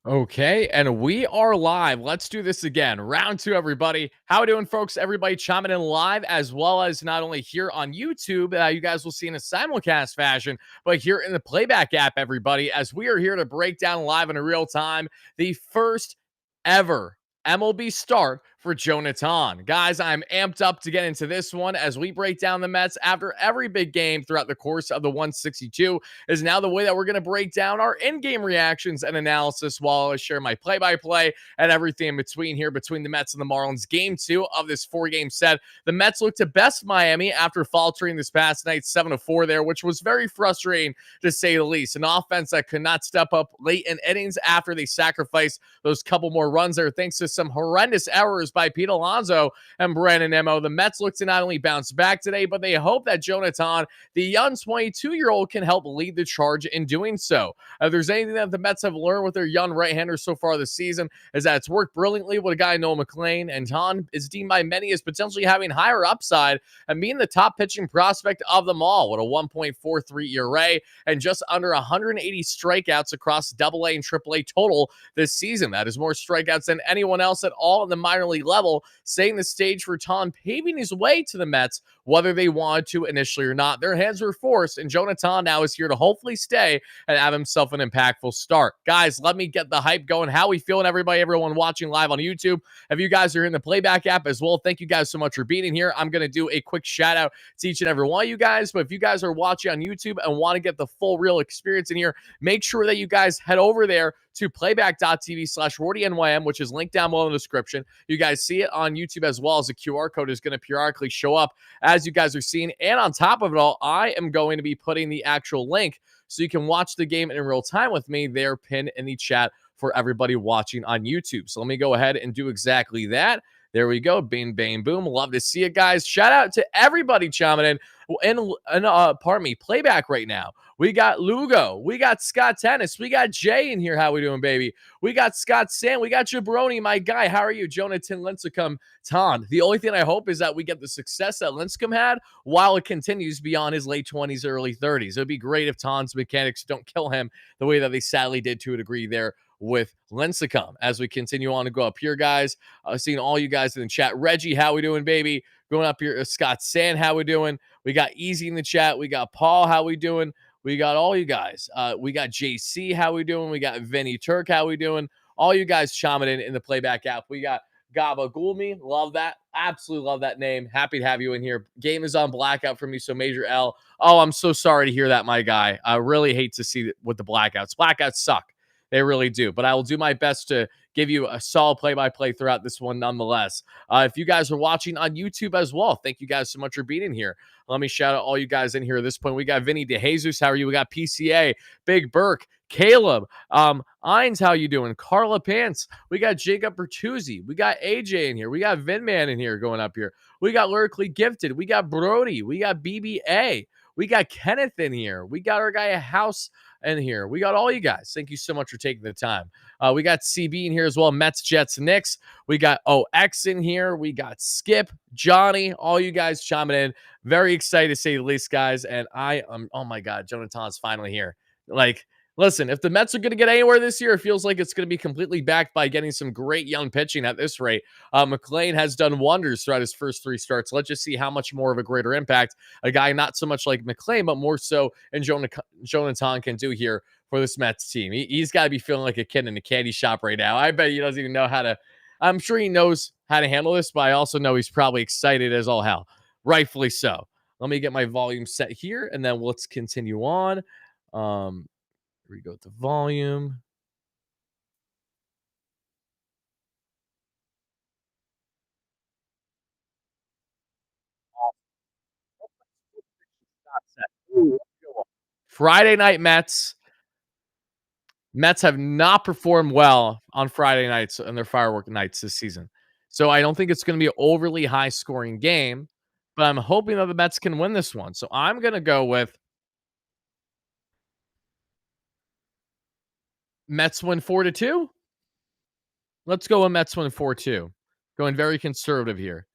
Okay, and we are live. Let's do this again. Round two, everybody. How we doing, folks? Everybody chiming in live, as well as not only here on YouTube, you guys will see in a simulcast fashion, but here in the playback app, everybody, as we are here to break down live in a real time the first ever MLB start for Jonah Tong. Guys, I'm amped up to get into this one as we break down the Mets after every big game throughout the course of the 162 is now the way that we're going to break down our in-game reactions and analysis while I share my play-by-play and everything in between here between the Mets and the Marlins. Game two of this four-game set. The Mets look to best Miami after faltering this past night 7-4 there, which was very frustrating to say the least. An offense that could not step up late in innings after they sacrificed those couple more runs there thanks to some horrendous errors by Pete Alonso and Brandon Nimmo. The Mets look to not only bounce back today, but they hope that Jonah Tong, the young 22-year-old, can help lead the charge in doing so. If there's anything that the Mets have learned with their young right-hander so far this season, is that it's worked brilliantly with a guy, Noah McLean, and Tong is deemed by many as potentially having higher upside and being the top pitching prospect of them all with a 1.43 ERA and just under 180 strikeouts across AA and AAA total this season. That is more strikeouts than anyone else at all in the minor league level, setting the stage for Tong paving his way to the Mets, whether they wanted to initially or not. Their hands were forced, and Jonah Tong now is here to hopefully stay and have himself an impactful start. Guys, let me get the hype going. How we feeling, everybody, everyone watching live on YouTube? If you guys are in the playback app as well, thank you guys so much for being here. I'm going to do a quick shout out to each and every one of you guys, but if you guys are watching on YouTube and want to get the full real experience in here, make sure that you guys head over there to playback.tv/WardyNYM, which is linked down below in the description. You guys see it on YouTube as well as a QR code is going to periodically show up as you guys are seeing. And on top of it all, I am going to be putting the actual link so you can watch the game in real time with me there pinned in the chat for everybody watching on YouTube. So let me go ahead and do exactly that. There we go. Bing, bang, boom. Love to see it, guys. Shout out to everybody chiming in. Pardon me, playback right now. We got Lugo. We got Scott Tennis. We got Jay in here. How we doing, baby? We got Scott Sand. We got Jabroni, my guy. How are you? Jonathan Lincecum, Ton. The only thing I hope is that we get the success that Lincecum had while it continues beyond his late 20s, early 30s. It would be great if Ton's mechanics don't kill him the way that they sadly did to a degree there with Lincecum. As we continue on to go up here, guys, seeing all you guys in the chat. Reggie, how we doing, baby? Going up here, Scott Sand, how we doing? We got Easy in the chat. We got Paul, how we doing? We got all you guys. We got JC, how we doing? We got Vinny Turk, how we doing? All you guys chiming in the playback app. We got Gaba Gulmi, love that. Absolutely love that name. Happy to have you in here. Game is on blackout for me, so Major L. Oh, I'm so sorry to hear that, my guy. I really hate to see it with the blackouts. Blackouts suck. They really do. But I will do my best to give you a solid play-by-play throughout this one nonetheless. If you guys are watching on YouTube as well, thank you guys so much for being in here. Let me shout out all you guys in here at this point. We got Vinny DeJesus. How are you? We got PCA, Big Burke, Caleb, Ines, how you doing? Carla Pants. We got Jacob Bertuzzi. We got AJ in here. We got Vinman in here going up here. We got Lyrically Gifted. We got Brody. We got BBA. We got Kenneth in here. We got our guy House in here. We got all you guys. Thank you so much for taking the time. We got CB in here as well. Mets, Jets, Knicks. We got OX in here. We got Skip, Johnny, all you guys chiming in. Very excited to say the least, guys. And I am, oh my God, Jonathan's finally here. Like, listen, if the Mets are going to get anywhere this year, it feels like it's going to be completely backed by getting some great young pitching at this rate. McLean has done wonders throughout his first three starts. Let's just see how much more of a greater impact a guy not so much like McLean, but more so in Jonah Tong can do here for this Mets team. He's got to be feeling like a kid in a candy shop right now. I bet he doesn't even know how to. I'm sure he knows how to handle this, but I also know he's probably excited as all hell. Rightfully so. Let me get my volume set here, and then let's continue on. Here we go with the volume. Friday night Mets. Mets have not performed well on Friday nights and their firework nights this season. So I don't think it's going to be an overly high scoring game, but I'm hoping that the Mets can win this one. So I'm going to go with Mets win 4-2. Let's go with Mets win 4-2. Going very conservative here.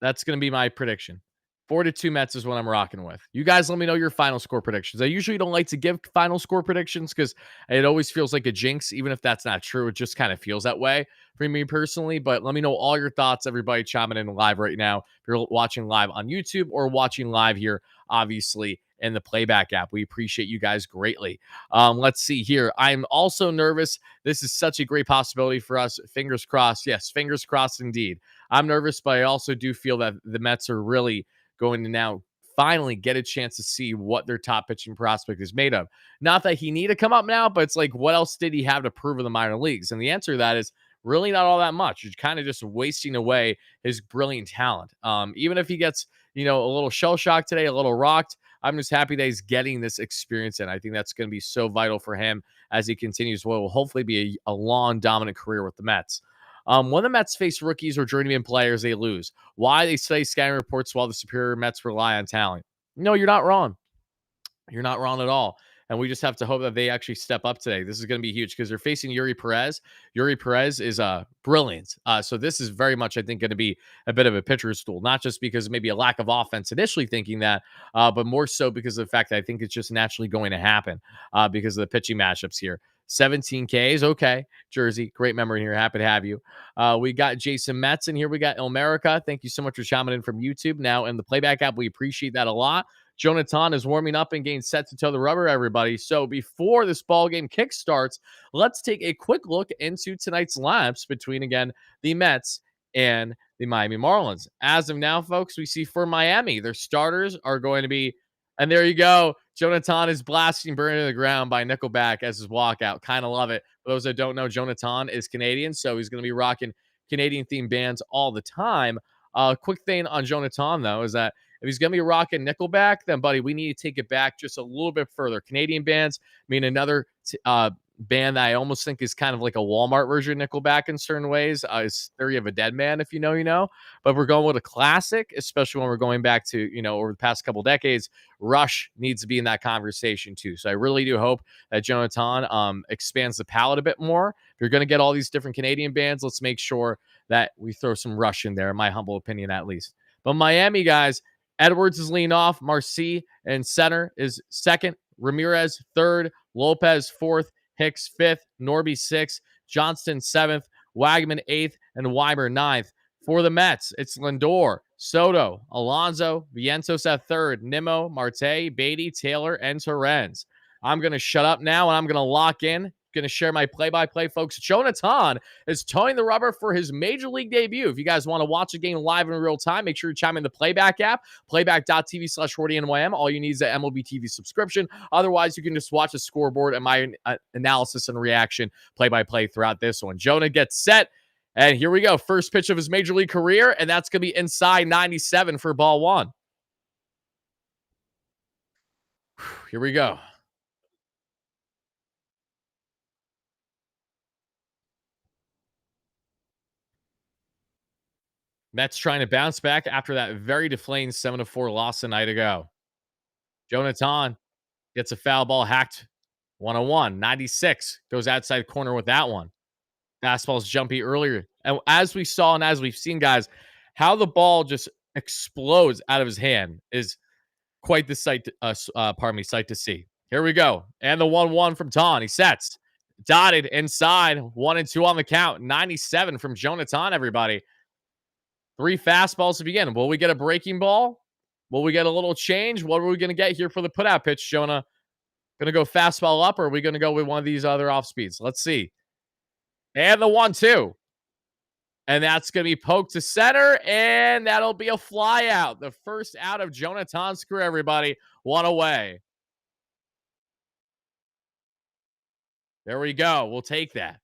That's going to be my prediction. 4-2 Mets is what I'm rocking with. You guys let me know your final score predictions. I usually don't like to give final score predictions because it always feels like a jinx, even if that's not true. It just kind of feels that way for me personally. But let me know all your thoughts, everybody chiming in live right now. If you're watching live on YouTube or watching live here, obviously, in the playback app. We appreciate you guys greatly. Let's see here. I'm also nervous. This is such a great possibility for us. Fingers crossed. Yes, fingers crossed indeed. I'm nervous, but I also do feel that the Mets are really going to now finally get a chance to see what their top pitching prospect is made of. Not that he need to come up now, but it's like, what else did he have to prove in the minor leagues? And the answer to that is really not all that much. You're kind of just wasting away his brilliant talent. Even if he gets, a little shell shocked today, a little rocked, I'm just happy that he's getting this experience in. I think that's going to be so vital for him as he continues what will hopefully be a long, dominant career with the Mets. When the Mets face rookies or journeyman players, they lose. Why they say scouting reports while the superior Mets rely on talent? No, you're not wrong. You're not wrong at all. And we just have to hope that they actually step up today. This is going to be huge because they're facing Yuri Perez. Yuri Perez is brilliant. So this is very much, I think, going to be a bit of a pitcher's stool, not just because maybe a lack of offense initially thinking that, but more so because of the fact that I think it's just naturally going to happen because of the pitching matchups here. 17 Ks. Okay. Jersey. Great memory here. Happy to have you. We got Jason Metz in here. We got Elmerica. Thank you so much for chiming in from YouTube. Now in the playback app, we appreciate that a lot. Jonah Tong is warming up and getting set to toe the rubber, everybody. So before this ball game kick starts, let's take a quick look into tonight's lineups between, again, the Mets and the Miami Marlins. As of now, folks, we see for Miami, their starters are going to be, and there you go. Jonah Tong is blasting Burn to the Ground by Nickelback as his walkout. Kind of love it. For those that don't know, Jonah Tong is Canadian, so he's going to be rocking Canadian-themed bands all the time. Quick thing on Jonah Tong, though, is that if he's going to be rocking Nickelback, then, buddy, we need to take it back just a little bit further. Canadian bands, another band that I almost think is kind of like a Walmart version of Nickelback in certain ways is Theory of a Dead Man, if you know, you know. But we're going with a classic, especially when we're going back to, over the past couple decades. Rush needs to be in that conversation, too. So I really do hope that Jonah Tong expands the palette a bit more. If you're going to get all these different Canadian bands, let's make sure that we throw some Rush in there, in my humble opinion, at least. But Miami, guys, Edwards is leading off. Marcy in center is second. Ramirez third. Lopez fourth. Hicks fifth. Norby sixth. Johnston seventh. Wagman eighth. And Weimer ninth. For the Mets, it's Lindor, Soto, Alonso, Vientos at third. Nimmo, Marte, Beatty, Taylor, and Torrens. I'm going to shut up now, and I'm going to lock in. Going to share my play-by-play, folks. Jonah Tong is towing the rubber for his major league debut. If you guys want to watch a game live in real time, make sure you chime in the playback app, playback.tv/WardyNYM. All you need is an MLB TV subscription. Otherwise, you can just watch the scoreboard and my analysis and reaction play-by-play throughout this one. Jonah gets set, and here we go. First pitch of his major league career, and that's going to be inside 97 for ball one. Here we go. Mets trying to bounce back after that very deflating 7-4 loss a night ago. Jonah Tong gets a foul ball hacked 101. 96 goes outside corner with that one. Fastball's jumpy earlier. And as we saw and as we've seen, guys, how the ball just explodes out of his hand is quite the sight to see. Here we go. And the 1-1 from Tong. He sets. Dotted inside. 1-2 on the count. 97 from Jonah Tong, everybody. 3 fastballs to begin. Will we get a breaking ball? Will we get a little change? What are we going to get here for the putout pitch, Jonah? Going to go fastball up, or are we going to go with one of these other off speeds? Let's see. And the 1-2. And that's going to be poked to center, and that'll be a fly out. The first out of Jonah Tong's career, everybody. One away. There we go. We'll take that.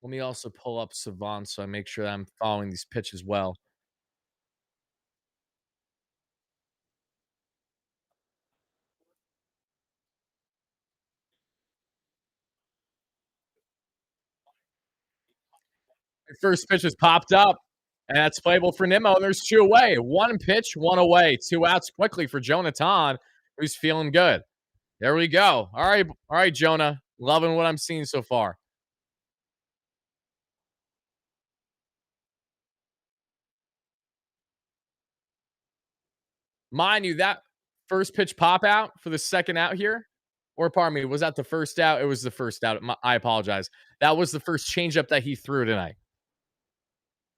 Let me also pull up Savant so I make sure that I'm following these pitches well. First pitch is popped up, and that's playable for Nimmo, and there's 2 away. 1 pitch, 1 away. 2 outs quickly for Jonah Tong, who's feeling good. There we go. All right, Jonah. Loving what I'm seeing so far. Mind you, that first pitch pop out for the second out here, or pardon me, was that the first out? It was the first out. I apologize. That was the first changeup that he threw tonight.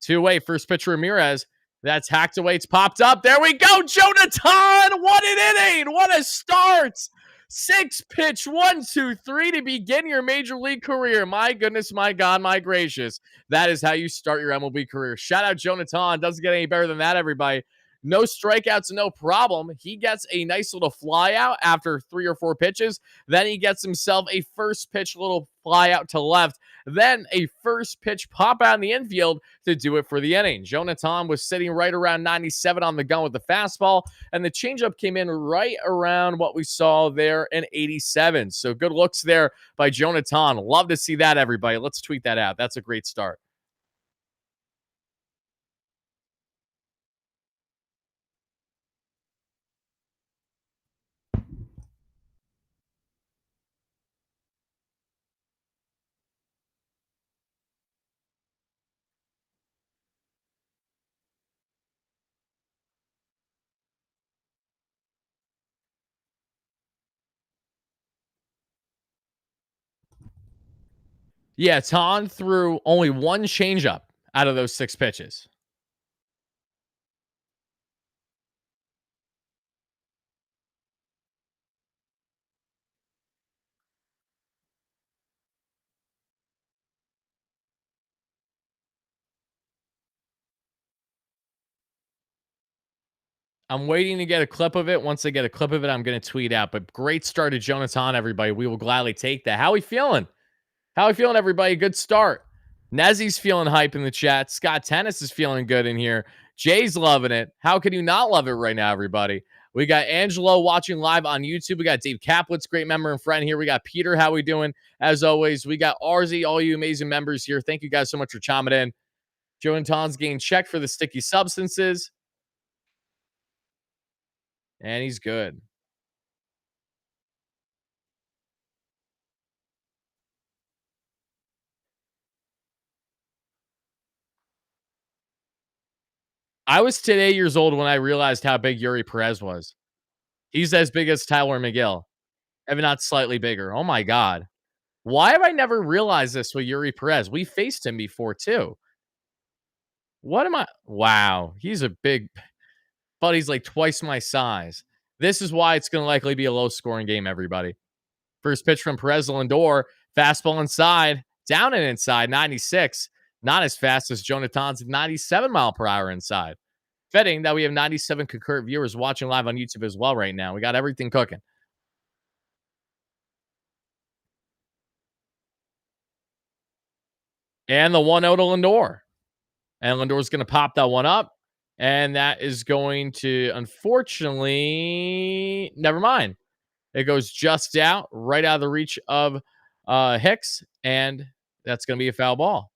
Two away, first pitch Ramirez. That's hacked away. It's popped up. There we go. Jonah Tong. What an inning. What a start. Six pitch, 1, 2, 3 to begin your major league career. My goodness, my God, my gracious. That is how you start your MLB career. Shout out Jonah Tong. Doesn't get any better than that, everybody. No strikeouts, no problem. He gets a nice little fly out after 3 or 4 pitches. Then he gets himself a first pitch little fly out to left. Then a first pitch pop out in the infield to do it for the inning. Jonah Tong was sitting right around 97 on the gun with the fastball, and the changeup came in right around what we saw there in 87. So good looks there by Jonah Tong. Love to see that, everybody. Let's tweet that out. That's a great start. Yeah, Tong threw only one changeup out of those 6 pitches. I'm waiting to get a clip of it. Once I get a clip of it, I'm going to tweet out. But great start to Jonah Tong, everybody. We will gladly take that. How we feeling? How we feeling, everybody? Good start. Nezzy's feeling hype in the chat. Scott Tennis is feeling good in here. Jay's loving it. How can you not love it right now, everybody? We got Angelo watching live on YouTube. We got Dave Kaplitz, great member and friend here. We got Peter. How we doing? As always, we got RZ, all you amazing members here. Thank you guys so much for chiming in. Joe and Tom's getting checked for the sticky substances, and he's good. I was today years old when I realized how big Yuri Perez was. He's as big as Tyler McGill, if not slightly bigger. Oh my God. Why have I never realized this with Yuri Perez? We faced him before too. What am I? Wow. He's a big, but he's like twice my size. This is why it's going to likely be a low scoring game, everybody. First pitch from Perez Lindor. Fastball inside. Down and inside. 96. Not as fast as Jonah Tong's 97 mph inside. Fitting that we have 97 concurrent viewers watching live on YouTube as well right now. We got everything cooking. And the 1-0 to Lindor. And Lindor's going to pop that one up. And that is going to, unfortunately, never mind. It goes just out, right out of the reach of Hicks. And that's going to be a foul ball.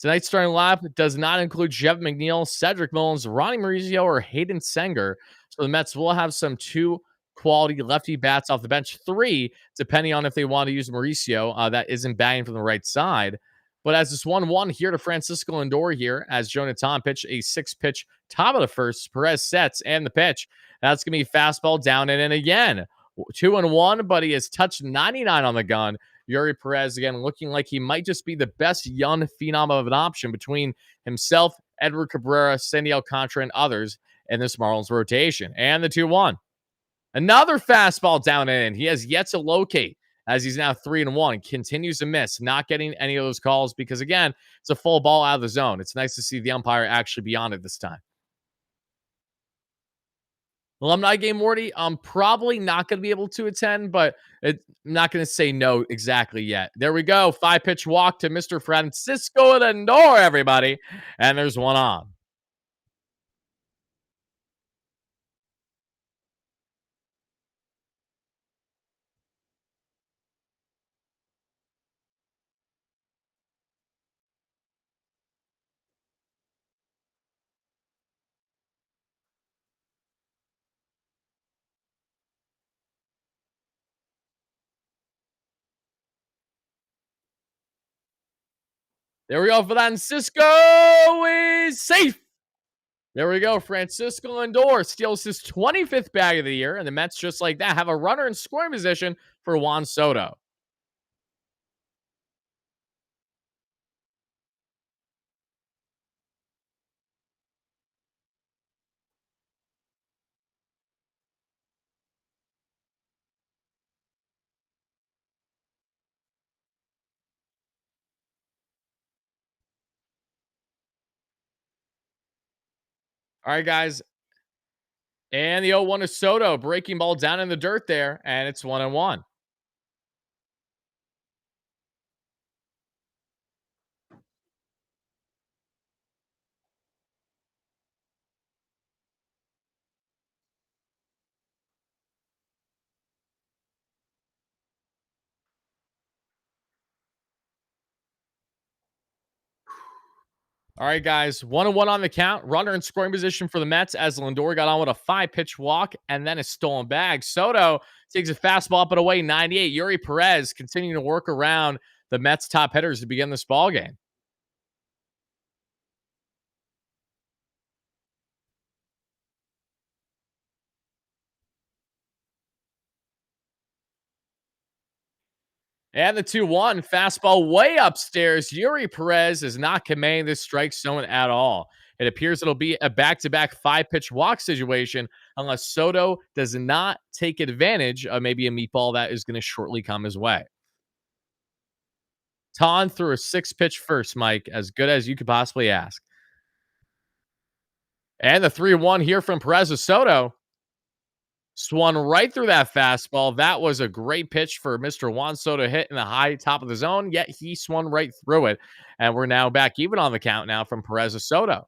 Tonight's starting lineup does not include Jeff McNeil, Cedric Mullins, Ronnie Mauricio, or Hayden Senger. So the Mets will have some 2 quality lefty bats off the bench, 3, depending on if they want to use Mauricio. That isn't batting from the right side. But as this 1-1 here to Francisco Lindor here, as Jonah Tong pitched a 6-pitch top of the first, Perez sets and the pitch. That's going to be fastball down and in again. 2-1, but he has touched 99 on the gun. Yuri Perez, again, looking like he might just be the best young phenom of an option between himself, Edward Cabrera, Sandy Alcantara, and others in this Marlins rotation. And the 2-1. Another fastball down and in. He has yet to locate as he's now 3-1. Continues to miss, not getting any of those calls because, again, it's a full ball out of the zone. It's nice to see the umpire actually be on it this time. Alumni game, Wardy. I'm probably not going to be able to attend, but I'm not going to say no exactly yet. There we go. 5-pitch walk to Mr. Francisco Lindor, everybody. And there's one on. There we go. Francisco is safe. There we go. Francisco Lindor steals his 25th bag of the year, and the Mets, just like that, have a runner in scoring position for Juan Soto. All right, guys. And the 0-1 is Soto, breaking ball down in the dirt there, and it's 1-1. All right, guys. 1-1 on the count. Runner in scoring position for the Mets as Lindor got on with a 5-pitch walk and then a stolen bag. Soto takes a fastball up and away, 98. Yuri Perez continuing to work around the Mets' top hitters to begin this ball game. And the 2-1 fastball way upstairs. Yuri Perez is not commanding this strike zone at all. It appears it'll be a back-to-back 5-pitch walk situation unless Soto does not take advantage of maybe a meatball that is going to shortly come his way. Ton threw a 6-pitch first, Mike, as good as you could possibly ask. And the 3-1 here from Perez to Soto. Swung right through that fastball. That was a great pitch for Mr. Juan Soto to hit in the high top of the zone, yet he swung right through it. And we're now back even on the count now from Perez to Soto.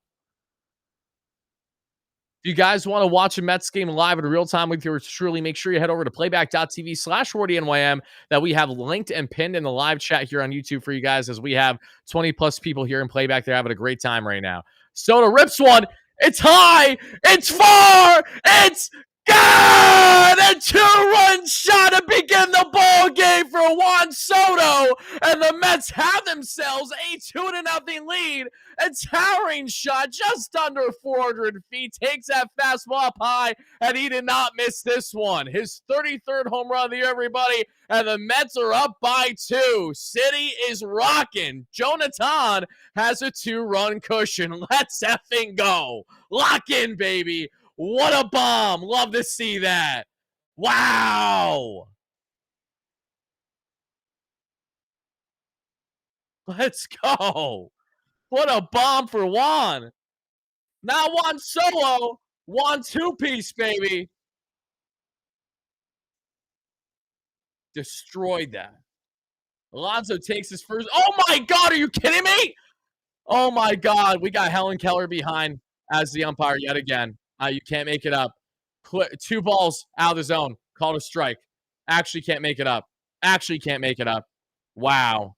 If you guys want to watch a Mets game live in real time with yours truly, make sure you head over to playback.tv/WardyNYM that we have linked and pinned in the live chat here on YouTube for you guys, as we have 20 plus people here in playback. They're having a great time right now. Soto rips one. It's high. It's far. It's God! A two-run shot to begin the ball game for Juan Soto, and the Mets have themselves a 2-0 lead. A towering shot just under 400 feet, takes that fastball up high, and he did not miss this one. His 33rd home run of the year, everybody, and the Mets are up by 2. City is rocking. Jonah Tong has a 2-run cushion. Let's effing go. Lock in, baby. What a bomb. Love to see that. Wow. Let's go. What a bomb for Juan. Not Juan solo. Juan two-piece, baby. Destroyed that. Alonso takes his first. Oh my God. Are you kidding me? Oh my God. We got Helen Keller behind as the umpire yet again. You can't make it up. 2 balls out of the zone. Called a strike. Actually can't make it up. Actually can't make it up. Wow.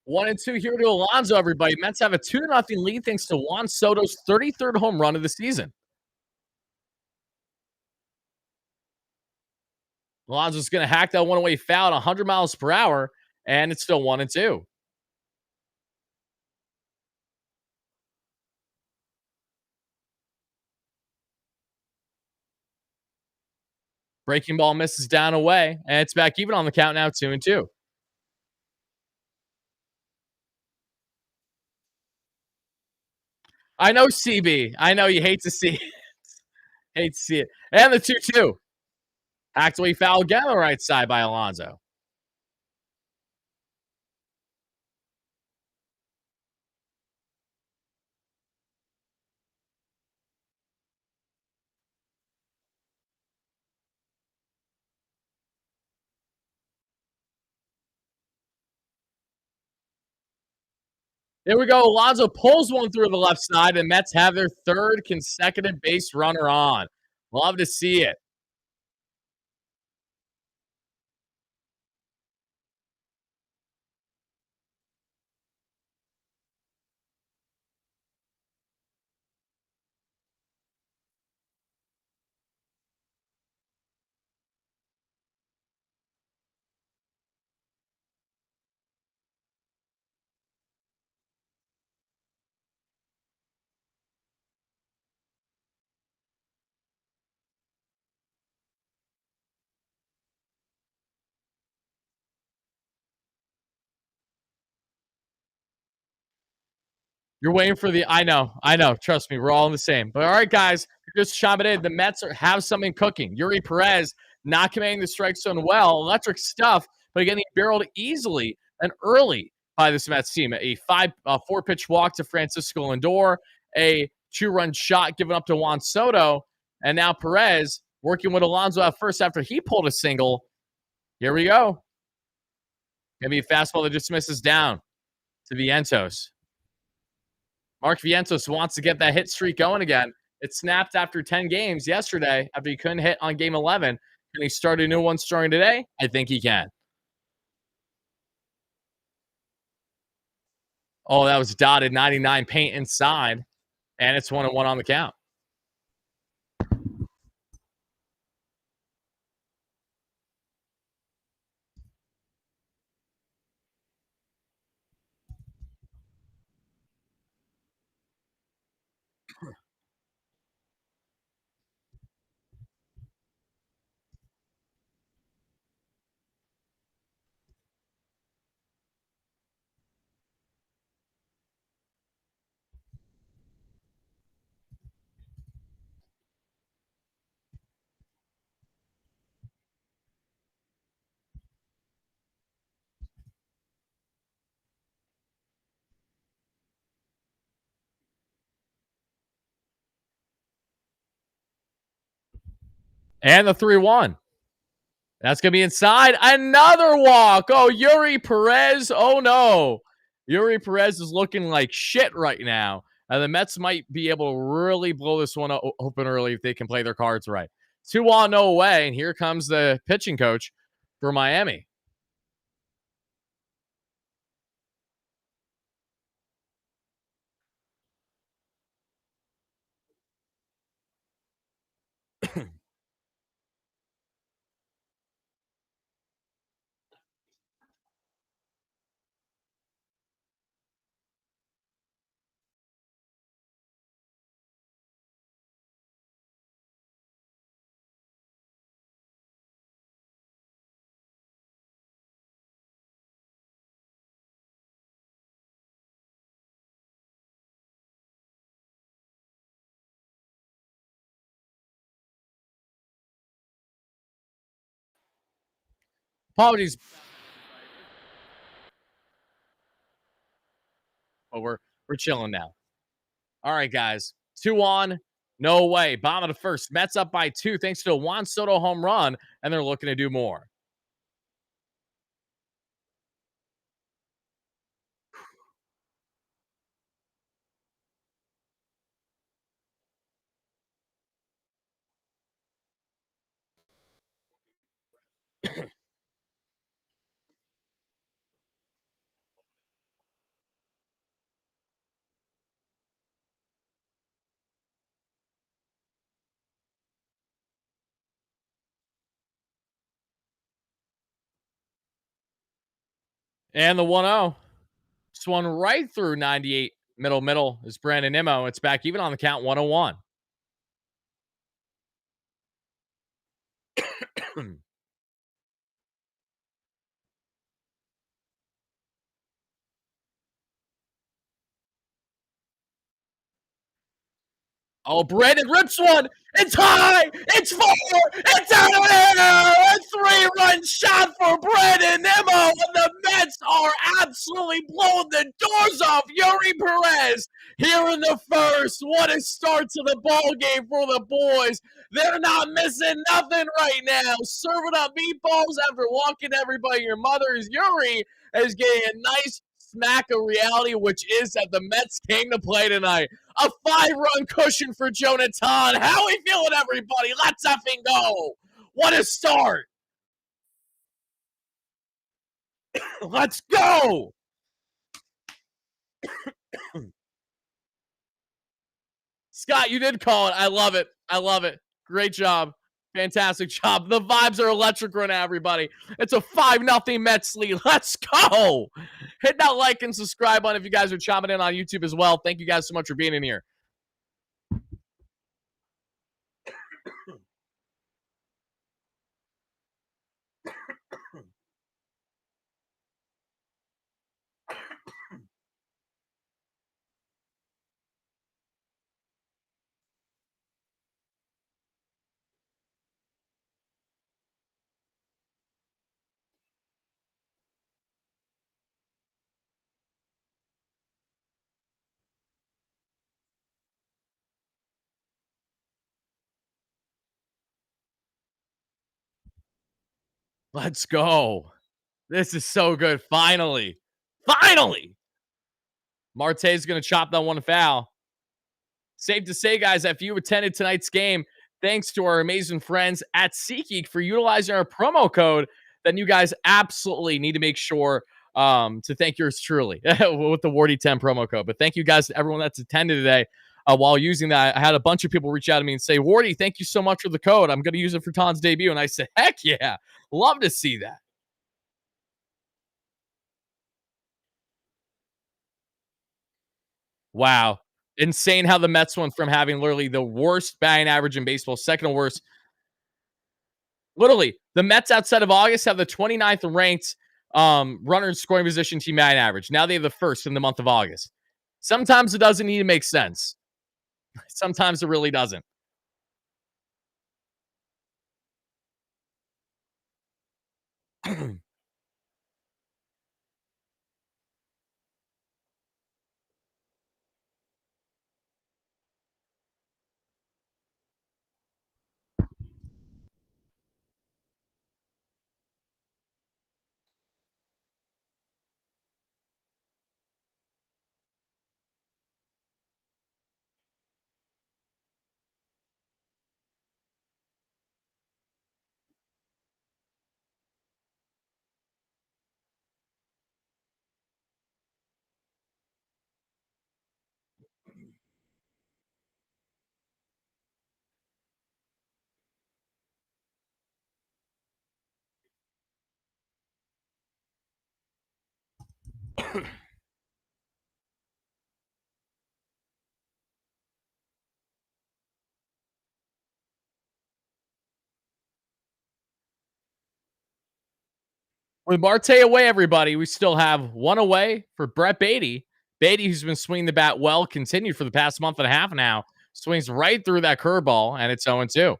1-2 here to Alonso, everybody. Mets have a 2-0 lead thanks to Juan Soto's 33rd home run of the season. Alonso's going to hack that one away foul at 100 miles per hour, and it's still 1-2. Breaking ball misses down away, and it's back even on the count now, 2-2. I know, CB. I know you hate to see it. Hate to see it. And the 2-2. Hacked away foul again on the right side by Alonso. Here we go. Alonso pulls one through the left side, and Mets have their third consecutive base runner on. Love to see it. You're waiting for the. I know. Trust me, we're all in the same. But all right, guys, just chop it in. The Mets have something cooking. Yuri Perez not commanding the strike zone well, electric stuff, but getting barreled easily and early by this Mets team. A 4 pitch walk to Francisco Lindor, a 2-run shot given up to Juan Soto, and now Perez working with Alonso at first after he pulled a single. Here we go. Gonna be a fastball that just misses down to Vientos. Mark Vientos wants to get that hit streak going again. It snapped after 10 games yesterday after he couldn't hit on game 11. Can he start a new one starting today? I think he can. Oh, that was dotted 99 paint inside, and it's 1-1 on the count. And the 3-1. That's going to be inside. Another walk. Oh, Yuri Perez. Oh, no. Yuri Perez is looking like shit right now. And the Mets might be able to really blow this one open early if they can play their cards right. 2-1, no way. And here comes the pitching coach for Miami. Apologies. But we're chilling now. All right, guys. 2-1. No way. Bottom of the first. Mets up by 2 thanks to a Juan Soto home run, and they're looking to do more. And the 1-0. Swung right through 98. Middle is Brandon Nimmo. It's back even on the count 101. Oh, Brandon rips one. It's high. It's far. It's out of there. A 3-run shot for Brandon Nimmo. And the Mets are absolutely blowing the doors off Yuri Perez here in the first. What a start to the ball game for the boys. They're not missing nothing right now. Serving up meatballs after walking everybody. Your mother's Yuri is getting a nice smack of reality, which is that the Mets came to play tonight. A 5-run cushion for Jonah Tong. How we feeling, everybody? Let's effing go. What a start. Let's go. Scott, you did call it. I love it. I love it. Great job. Fantastic job. The vibes are electric right now, everybody. It's a 5-0 Mets lead. Let's go. Hit that like and subscribe button if you guys are chopping in on YouTube as well. Thank you guys so much for being in here. Let's go. This is so good. Finally. Finally. Marte's going to chop that one foul. Safe to say, guys, that if you attended tonight's game, thanks to our amazing friends at SeatGeek for utilizing our promo code, then you guys absolutely need to make sure to thank yours truly with the WardyNYM promo code. But thank you guys to everyone that's attended today. While using that, I had a bunch of people reach out to me and say, Wardy, thank you so much for the code. I'm going to use it for Ton's debut. And I said, heck yeah, love to see that. Wow. Insane how the Mets went from having literally the worst batting average in baseball, second worst. Literally, the Mets outside of August have the 29th ranked runner in scoring position team batting average. Now they have the first in the month of August. Sometimes it doesn't need to make sense. Sometimes it really doesn't. With Marte away, everybody, we still have one away for Brett Beatty. Beatty, who's been swinging the bat well, continued for the past month and a half now. Swings right through that curveball, and it's 0-2.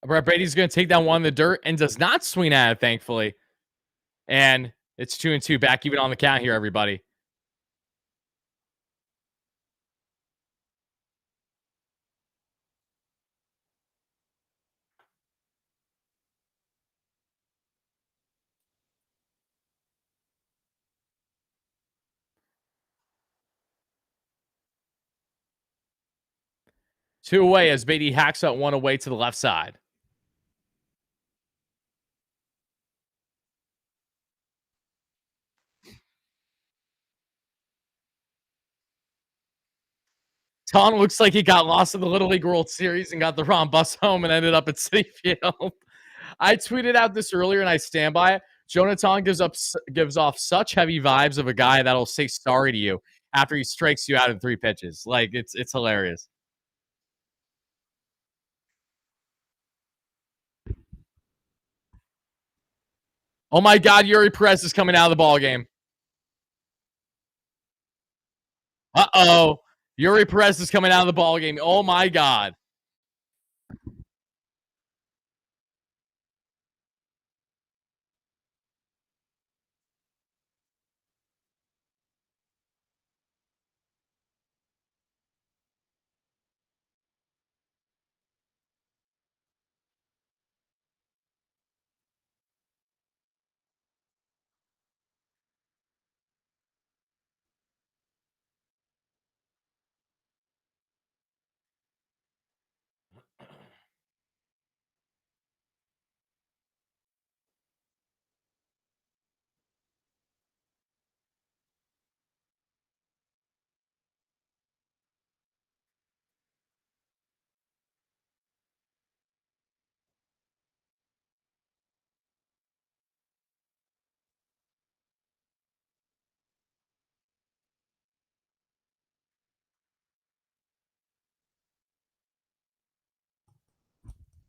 Brett Beatty's going to take that one in the dirt and does not swing at it, thankfully. And it's 2-2, back even on the count here, everybody. Two away as Beatty hacks out one away to the left side. Tong looks like he got lost in the Little League World Series and got the wrong bus home and ended up at Citi Field. I tweeted out this earlier and I stand by it. Jonah Tong gives off such heavy vibes of a guy that'll say sorry to you after he strikes you out in 3 pitches. Like it's hilarious. Oh my God, Yuri Perez is coming out of the ball game. Uh-oh. Yuri Perez is coming out of the ball game. Oh my God.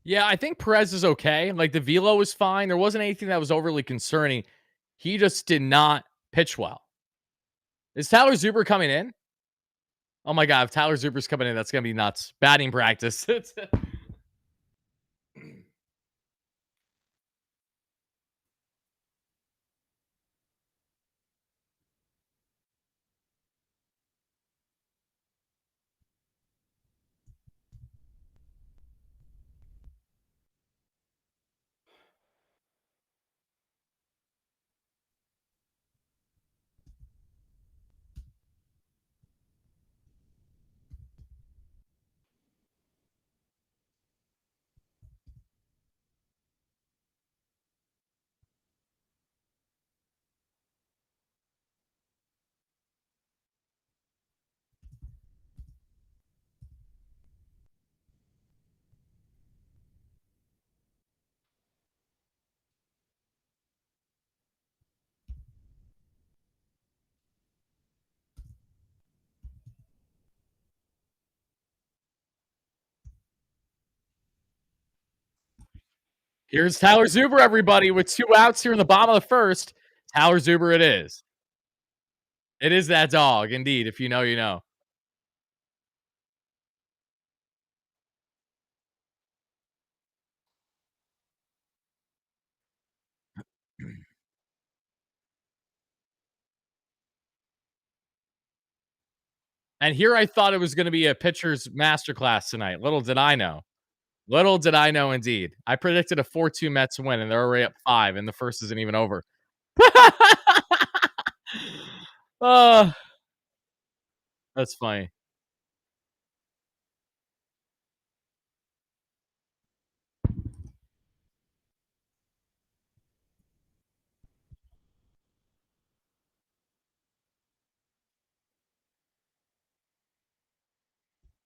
Yeah, I think Perez is okay. Like the velo was fine. There wasn't anything that was overly concerning. He just did not pitch well. Is Tyler Zuber coming in? Oh my God, if Tyler Zuber's coming in, that's gonna be nuts. Batting practice. Here's Tyler Zuber, everybody, with 2 outs here in the bottom of the first. Tyler Zuber, it is. It is that dog, indeed. If you know, you know. And here I thought it was going to be a pitcher's masterclass tonight. Little did I know. Little did I know, indeed. I predicted a 4-2 Mets win, and they're already up 5, and the first isn't even over. Oh, that's funny.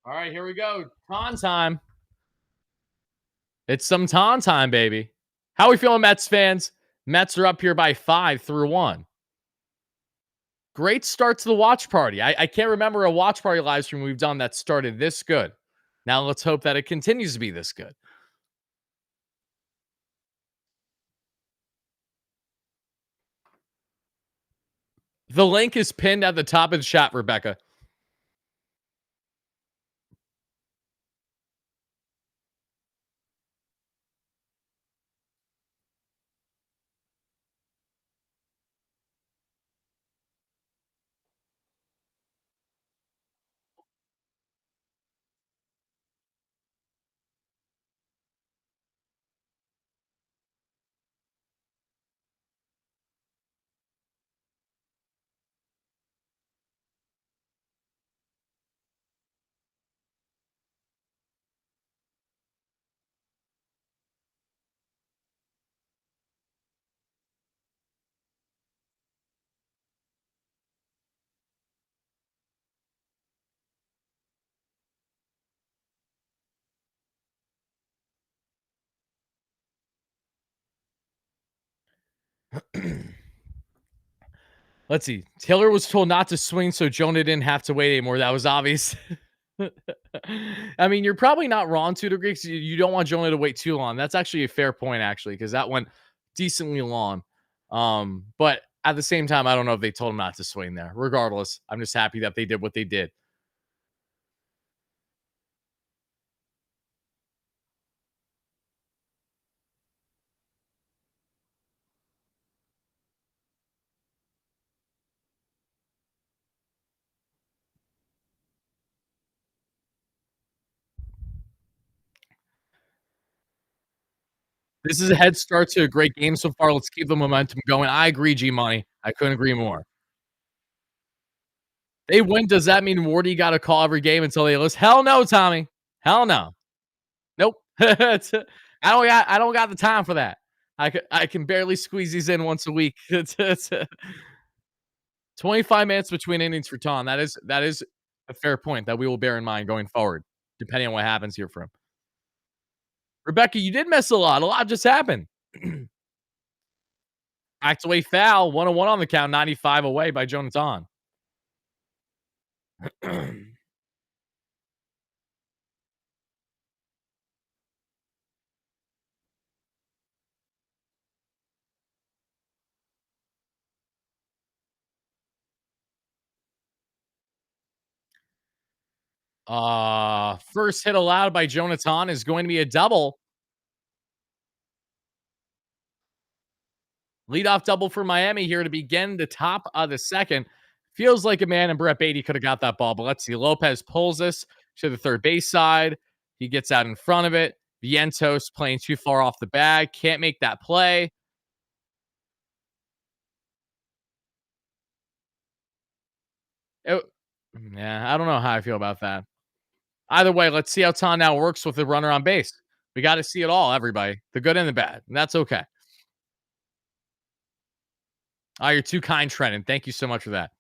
All right, here we go. Ton time. It's some ton time, baby. How we feeling, Mets fans? Mets are up here by 5-1. Great start to the watch party. I can't remember a watch party live stream we've done that started this good. Now let's hope that it continues to be this good. The link is pinned at the top of the chat, Rebecca. Let's see. Taylor was told not to swing, so Jonah didn't have to wait anymore. That was obvious. I mean, you're probably not wrong to a degree because you don't want Jonah to wait too long. That's actually a fair point, actually, because that went decently long. But at the same time, I don't know if they told him not to swing there. Regardless, I'm just happy that they did what they did. This is a head start to a great game so far. Let's keep the momentum going. I agree, G Money. I couldn't agree more. They win. Does that mean Wardy got to call every game until they lose? Hell no, Tommy. Hell no. Nope. I don't got the time for that. I can barely squeeze these in once a week. It's 25 minutes between innings for Tom. That is a fair point that we will bear in mind going forward, depending on what happens here for him. Rebecca, you did miss a lot. A lot just happened. Act away foul, 101 on the count, 95 away by Jonah Tong. First hit allowed by Jonah Tong is going to be a double. Leadoff double for Miami here to begin the top of the second. Feels like a man and Brett Beatty could have got that ball, but let's see. Lopez pulls this to the third base side. He gets out in front of it. Vientos playing too far off the bag. Can't make that play. It, yeah, I don't know how I feel about that. Either way, let's see how Ton now works with the runner on base. We got to see it all, everybody. The good and the bad. And that's okay. Oh, you're too kind, Trenton. Thank you so much for that.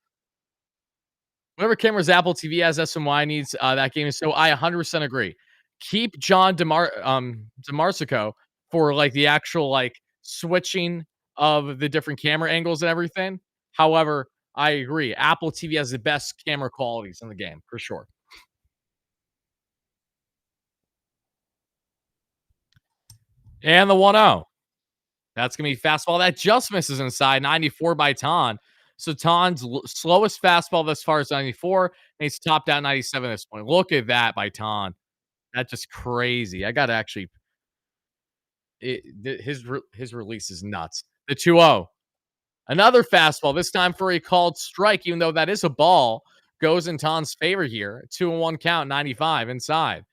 Whoever camera's Apple TV has SMY needs that game. So I 100% agree. Keep John DeMarsico for like the actual like switching of the different camera angles and everything. However, I agree. Apple TV has the best camera qualities in the game for sure. And the 1-0. That's going to be fastball that just misses inside, 94 by Ton. So Ton's slowest fastball thus far is 94, and he's topped out 97 at this point. Look at that by Ton. That's just crazy. I got to actually his release is nuts. The 2-0. Another fastball, this time for a called strike, even though that is a ball, goes in Ton's favor here. 2-1 count, 95 inside.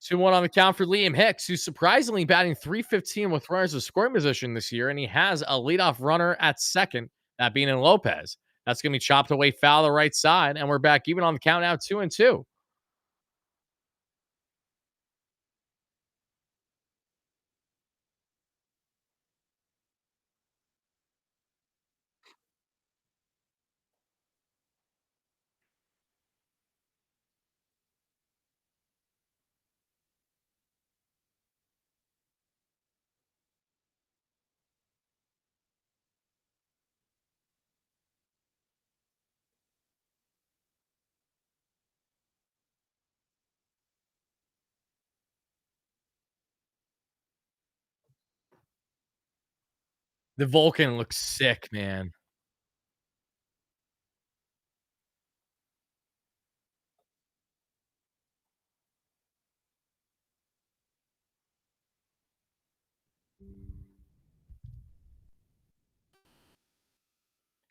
2-1 on the count for Liam Hicks, who's surprisingly batting 315 with runners of scoring position this year, and he has a leadoff runner at second, that being in Lopez. That's going to be chopped away foul the right side, and we're back even on the count now, 2-2. The Vulcan looks sick, man.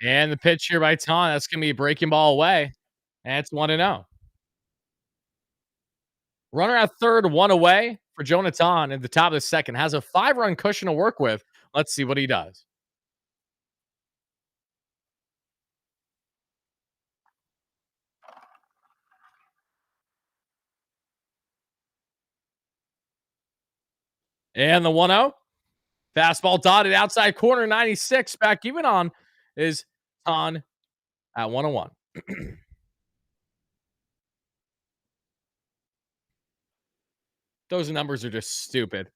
And the pitch here by Ton, that's going to be a breaking ball away. And it's 1-0. Runner at third, one away for Jonah Tong at the top of the second. Has a 5-run cushion to work with. Let's see what he does. And the 1-0. Fastball dotted outside corner, 96. Back even on is Ton at 101. Those numbers are just stupid.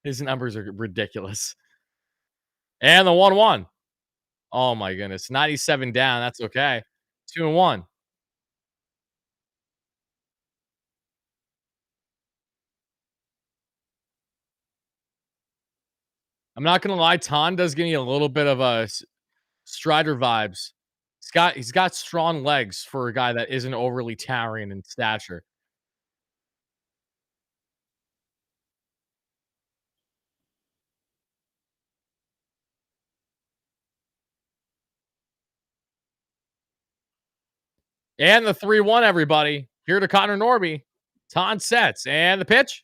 His numbers are ridiculous. And the 1-1. Oh my goodness. 97 down. That's okay. 2-1. I'm not gonna lie, Ton does give me a little bit of a Strider vibes. He's got strong legs for a guy that isn't overly towering in stature. And the 3-1, everybody. Here to Connor Norby. Ton sets. And the pitch.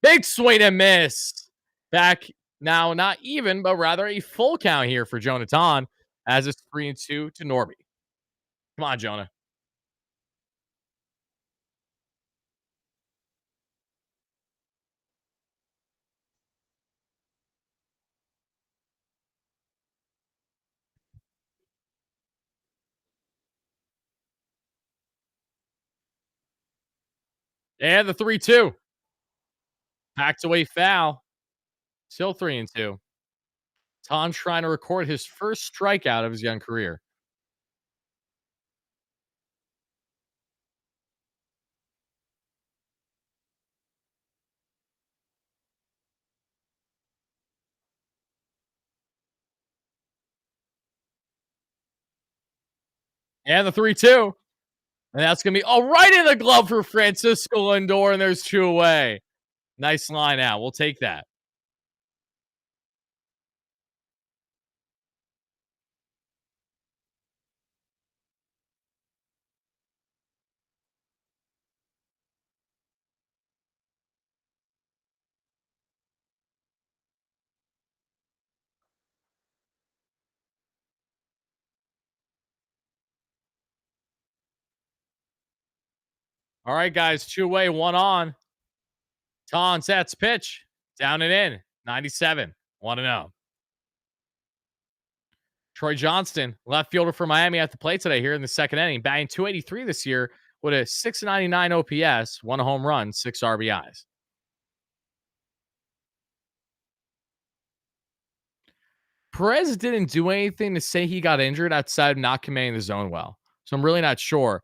Big swing and miss. Back now, not even, but rather a full count here for Jonah Tong as it's 3-2 to Norby. Come on, Jonah. And the 3-2. Packed away foul. Still 3-2. Tong trying to record his first strikeout of his young career. And the 3-2. And that's going to be right in the glove for Francisco Lindor, and there's two away. Nice line out. We'll take that. All right, guys, two away, one on. Ton sets pitch. Down and in. 97. 1 0. Troy Johnston, left fielder for Miami at the plate today here in the second inning, batting 283 this year with a 699 OPS, one home run, six RBIs. Perez didn't do anything to say he got injured outside of not commanding the zone well. So I'm really not sure.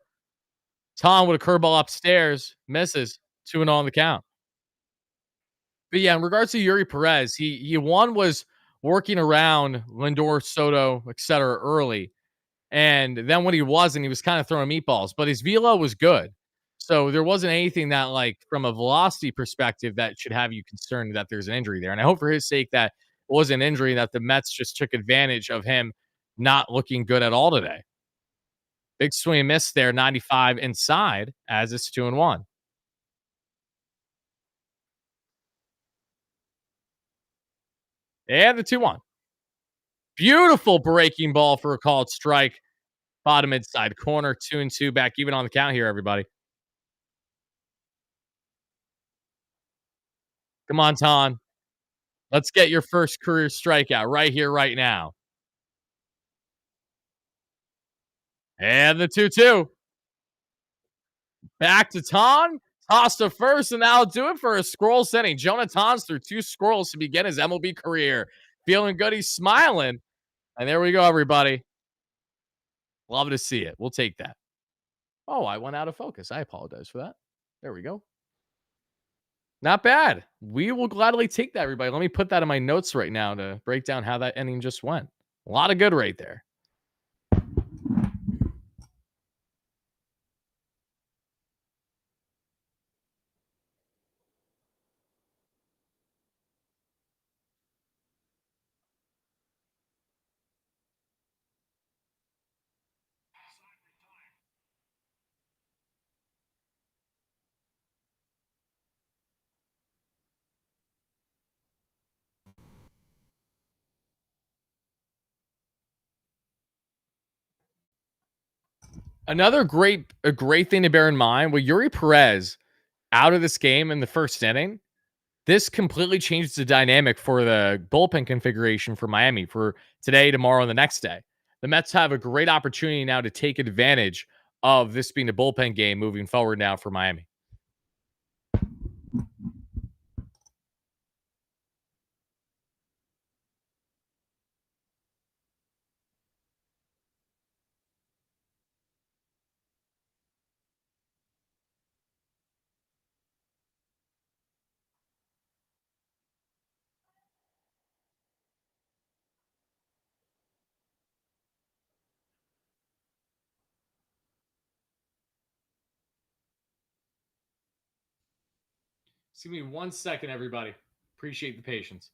Tom with a curveball upstairs, misses 2-0 on the count. But yeah, in regards to Yuri Perez, he one was working around Lindor, Soto, etc. early, and then when he wasn't, he was kind of throwing meatballs. But his velo was good, so there wasn't anything that, like, from a velocity perspective, that should have you concerned that there's an injury there. And I hope for his sake that it was an injury, that the Mets just took advantage of him not looking good at all today. Big swing and miss there, 95 inside as it's 2-1. And the 2-1. Beautiful breaking ball for a called strike. Bottom inside corner, 2-2, back even on the count here, everybody. Come on, Ton. Let's get your first career strikeout right here, right now. And the 2-2. Back to Ton. Toss to first, and that'll do it for a squirrel inning. Jonah Tong's through two squirrels to begin his MLB career. Feeling good. He's smiling. And there we go, everybody. Love to see it. We'll take that. Oh, I went out of focus. I apologize for that. There we go. Not bad. We will gladly take that, everybody. Let me put that in my notes right now to break down how that inning just went. A lot of good right there. Another great thing to bear in mind with Yuri Perez out of this game in the first inning, this completely changes the dynamic for the bullpen configuration for Miami for today, tomorrow, and the next day. The Mets have a great opportunity now to take advantage of this being a bullpen game moving forward now for Miami. Just give me 1 second, everybody. Appreciate the patience.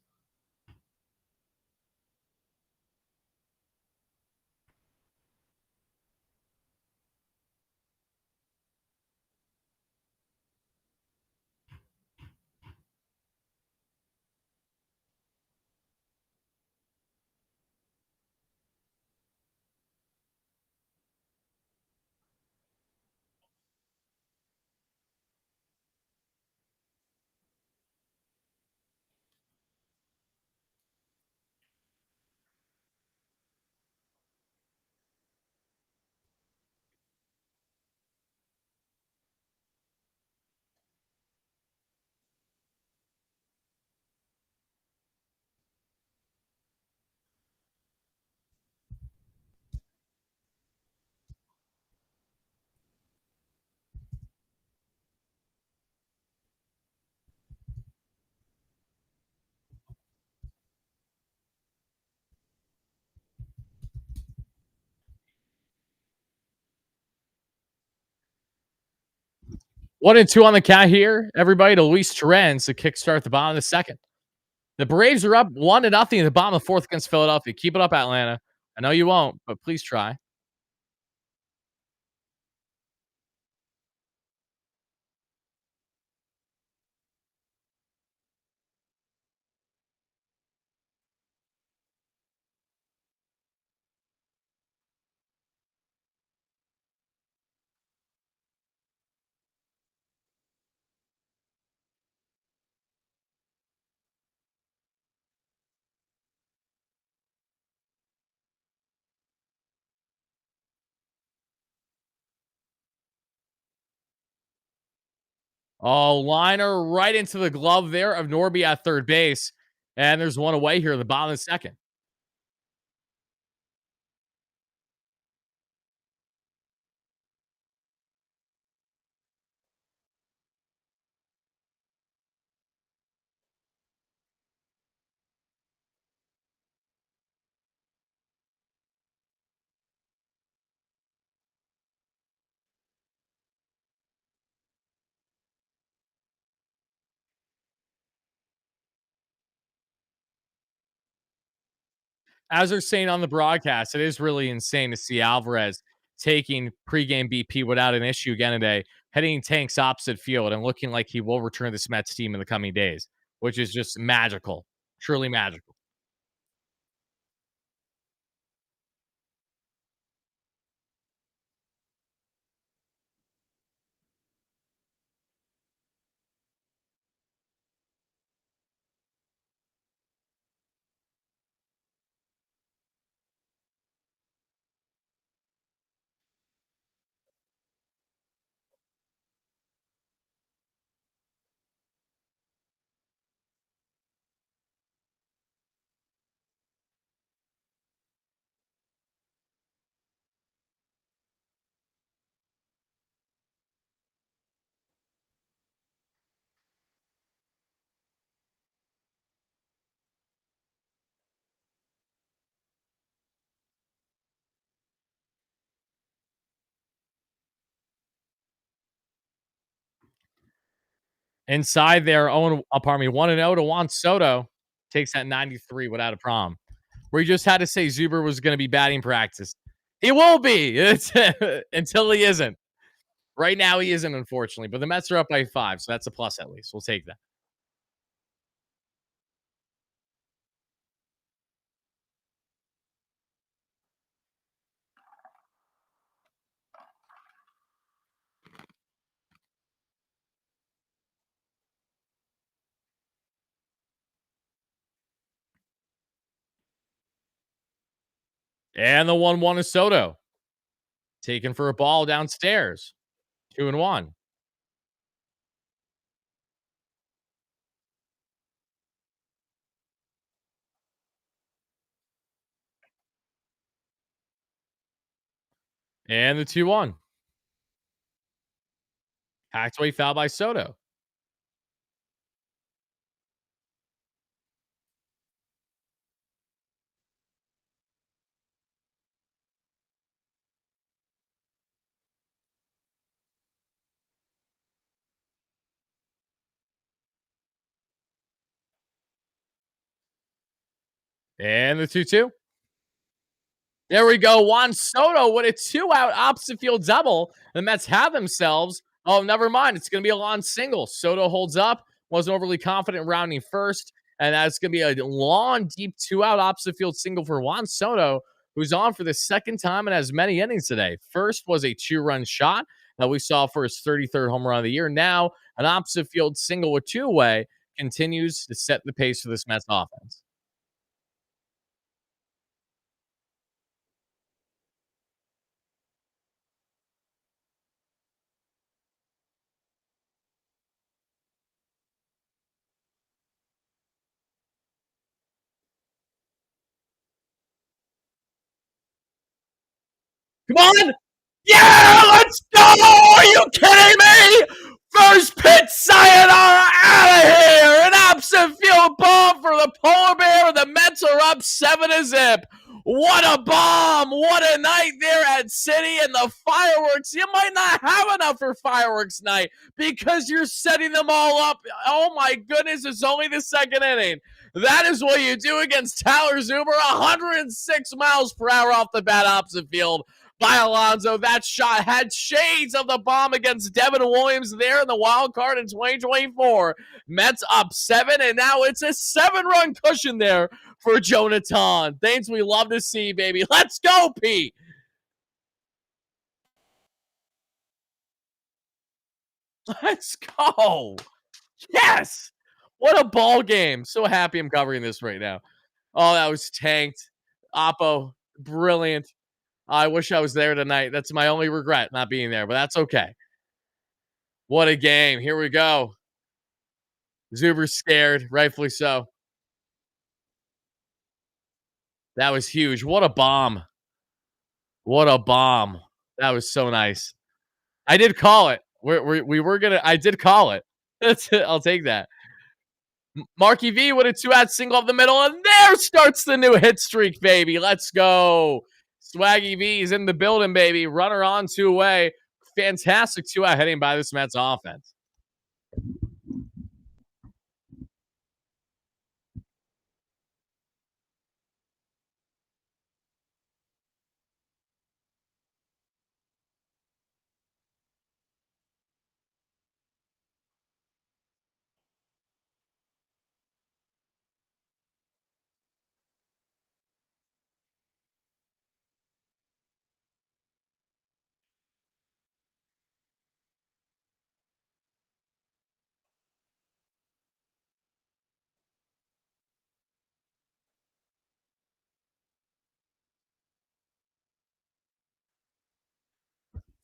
One and two on the count here, everybody, to Luis Torrens to kickstart the bottom of the second. The Braves are up 1-0 in the bottom of the fourth against Philadelphia. Keep it up, Atlanta. I know you won't, but please try. Oh, liner right into the glove there of Norby at third base. And there's one away here in the bottom of the second. As they're saying on the broadcast, it is really insane to see Alvarez taking pregame BP without an issue again today, heading tanks opposite field and looking like he will return to this Mets team in the coming days, which is just magical. Truly magical. Inside there, Owen, pardon me, 1-0 to Juan Soto takes that 93 without a problem. Where he just had to say Zuber was going to be batting practice. He will be it's, until he isn't. Right now, he isn't, unfortunately. But the Mets are up by 5, so that's a plus at least. We'll take that. And the 1-1 is Soto. Taken for a ball downstairs. 2-1. And the 2-1. Hacked away foul by Soto. And the 2-2. There we go. Juan Soto with a 2-out opposite field double. The Mets have themselves. Oh, never mind. It's going to be a long single. Soto holds up. Wasn't overly confident rounding first. And that's going to be a long, deep 2-out opposite field single for Juan Soto, who's on for the second time and has many innings today. First was a 2-run shot that we saw for his 33rd home run of the year. Now, an opposite field single with two-way continues to set the pace for this Mets offense. Come on. Yeah, let's go. Are you kidding me? First pitch, sayonara, out of here. An opposite field bomb for the Polar Bear. The Mets are up 7-0. What a bomb. What a night there at City. And the fireworks, you might not have enough for fireworks night because you're setting them all up. Oh my goodness, it's only the second inning. That is what you do against Tyler Zuber. 106 miles per hour off the bat opposite field by Alonso. That shot had shades of the bomb against Devin Williams there in the wild card in 2024. Mets up 7, and now it's a 7-run cushion there for Jonah Tong. Things we love to see, baby. Let's go, Pete. Let's go. Yes. What a ball game. So happy I'm covering this right now. Oh, that was tanked. Oppo, brilliant. I wish I was there tonight. That's my only regret, not being there, but that's okay. What a game. Here we go. Zuber's scared, rightfully so. That was huge. What a bomb. What a bomb. That was so nice. I did call it. We were gonna. I did call it. That's it. I'll take that. Marky V with a 2-out single up the middle, and there starts the new hit streak, baby. Let's go. Swaggy V is in the building, baby. Runner on, two-way. Fantastic 2-out hitting by this Mets offense.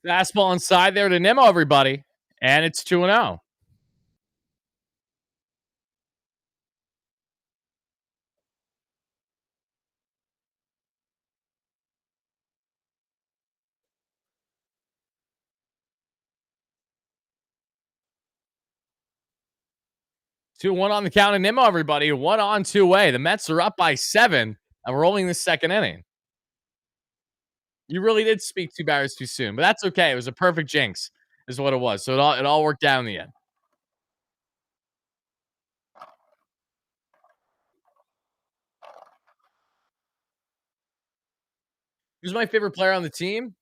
Fastball inside there to Nimmo, everybody. And it's 2-0. 2-1 on the count of Nimmo, everybody. 1 on, 2-way. The Mets are up by 7 and we're rolling the second inning. You really did speak 2 batters too soon, but that's okay. It was a perfect jinx, is what it was. So it all worked out in the end. Who's my favorite player on the team?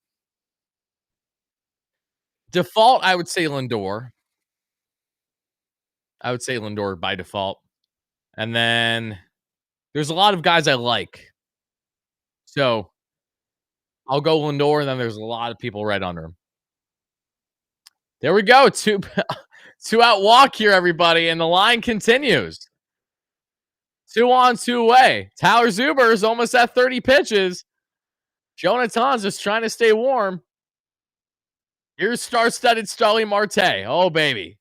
Default, I would say Lindor. I would say Lindor by default. And then there's a lot of guys I like. So I'll go Lindor, and then there's a lot of people right under him. There we go. Two-out walk here, everybody, and the line continues. 2 on, 2-way. Tyler Zuber is almost at 30 pitches. Jonah Tong's just trying to stay warm. Here's star-studded Starling Marte. Oh, baby.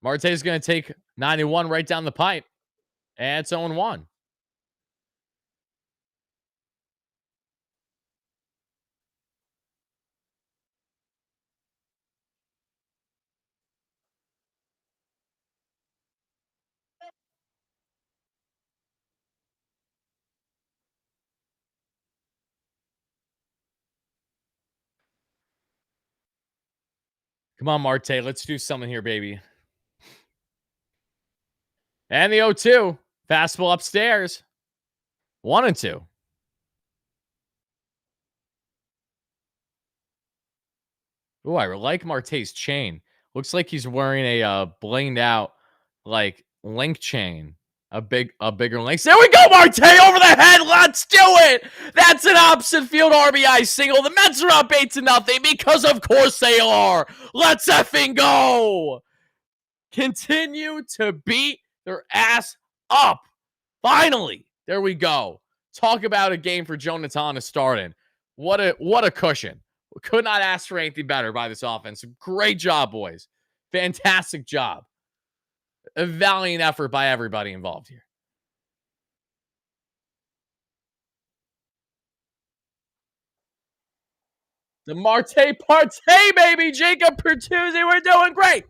Marte's going to take 91 right down the pipe. And it's 0-1. Come on, Marte. Let's do something here, baby. And the 0-2. Fastball upstairs. 1-2. Oh, I like Marte's chain. Looks like he's wearing a blinged out like link chain. A bigger link. There we go, Marte over the head. Let's do it. That's an opposite field RBI single. The Mets are up 8-0 because of course they are. Let's effing go. Continue to beat their ass up. Finally, there we go. Talk about a game for Jonah Tong to start in. What a cushion. Could not ask for anything better by this offense. Great job, boys. Fantastic job. A valiant effort by everybody involved here. The Marte Parte, baby. Jacob Pertuzzi, we're doing great.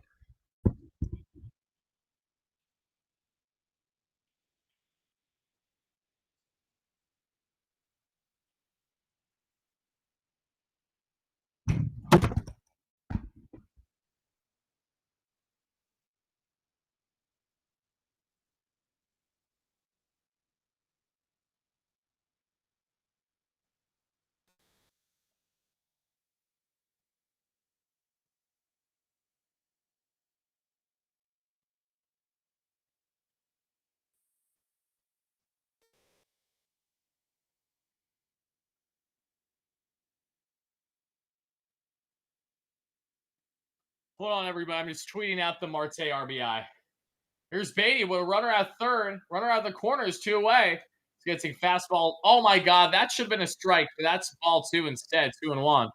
Hold on, everybody. I'm just tweeting out the Marte RBI. Here's Beatty with a runner at third. Runner out the corner is 2 away. He's getting fastball. Oh my God, that should have been a strike, but that's ball 2 instead. 2-1.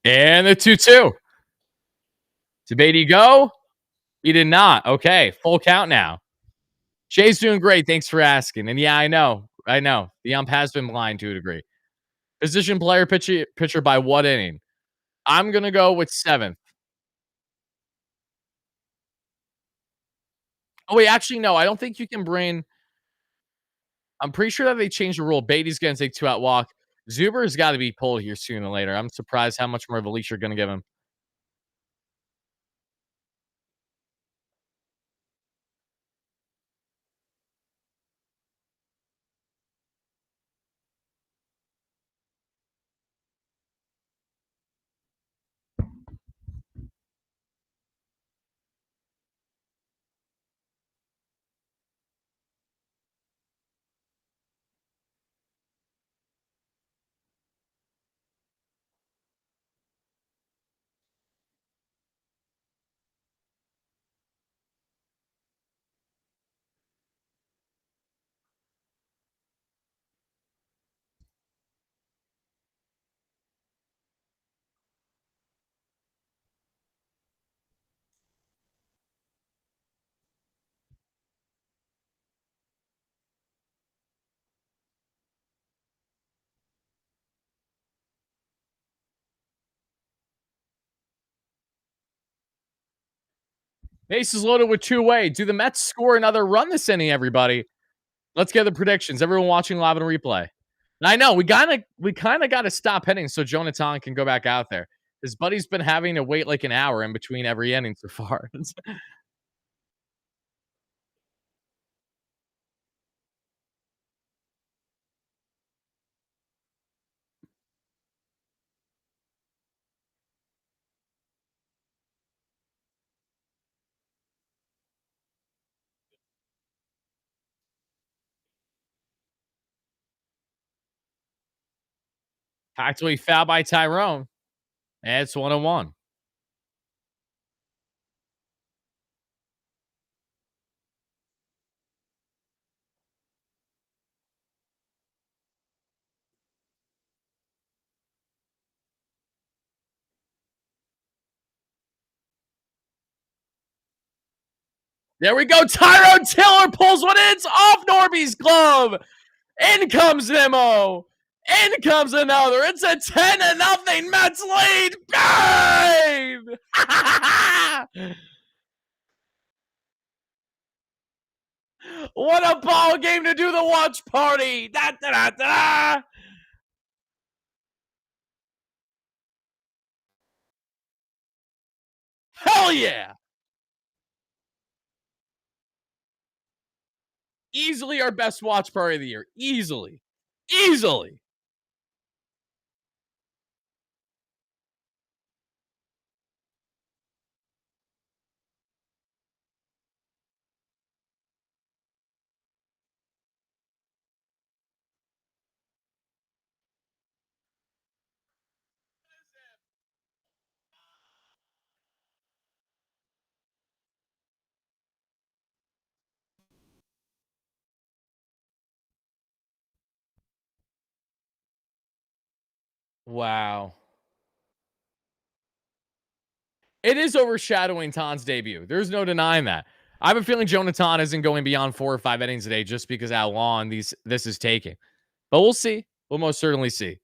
And the 2-2. Did Beatty go? He did not. Okay, full count now. Shay's doing great. Thanks for asking. And yeah, I know. I know. The ump has been blind to a degree. Position player pitcher by what inning? I'm gonna go with 7th. Oh wait, actually, no. I don't think you can bring. I'm pretty sure that they changed the rule. Beatty's gonna take 2-out walk. Zuber's got to be pulled here sooner or later. I'm surprised how much more of a leash you're gonna give him. Bases loaded with 2 away. Do the Mets score another run this inning, everybody? Let's get the predictions. Everyone watching live on replay. And I know we kinda gotta stop hitting so Jonah Tong can go back out there. His buddy's been having to wait like an hour in between every inning so far. Actually foul by Tyrone. And it's 1-1. There we go. Tyrone Taylor pulls one in. It's off Norby's glove. In comes Nimmo. In comes another. It's a 10-0 Mets lead. Game! What a ball game to do the watch party. Da, da, da, da. Hell yeah. Easily our best watch party of the year. Easily. Easily. Wow. It is overshadowing Ton's debut. There's no denying that. I have a feeling Jonah Tong isn't going beyond 4 or 5 innings today just because how long this is taking. But we'll see. We'll most certainly see.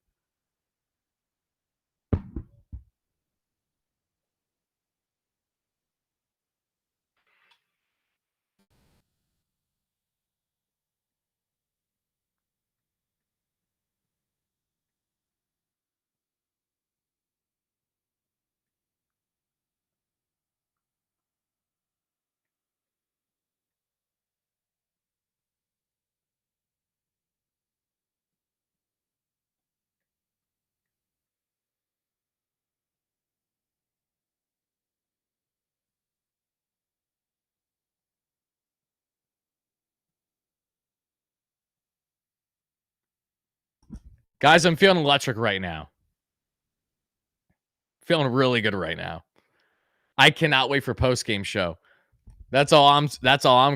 Guys, I'm feeling electric right now. Feeling really good right now. I cannot wait for post-game show. That's all I'm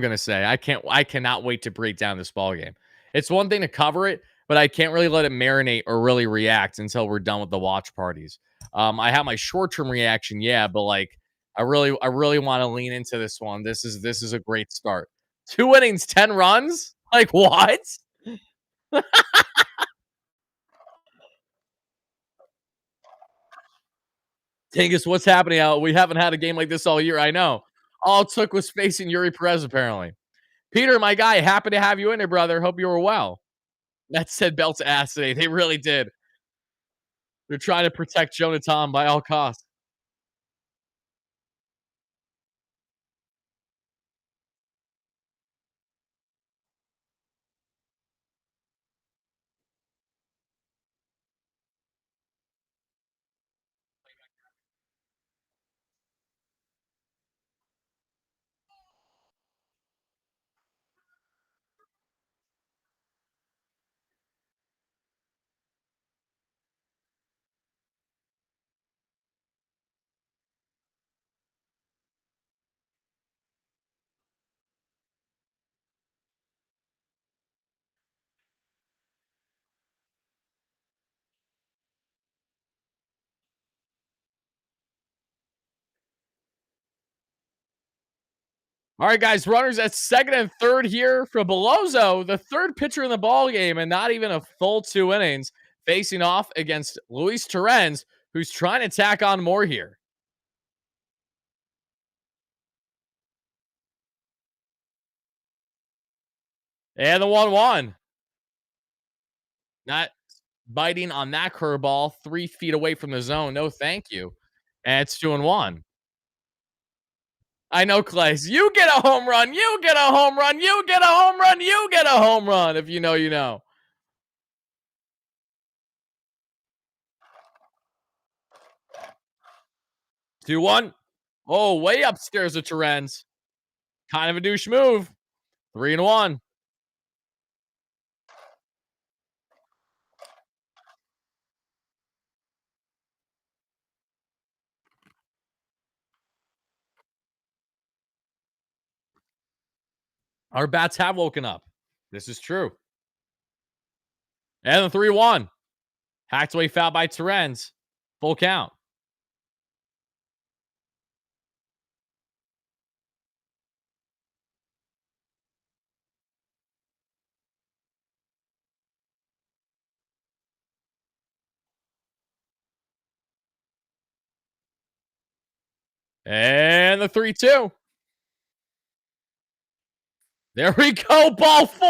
gonna say. I cannot wait to break down this ball game. It's one thing to cover it, but I can't really let it marinate or really react until we're done with the watch parties. I have my short-term reaction, yeah, but like I really want to lean into this one. This is a great start. 2 innings, 10 runs? Like what? Tangus, what's happening out? We haven't had a game like this all year. I know. All it took was facing Yuri Perez, apparently. Peter, my guy, happy to have you in there, brother. Hope you were well. That said belts ass today. They really did. They're trying to protect Jonah Tong by all costs. All right, guys, runners at second and third here for Belozo, the third pitcher in the ball game, and not even a full 2 innings, facing off against Luis Torrens, who's trying to tack on more here. And the 1-1. Not biting on that curveball, 3 feet away from the zone. No, thank you. And it's 2-1. I know, Clay. You get a home run. You get a home run. You get a home run. You get a home run. If you know, you know. 2-1. Oh, way upstairs with Torrens. Kind of a douche move. 3-1. Our bats have woken up. This is true. And the 3-1. Hacked away foul by Torrens. Full count. And the 3-2. There we go. Ball four.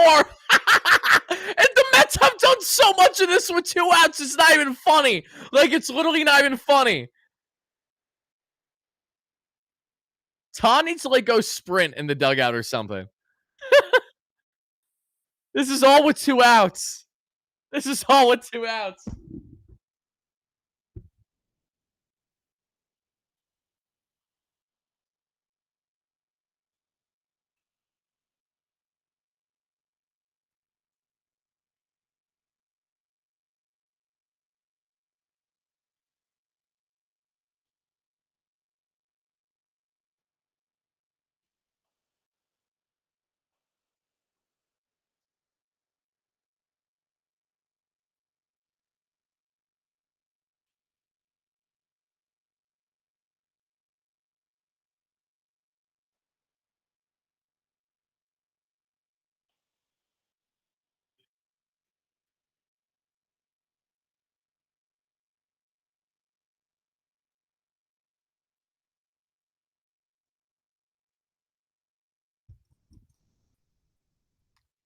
And the Mets have done so much of this with 2 outs. It's not even funny. Like, it's literally not even funny. Todd needs to, like, go sprint in the dugout or something. This is all with 2 outs. This is all with 2 outs.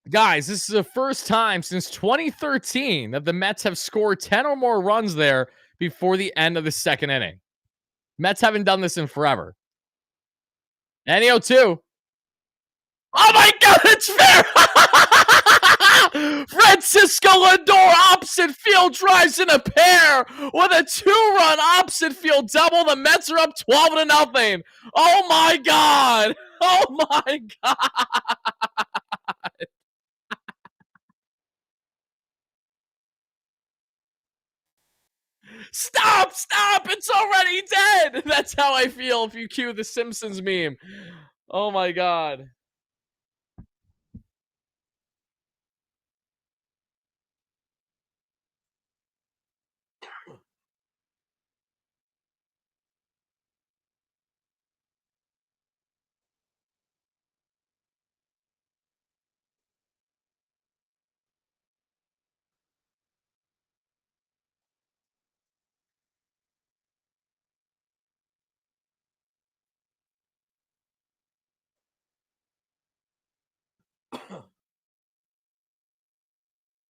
Guys, this is the first time since 2013 that the Mets have scored 10 or more runs there before the end of the second inning. Mets haven't done this in forever. And 0-2. Oh my God, it's fair! Francisco Lindor opposite field drives in a pair with a 2-run opposite field double. The Mets are up 12-0. Oh my God! Oh my God! Stop! Stop! It's already dead! That's how I feel if you cue the Simpsons meme. Oh my God.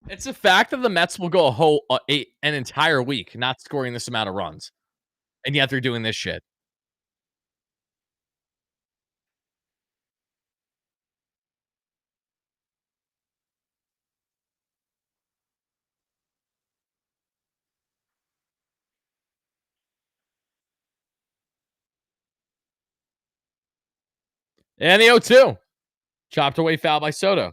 It's a fact that the Mets will go an entire week not scoring this amount of runs, and yet they're doing this shit. And the 0-2. Chopped away foul by Soto.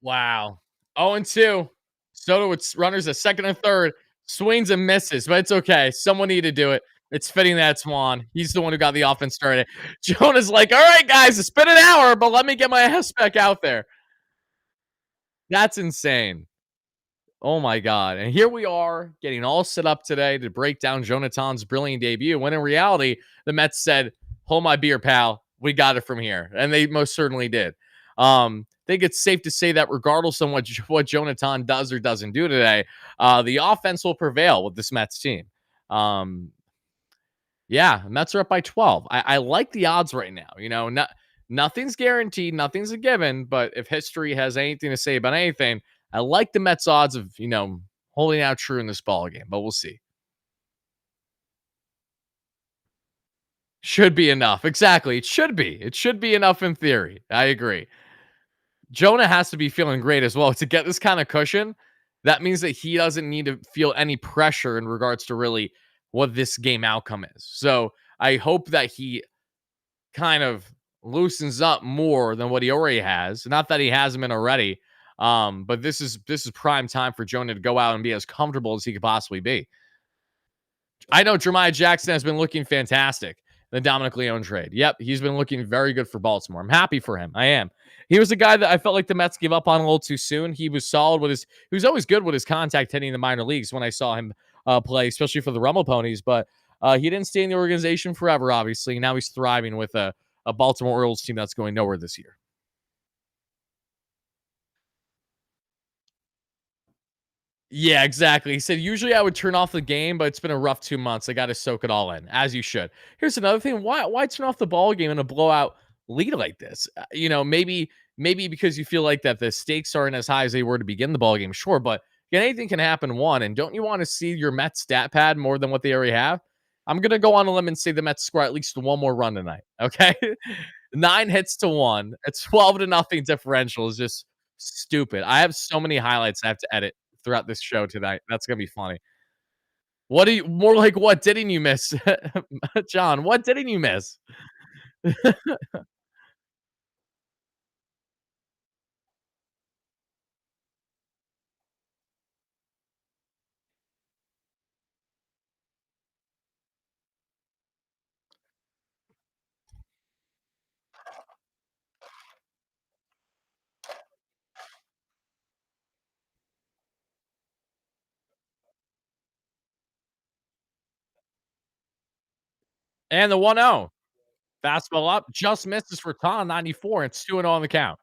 Wow. 0-2. Soto with runners at second and third. Swings and misses, but it's okay. Someone needed to do it. It's fitting that it's Juan. He's the one who got the offense started. Jonah's like, all right, guys, it's been an hour, but let me get my ass back out there. That's insane. Oh my God. And here we are getting all set up today to break down Jonah Tong's brilliant debut. When in reality, the Mets said, hold my beer, pal. We got it from here. And they most certainly did. I think it's safe to say that regardless of what Jonah Tong does or doesn't do today, the offense will prevail with this Mets team. Yeah, Mets are up by 12. I like the odds right now. Nothing's guaranteed, nothing's a given, but if history has anything to say about anything, I like the Mets odds of, holding out true in this ball game, but we'll see. Should be enough. Exactly. It should be. It should be enough in theory. I agree. Jonah has to be feeling great as well to get this kind of cushion. That means that he doesn't need to feel any pressure in regards to really what this game outcome is. So I hope that he kind of loosens up more than what he already has. Not that he hasn't been already, but this is prime time for Jonah to go out and be as comfortable as he could possibly be. I know Jeremiah Jackson has been looking fantastic. The Dominic Leone trade. Yep, he's been looking very good for Baltimore. I'm happy for him. I am. He was a guy that I felt like the Mets gave up on a little too soon. He was solid with his. He was always good with his contact hitting the minor leagues when I saw him play, especially for the Rumble Ponies. But he didn't stay in the organization forever. Obviously, now he's thriving with a Baltimore Orioles team that's going nowhere this year. Yeah, exactly. He said, usually I would turn off the game, but it's been a rough 2 months. I got to soak it all in, as you should. Here's another thing. Why turn off the ball game in a blowout lead like this? Maybe because you feel like that the stakes aren't as high as they were to begin the ball game. Sure, but anything can happen one. And don't you want to see your Mets stat pad more than what they already have? I'm gonna go on a limb and say the Mets score at least one more run tonight. Okay. 9 hits to one. It's 12 to nothing differential is just stupid. I have so many highlights I have to edit throughout this show tonight. That's gonna be funny. What do you more like what didn't you miss? John, what didn't you miss? And the 1-0. Fastball up, just misses for Tom, 94. It's 2-0 on the count.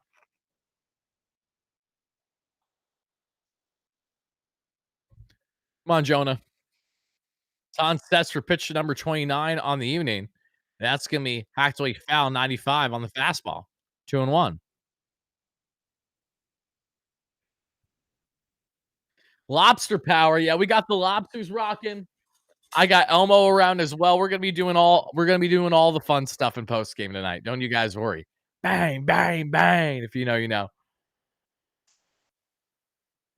Come on, Jonah. Tom sets for pitch number 29 on the evening. That's gonna be actually foul 95 on the fastball. 2-1. Lobster power. Yeah, we got the lobsters rocking. I got Elmo around as well. We're gonna be doing all the fun stuff in post game tonight. Don't you guys worry. Bang, bang, bang. If you know, you know.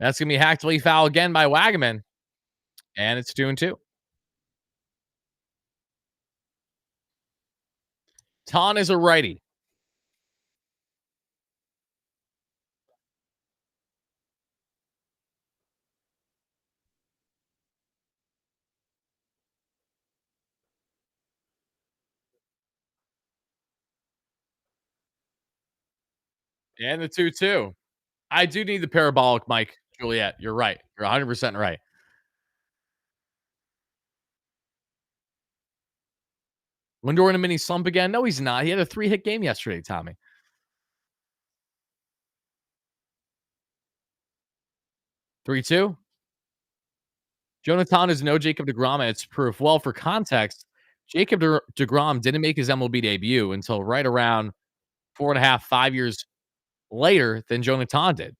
That's gonna be hacked lead foul again by Wagaman, and it's 2-2. Ton is a righty, and the 2-2. I do need the parabolic mic, Juliet. You're right. You're 100% right. Lindor in a mini slump again? No, he's not. He had a 3-hit game yesterday, Tommy. 3-2. Jonathan is no Jacob DeGrom. It's proof. Well, for context, Jacob DeGrom didn't make his MLB debut until right around 4.5, 5 years later than Jonathan did.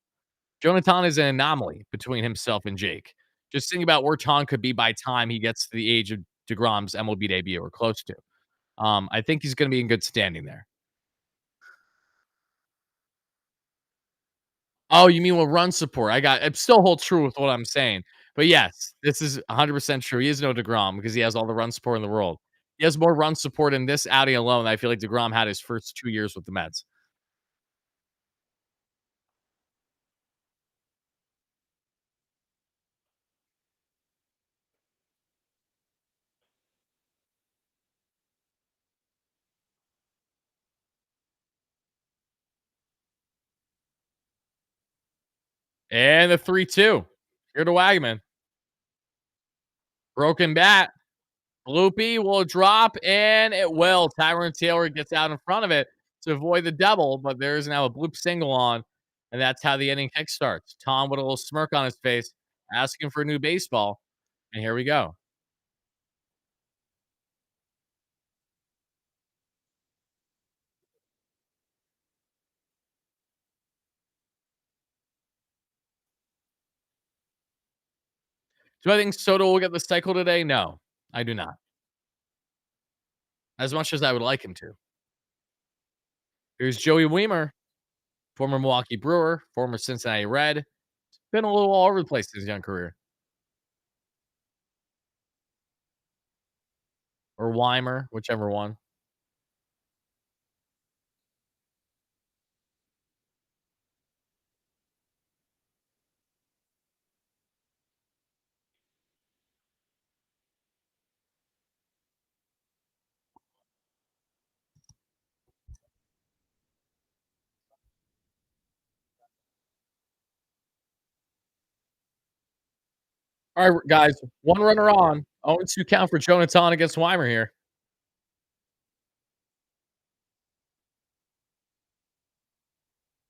Jonathan is an anomaly between himself and Jake. Just think about where Ton could be by time he gets to the age of DeGrom's MLB debut or close to. I think he's going to be in good standing there. Oh, you mean with run support? It still holds true with what I'm saying. But yes, this is 100% true. He is no DeGrom because he has all the run support in the world. He has more run support in this outing alone than I feel like DeGrom had his first 2 years with the Mets. And the 3-2. Here to Wagman. Broken bat. Bloopy will drop, and it will. Tyron Taylor gets out in front of it to avoid the double, but there's now a bloop single on, and that's how the inning kick starts. Tom with a little smirk on his face, asking for a new baseball, and here we go. Do I think Soto will get the cycle today? No, I do not. As much as I would like him to. Here's Joey Weimer, former Milwaukee Brewer, former Cincinnati Red. Been a little all over the place in his young career. Or Weimer, whichever one. All right, guys, one runner on. 0-2 count for Jonah Tong against Weimer here.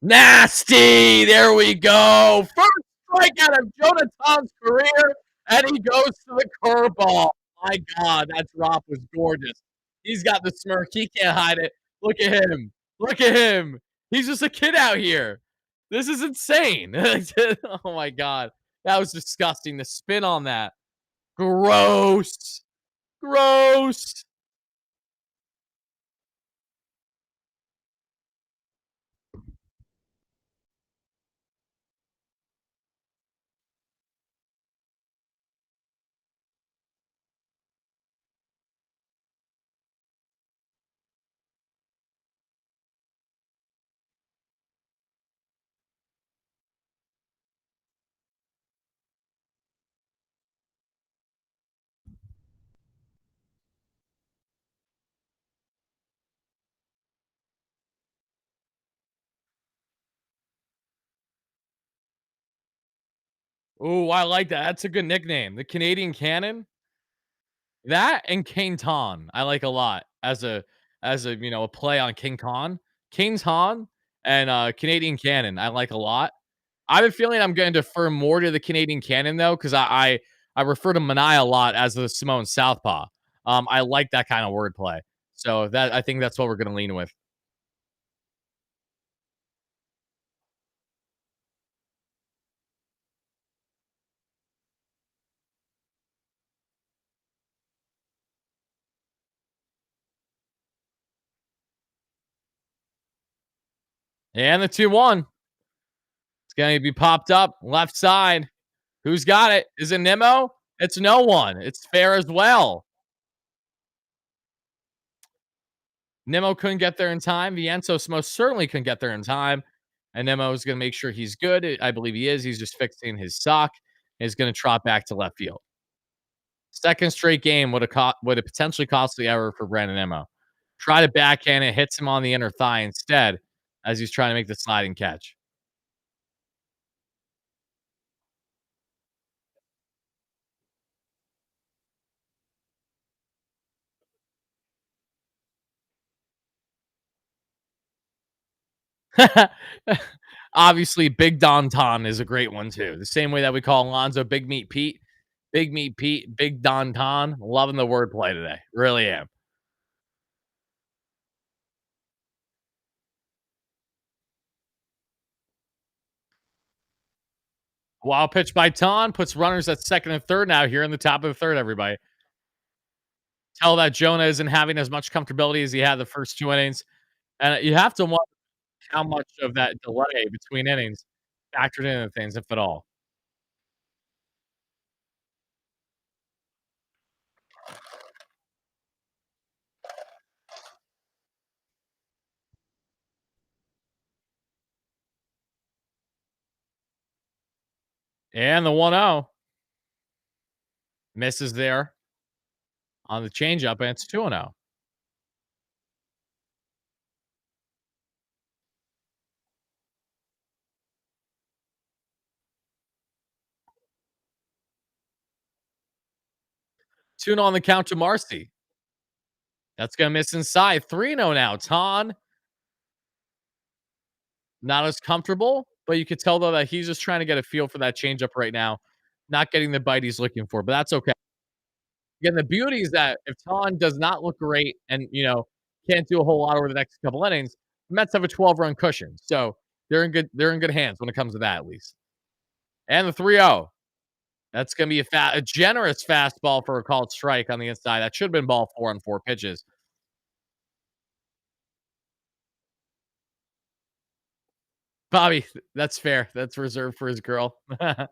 Nasty! There we go. First strikeout of Jonah Tong's career, and he goes to the curveball. My God, that drop was gorgeous. He's got the smirk. He can't hide it. Look at him. Look at him. He's just a kid out here. This is insane. Oh my God. That was disgusting. The spin on that. Gross. Gross. Ooh, I like that. That's a good nickname. The Canadian Cannon. That and King Ton, I like a lot as a a play on King Kong. King Ton and Canadian Cannon, I like a lot. I have a feeling I'm gonna defer more to the Canadian Cannon though, because I refer to Manai a lot as the Simone Southpaw. I like that kind of wordplay. So that I think that's what we're gonna lean with. And the 2-1. It's gonna be popped up left side. Who's got it? Is it Nimmo? It's no one. It's fair as well. Nimmo couldn't get there in time. Vientos most certainly couldn't get there in time. And Nimmo is going to make sure he's good. I believe he is. He's just fixing his sock. Is going to trot back to left field. Second straight game would a potentially costly error for Brandon Nimmo. Try to backhand it, hits him on the inner thigh instead as he's trying to make the sliding catch. Obviously, Big Don Ton is a great one too. The same way that we call Alonzo Big Meat Pete, Big Meat Pete, Big Don Ton. Loving the wordplay today. Really am. Wild pitch by Ton puts runners at second and third now here in the top of the third, everybody. Tell that Jonah isn't having as much comfortability as he had the first 2 innings. And you have to wonder how much of that delay between innings factored into things, if at all. And the 1-0 misses there on the changeup, and it's 2-0. 2-0 on the count to Marcy. That's going to miss inside. 3-0 now. Ton, not as comfortable, but you could tell, though, that he's just trying to get a feel for that changeup right now. Not getting the bite he's looking for, but that's okay. Again, the beauty is that if Ton does not look great and, can't do a whole lot over the next couple innings, the Mets have a 12-run cushion. So they're in good hands when it comes to that, at least. And the 3-0. That's going to be a generous fastball for a called strike on the inside. That should have been ball 4 on 4 pitches. Bobby, that's fair. That's reserved for his girl. And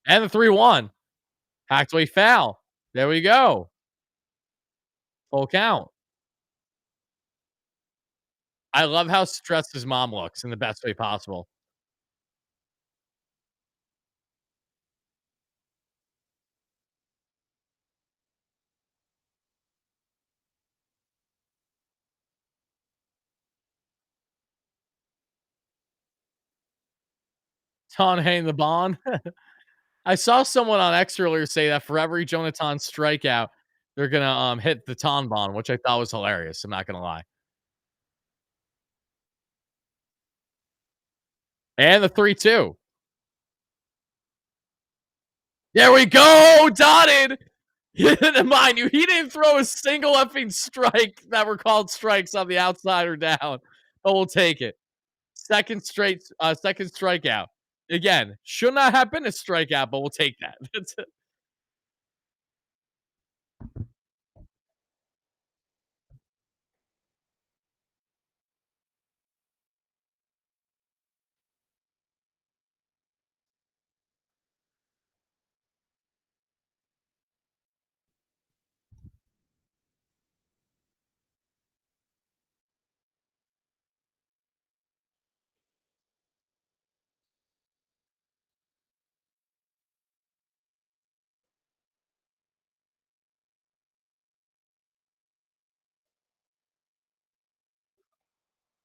the 3-1. Hacked away foul. There we go. Full count. I love how stressed his mom looks in the best way possible. Ton hang the bond. I saw someone on X earlier say that for every Jonah Tong strikeout, they're gonna hit the Ton bond, which I thought was hilarious. I'm not gonna lie. And the 3-2. There we go, dotted. Mind you, he didn't throw a single effing strike that were called strikes on the outside or down, but we'll take it. Second strikeout. Again, should not have been a strikeout, but we'll take that.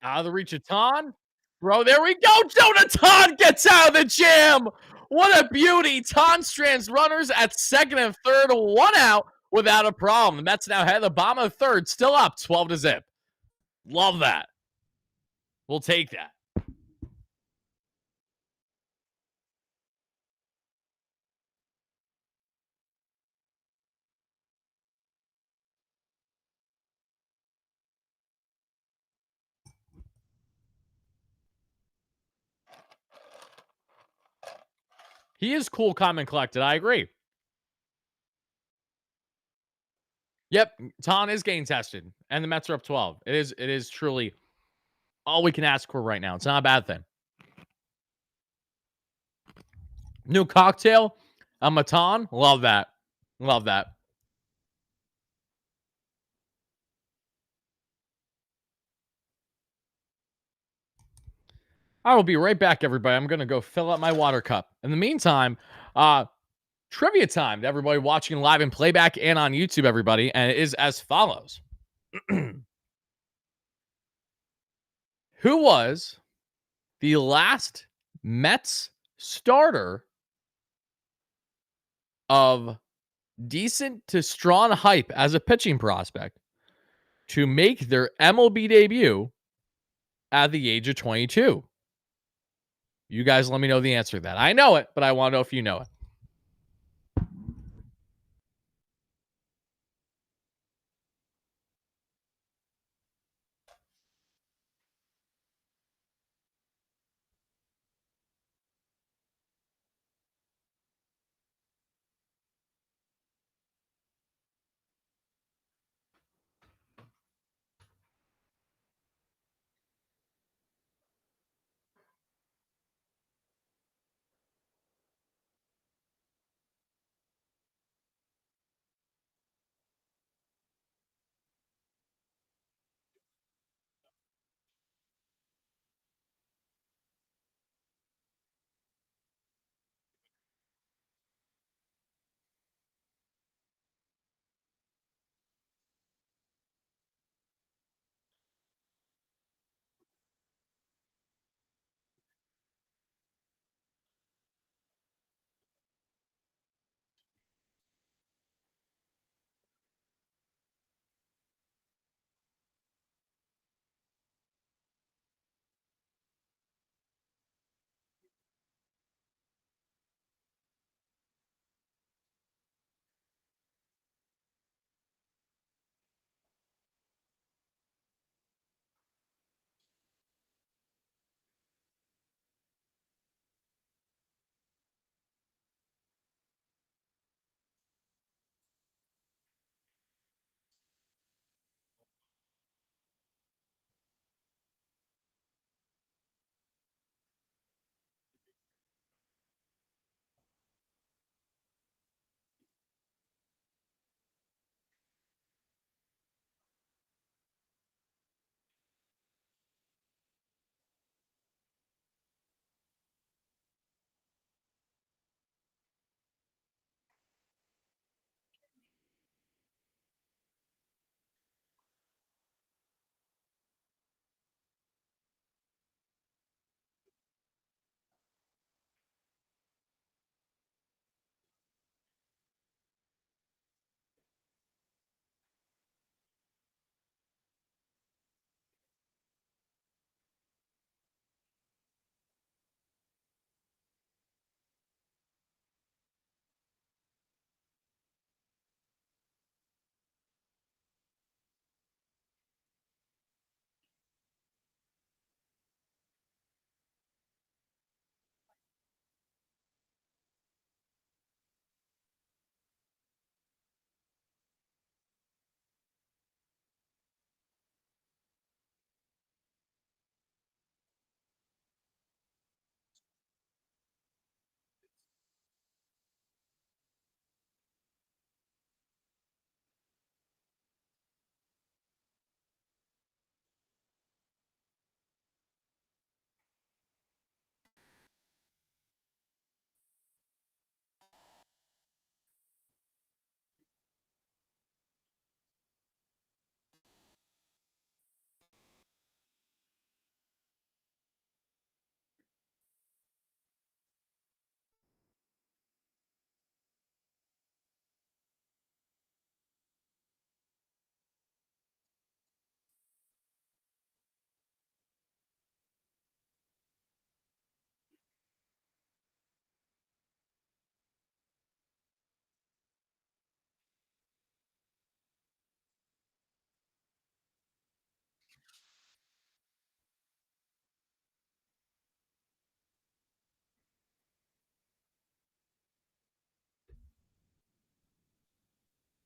Out of the reach of Ton. Bro, there we go. Jonah Tong gets out of the jam. What a beauty. Ton strands runners at second and third, one out without a problem. The Mets now head to the bottom of the third, still up 12 to zip. Love that. We'll take that. He is cool, calm, and collected. I agree. Yep, Ton is game tested, and the Mets are up 12. It is truly all we can ask for right now. It's not a bad thing. New cocktail, a Maton. Love that. Love that. I will be right back, everybody. I'm going to go fill up my water cup. In the meantime, trivia time to everybody watching live in playback and on YouTube, everybody. And it is as follows. Who was the last Mets starter of decent to strong hype as a pitching prospect to make their MLB debut at the age of 22? You guys let me know the answer to that. I know it, but I want to know if you know it.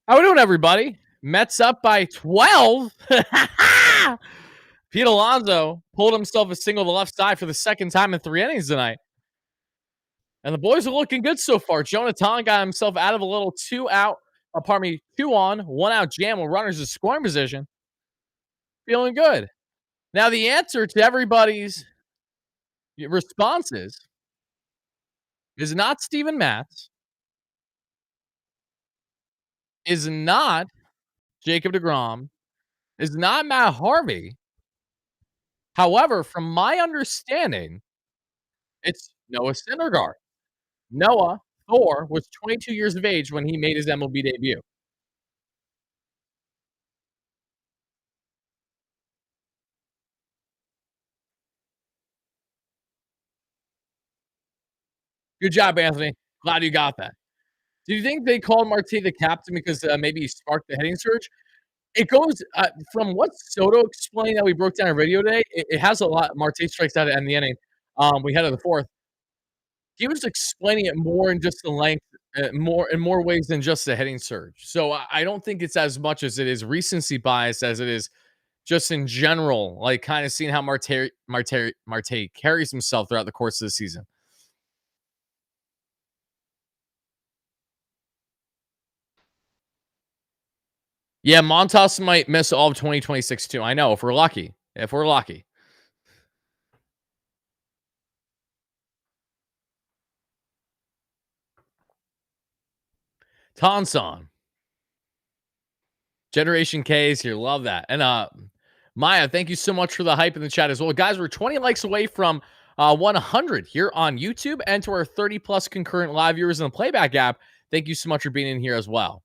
How we doing, everybody? Mets up by 12. Pete Alonso pulled himself a single to the left side for the second time in 3 innings tonight. And the boys are looking good so far. Jonah Tong got himself out of a little two on, one out jam with runners in scoring position. Feeling good. Now, the answer to everybody's responses is not Steven Matz, is not Jacob DeGrom, is not Matt Harvey. However, from my understanding, it's Noah Syndergaard. Noah Thor was 22 years of age when he made his MLB debut. Good job, Anthony. Glad you got that. Do you think they called Marte the captain because maybe he sparked the hitting surge? It goes from what Soto explained that we broke down a video today. It has a lot. Marte strikes out at the inning. We head to the fourth. He was explaining it more in just the length, more in more ways than just the hitting surge. So I don't think it's as much as it is recency bias as it is just in general, like kind of seeing how Marte carries himself throughout the course of the season. Yeah, Montas might miss all of 2026 too. I know if we're lucky. If we're lucky. Tonson. Generation K is here. Love that. And Maya, thank you so much for the hype in the chat as well. Guys, we're 20 likes away from 100 here on YouTube and to our 30 plus concurrent live viewers in the playback app. Thank you so much for being in here as well.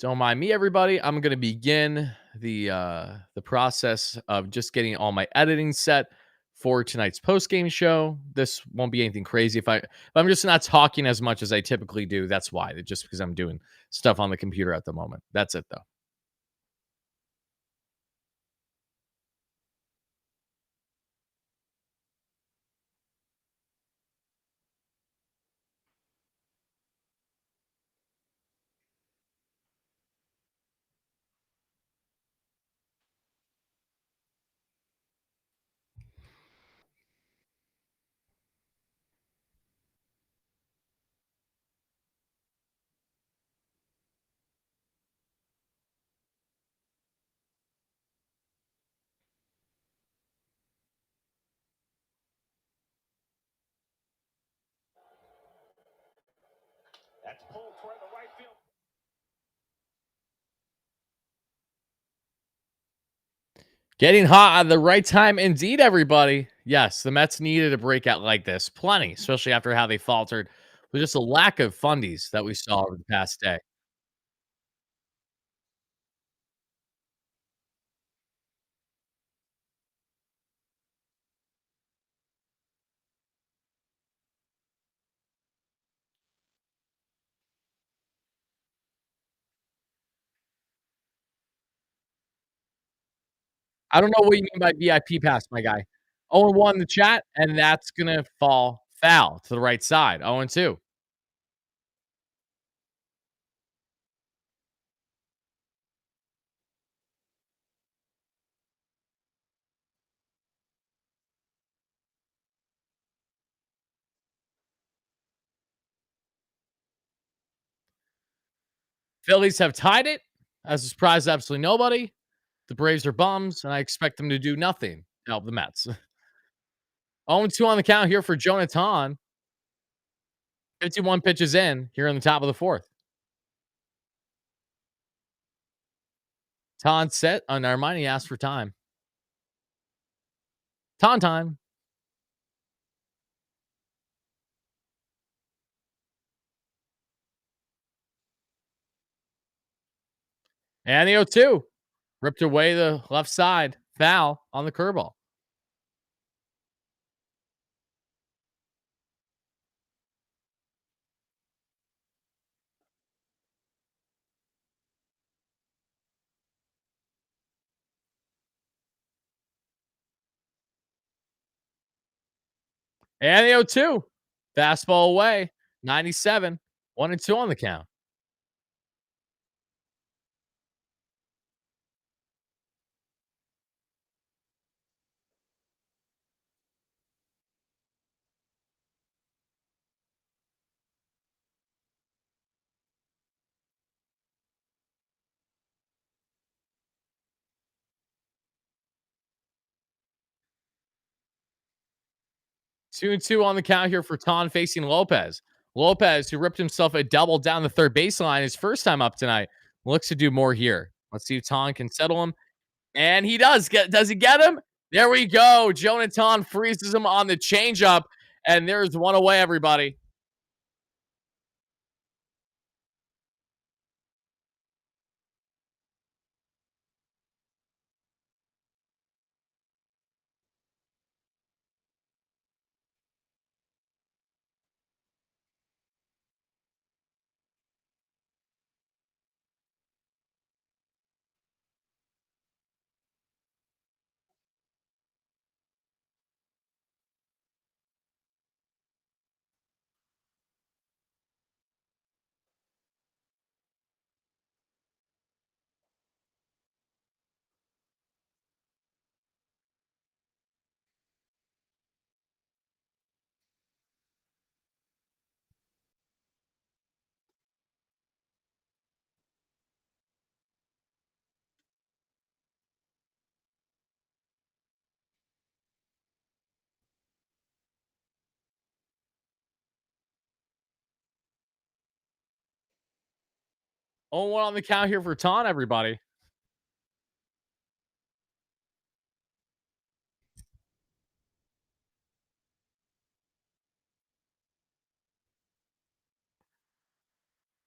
Don't mind me, everybody. I'm going to begin the process of just getting all my editing set for tonight's post game show. This won't be anything crazy. If I'm just not talking as much as I typically do, that's why. Just because I'm doing stuff on the computer at the moment. That's it, though. Getting hot at the right time indeed, everybody. Yes, the Mets needed a breakout like this. Plenty, especially after how they faltered with just a lack of fundies that we saw over the past day. I don't know what you mean by VIP pass, my guy. 0-1 in the chat, and that's gonna fall foul to the right side. 0-2. Phillies have tied it. As a surprise, absolutely nobody. The Braves are bums, and I expect them to do nothing to help the Mets. 0-2 on the count here for Jonah Tong. 51 pitches in here in the top of the fourth. Ton set. Oh, never mind. He asked for time. Ton time. And the 0-2. Ripped away the left side. Foul on the curveball. And the 0-2. Fastball away. 97. 1-2 on the count. 2-2 on the count here for Ton facing Lopez. Lopez, who ripped himself a double down the third baseline his first time up tonight, looks to do more here. Let's see if Ton can settle him. And he does. Does he get him? There we go. Jonah Tong freezes him on the changeup. And there's one away, everybody. Oh, one on the count here for Ton, everybody.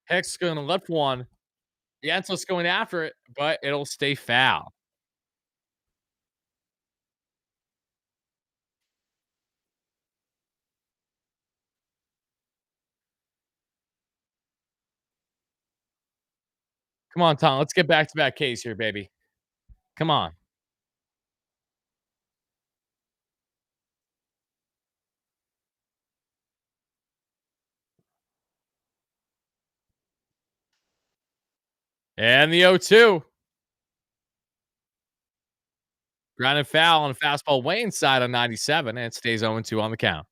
Hicks going to lift one. Yantos going after it, but it'll stay foul. Come on, Ton. Let's get back to back Ks here, baby. Come on. And the 0-2. Grounded foul on a fastball way inside on 97, and it stays 0-2 on the count.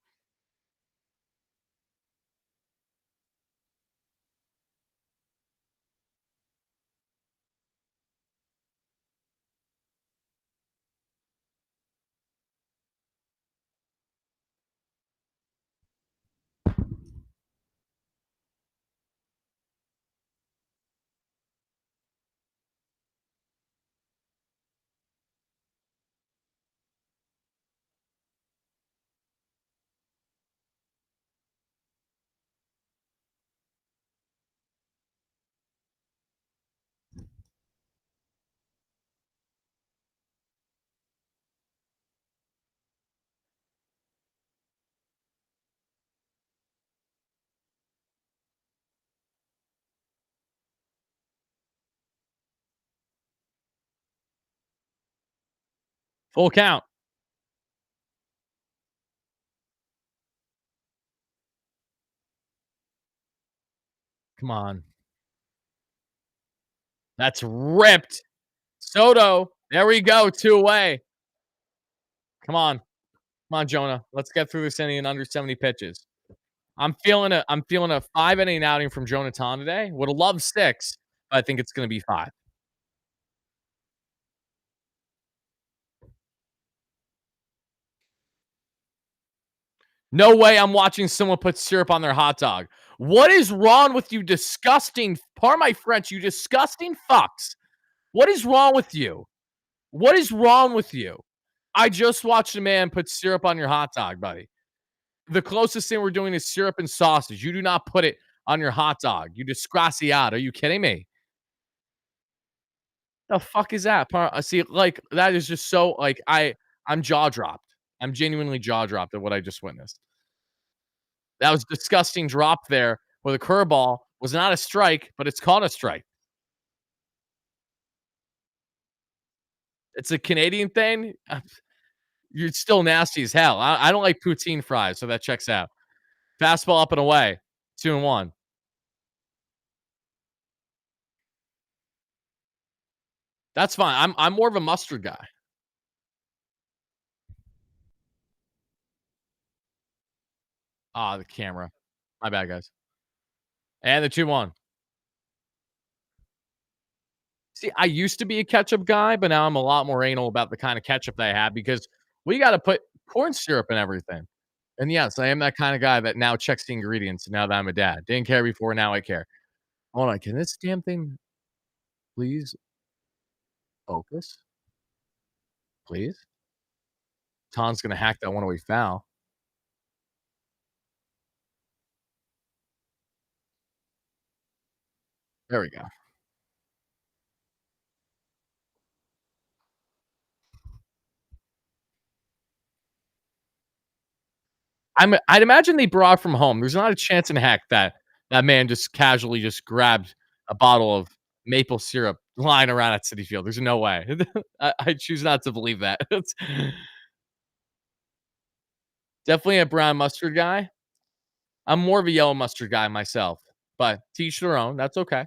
Full count. Come on. That's ripped. Soto. There we go. 2 away. Come on. Come on, Jonah. Let's get through this inning in under 70 pitches. I'm feeling a 5 inning outing from Jonah Tong today. Would have loved 6, but I think it's gonna be 5. No way I'm watching someone put syrup on their hot dog. What is wrong with you disgusting, pardon my French, you disgusting fucks? What is wrong with you? What is wrong with you? I just watched a man put syrup on your hot dog, buddy. The closest thing we're doing is syrup and sausage. You do not put it on your hot dog. You disgraciado. Are you kidding me? The fuck is that? See, like, that is just so, like, I'm jaw dropped. I'm genuinely jaw dropped at what I just witnessed. That was disgusting drop there with a curveball. Was not a strike, but it's called a strike. It's a Canadian thing. You're still nasty as hell. I don't like poutine fries, so that checks out. Fastball up and away. 2-1. That's fine. I'm more of a mustard guy. Ah, the camera. My bad, guys. And the 2-1. See, I used to be a ketchup guy, but now I'm a lot more anal about the kind of ketchup that I have because we got to put corn syrup in everything. And yes, I am that kind of guy that now checks the ingredients now that I'm a dad. Didn't care before, now I care. Hold on, can this damn thing please focus? Please? Tom's gonna hack that one away foul. There we go. I'd imagine they brought from home. There's not a chance in heck that that man just casually just grabbed a bottle of maple syrup lying around at City Field. There's no way. I choose not to believe that. It's definitely a brown mustard guy. I'm more of a yellow mustard guy myself, but to each their own. That's okay.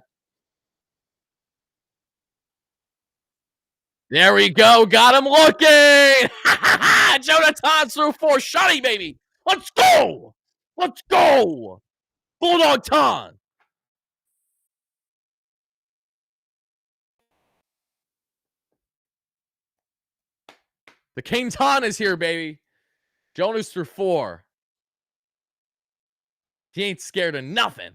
There we go. Got him looking. Jonah Tong through 4. Shotty, baby. Let's go. Let's go. Bulldog Ton. The King Ton is here, baby. Jonah's through 4. He ain't scared of nothing.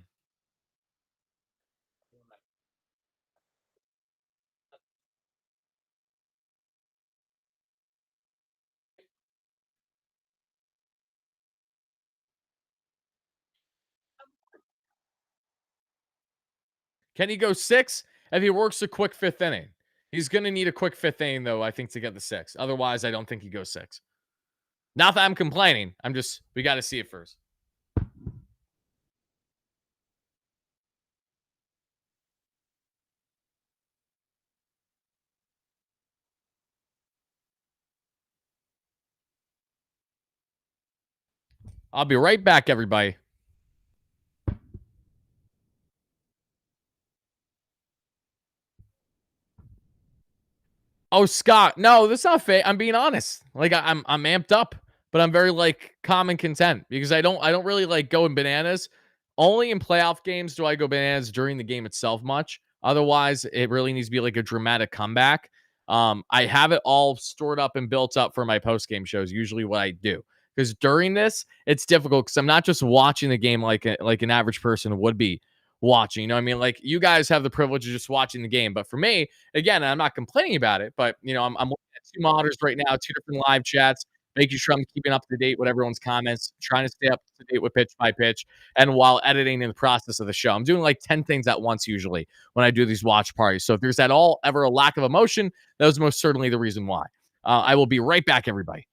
Can he go 6? If he works a quick 5th inning. He's going to need a quick 5th inning, though, I think, to get the 6. Otherwise, I don't think he goes 6. Not that I'm complaining. I'm just, we got to see it first. I'll be right back, everybody. Oh, Scott. No, that's not fake. I'm being honest. Like I'm amped up, but I'm very like calm and content because I don't really like going bananas. Only in playoff games do I go bananas during the game itself much. Otherwise, it really needs to be like a dramatic comeback. I have it all stored up and built up for my post game shows. Usually, what I do because during this, it's difficult because I'm not just watching the game like an average person would be watching. You know what I mean? Like you guys have the privilege of just watching the game, but for me, again, I'm not complaining about it, but I'm looking at 2 monitors right now, 2 different live chats, making sure I'm keeping up to date with everyone's comments, trying to stay up to date with pitch by pitch, and while editing in the process of the show. I'm doing like 10 things at once usually when I do these watch parties. So if there's at all ever a lack of emotion, that was most certainly the reason why. I will be right back, everybody.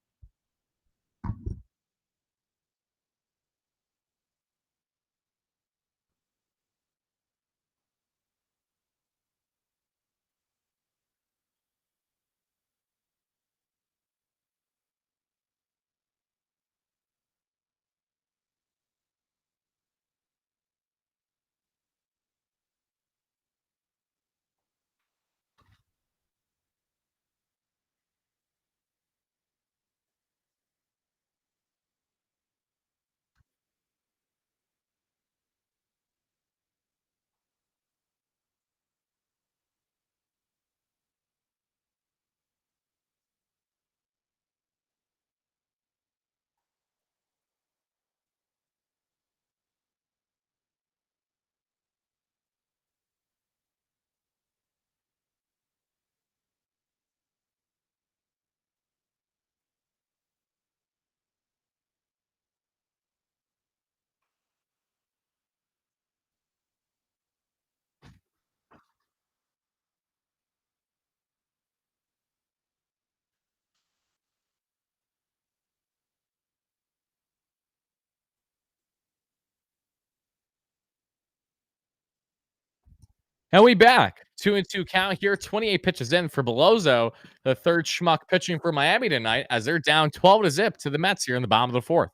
And we back. 2-2 count here. 28 pitches in for Belozo, the third schmuck pitching for Miami tonight, as they're down 12 to zip to the Mets here in the bottom of the fourth.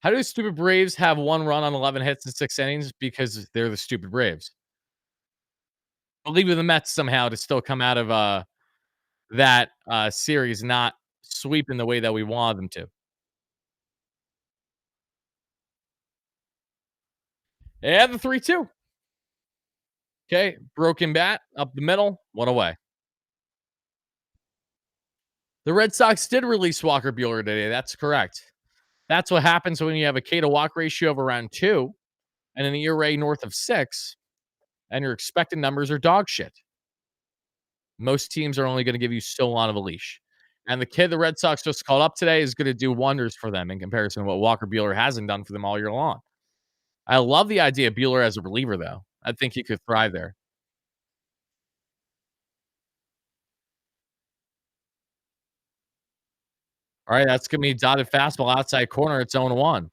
How do the stupid Braves have 1 run on 11 hits in 6 innings? Because they're the stupid Braves. believe in the Mets somehow to still come out of that series not sweeping the way that we wanted them to. And the 3-2. Okay, broken bat up the middle, one away. The Red Sox did release Walker Buehler today. That's correct. That's what happens when you have a K to walk ratio of around 2 and an ERA north of 6, and your expected numbers are dog shit. Most teams are only going to give you so long of a leash. And the kid the Red Sox just called up today is going to do wonders for them in comparison to what Walker Buehler hasn't done for them all year long. I love the idea of Buehler as a reliever, though. I think he could thrive there. All right, that's going to be dotted fastball outside corner. It's 0-1.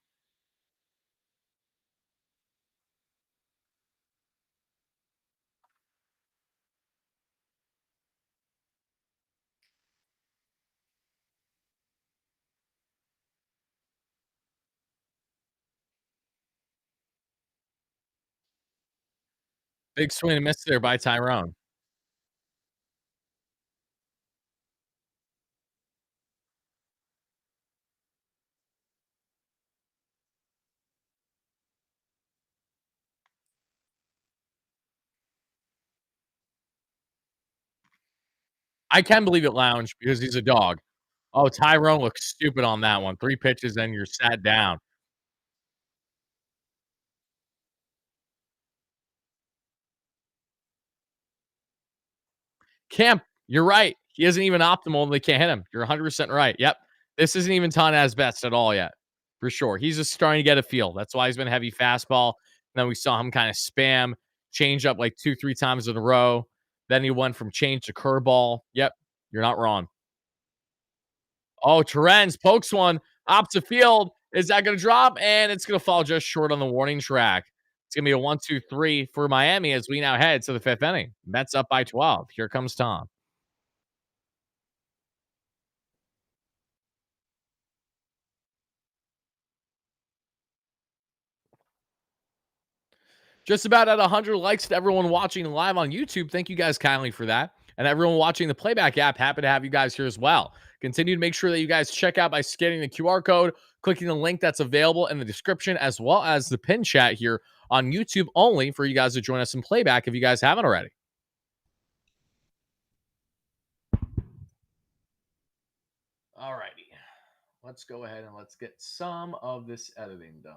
Big swing and miss there by Tyrone. I can believe it, Lounge, because he's a dog. Oh, Tyrone looks stupid on that one. 3 pitches, and you're sat down. Kemp, you're right. He isn't even optimal, and they can't hit him. You're 100% right. Yep. This isn't even Tanaz's best at all yet, for sure. He's just starting to get a feel. That's why he's been heavy fastball. And then we saw him kind of spam, change up like 2, 3 times in a row. Then he went from change to curveball. Yep. You're not wrong. Oh, Terens pokes one opposite field. Is that going to drop? And it's going to fall just short on the warning track. It's going to be a 1-2-3 for Miami as we now head to the 5th inning. Mets up by 12. Here comes Tom. Just about at 100 likes to everyone watching live on YouTube. Thank you guys kindly for that. And everyone watching the playback app, happy to have you guys here as well. Continue to make sure that you guys check out by scanning the QR code, clicking the link that's available in the description, as well as the pin chat here on YouTube only for you guys to join us in playback if you guys haven't already. All righty. Let's go ahead and let's get some of this editing done.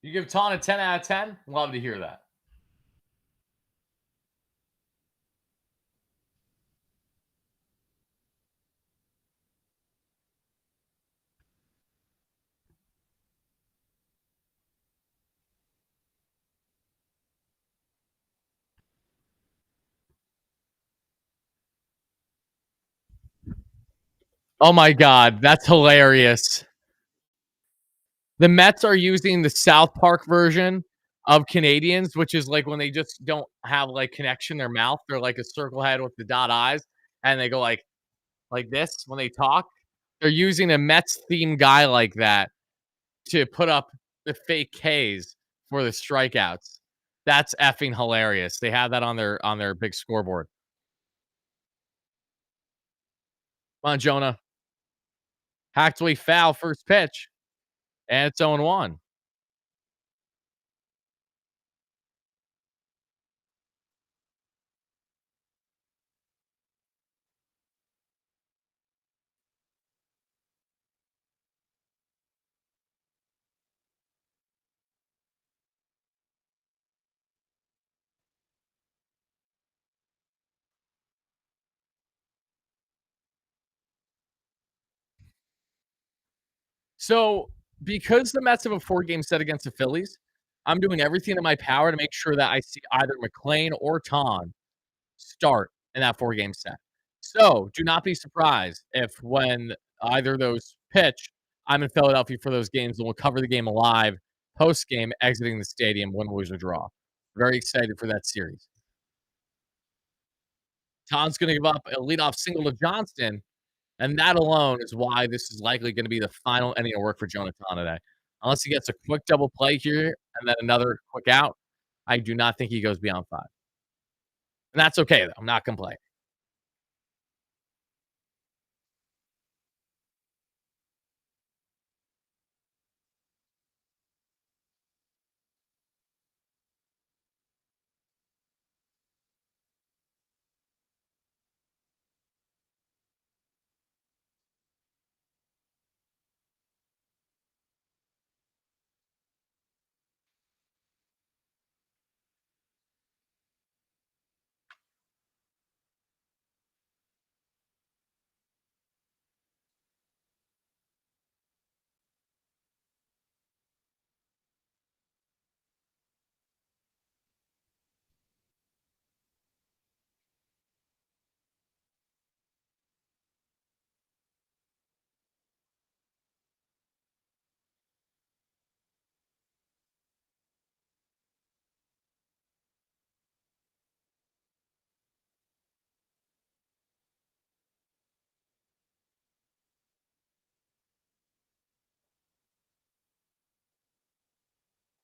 You give Ton a 10 out of 10? Love to hear that. Oh my God, that's hilarious. The Mets are using the South Park version of Canadians, which is like when they just don't have like connection in their mouth. They're like a circle head with the dot eyes, and they go like this when they talk. They're using a Mets themed guy like that to put up the fake Ks for the strikeouts. That's effing hilarious. They have that on their big scoreboard. Come on, Jonah. Hacked away foul first pitch, and it's 0-1. So, because the Mets have a 4-game set against the Phillies, I'm doing everything in my power to make sure that I see either McLean or Ton start in that 4-game set. So, do not be surprised if when either of those pitch, I'm in Philadelphia for those games, and we'll cover the game live post-game, exiting the stadium, win, lose, or draw. Very excited for that series. Ton's gonna give up a leadoff single to Johnston, and that alone is why this is likely gonna be the final inning of work for Jonah Tong today. Unless he gets a quick double play here and then another quick out, I do not think he goes beyond 5. And that's okay, though. I'm not complaining.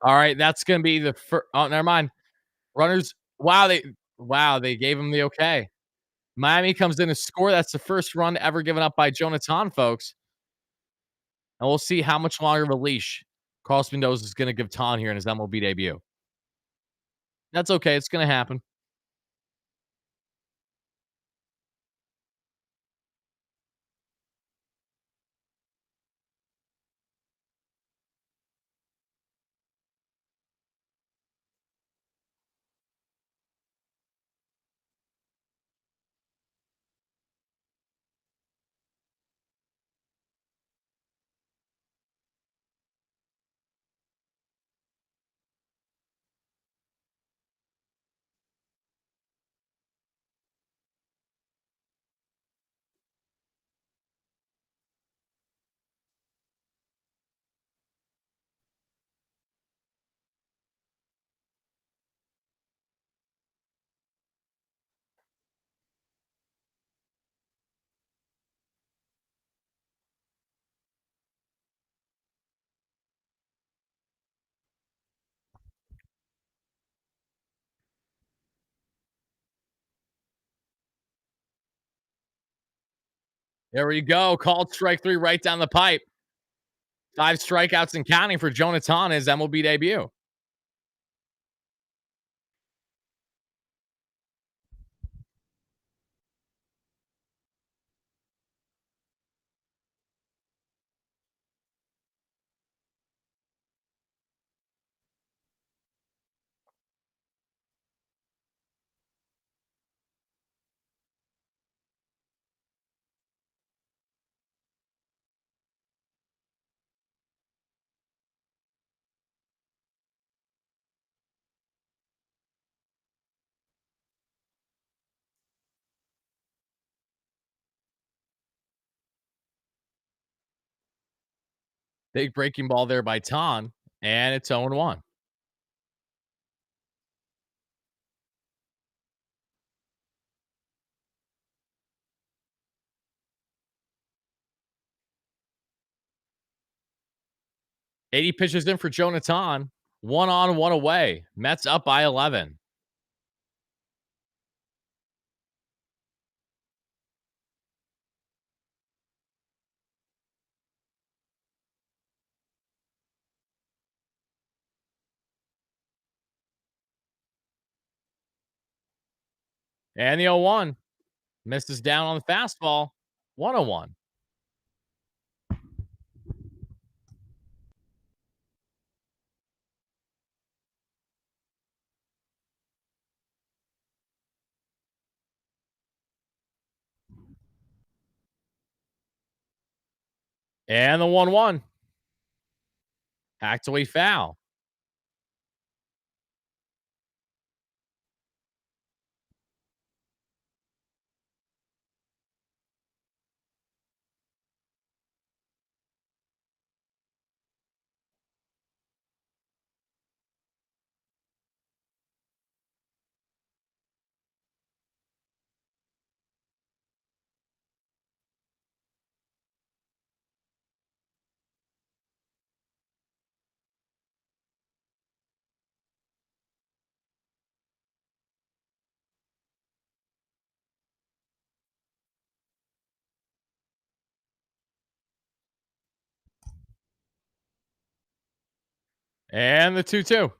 All right, that's gonna be the first. Oh, never mind. Runners they gave him the okay. Miami comes in to score. That's the first run ever given up by Jonah Tong, folks. And we'll see how much longer of a leash Carlos Mendoza is gonna give Tong here in his MLB debut. That's okay. It's gonna happen. 'There we go. Called strike 3 right down the pipe. 5 strikeouts and counting for Jonah Tong, his MLB debut. Big breaking ball there by Tong, and it's 0-1. 80 pitches in for Jonah Tong. 1 on, 1 away. Mets up by 11. And the 0-1 misses down on the fastball. 1-0-1. And the 1-1. Hacked away foul. And the 2-2.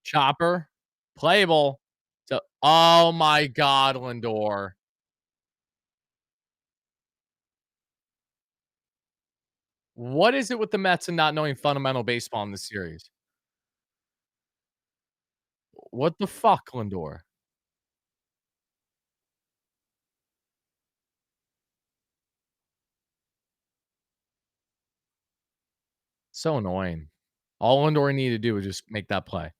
Chopper. Playable. So, oh my God, Lindor. What is it with the Mets and not knowing fundamental baseball in this series? What the fuck, Lindor? So annoying. All Lindor needed to do was just make that play.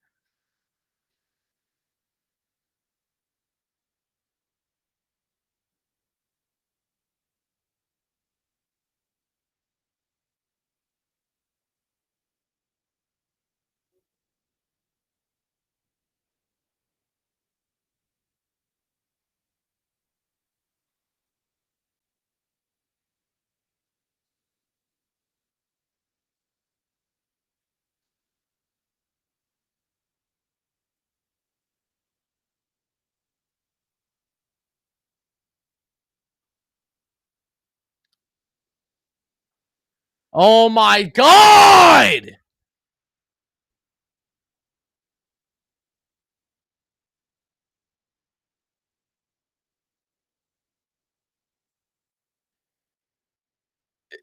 Oh my God!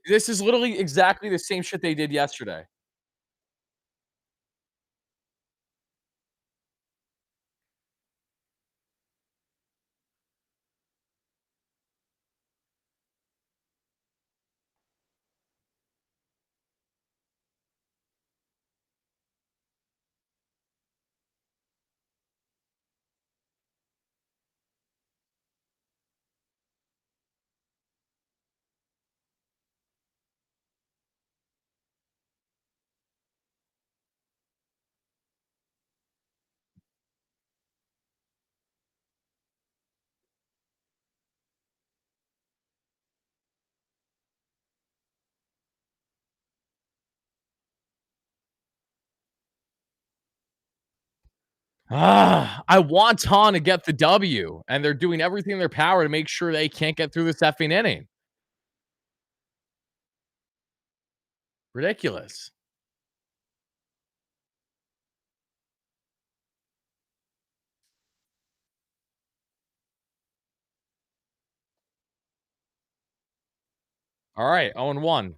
This is literally exactly the same shit they did yesterday. I want Tong to get the W, and they're doing everything in their power to make sure they can't get through this effing inning. Ridiculous. All right, 0-1.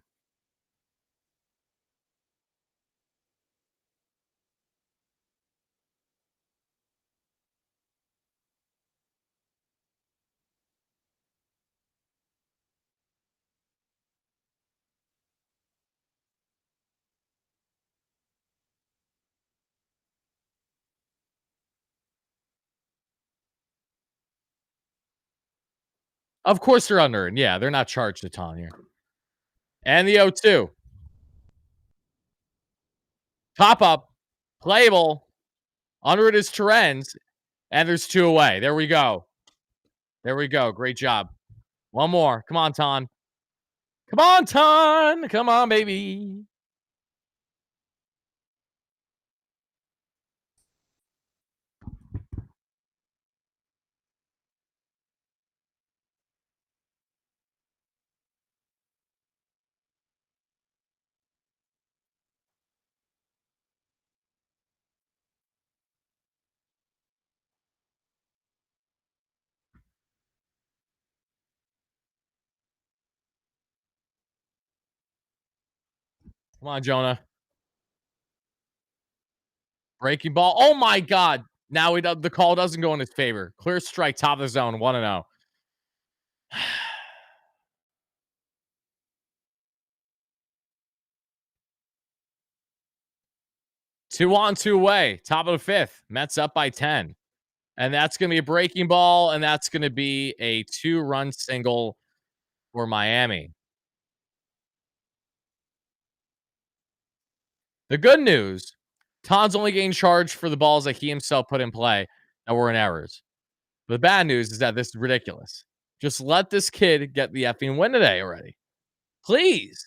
Of course they're under, and yeah, they're not charged a ton here. And the 0-2. Top up, playable. Under it is Terens, and there's 2 away. There we go. There we go. Great job. One more. Come on, Ton. Come on, Ton. Come on, baby. Come on, Jonah. Breaking ball. Oh my God. Now the call doesn't go in his favor. Clear strike, top of the zone, 1-0. Two on, two away. Top of the fifth. Mets up by 10. And that's going to be a breaking ball, and that's going to be a two-run single for Miami. The good news, Ton's only getting charged for the balls that he himself put in play that were in errors. The bad news is that this is ridiculous. Just let this kid get the effing win today already. Please.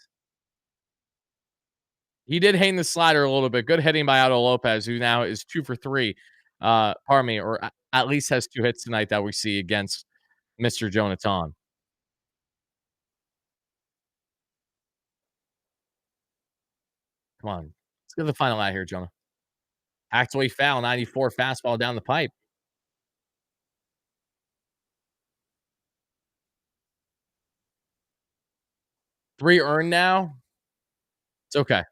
He did hang the slider a little bit. Good hitting by Otto Lopez, who now is 2 for 3. Pardon me, or at least has 2 hits tonight that we see against Mr. Jonah Tong. Come on. Let's get the final out here, Jonah. Hacked away foul, 94 fastball down the pipe. 3 earned now. It's okay.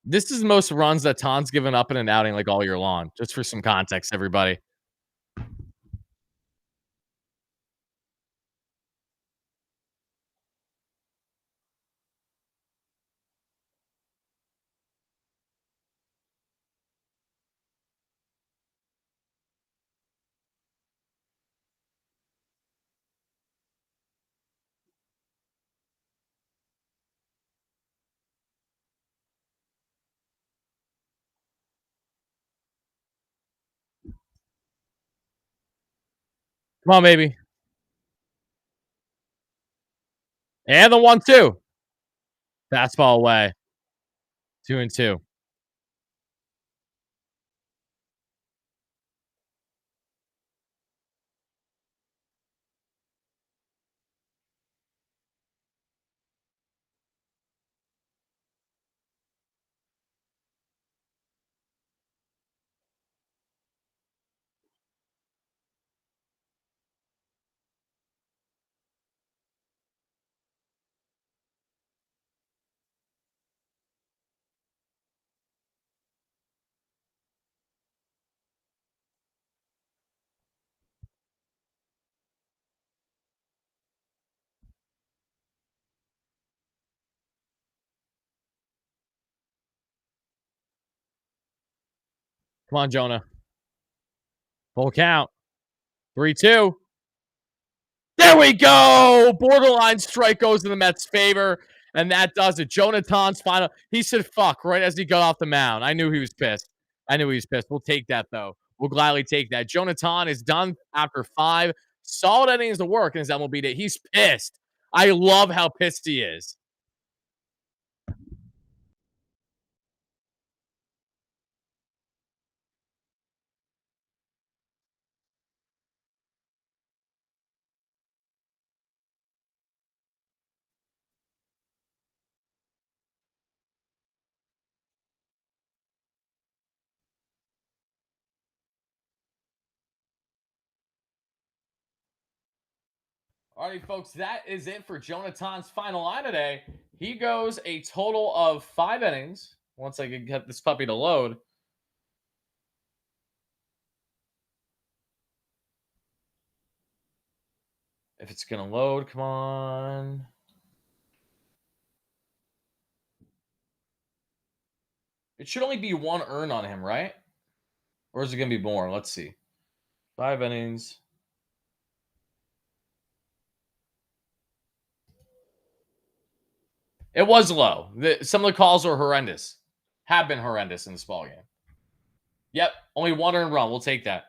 This is the most runs that Ton's given up in an outing like all year long, just for some context, everybody. Come on, baby. And the 1-2. Fastball away. 2 and 2. Come on, Jonah. Full count. 3-2. There we go. Borderline strike goes in the Mets' favor, and that does it. Jonah Ton's final. He said fuck right as he got off the mound. I knew he was pissed. I knew he was pissed. We'll take that, though. We'll gladly take that. Jonah Ton is done after 5 solid innings of work in his MLB day. He's pissed. I love how pissed he is. Alrighty, folks, that is it for Jonah Ton's final line today. He goes a total of 5 innings. Once I can get this puppy to load. If it's going to load, come on. It should only be 1 earn on him, right? Or is it going to be more? Let's see. 5 innings. It was low. Some of the calls were horrendous. Have been horrendous in this ball game. Yep, only 1 earned run. We'll take that.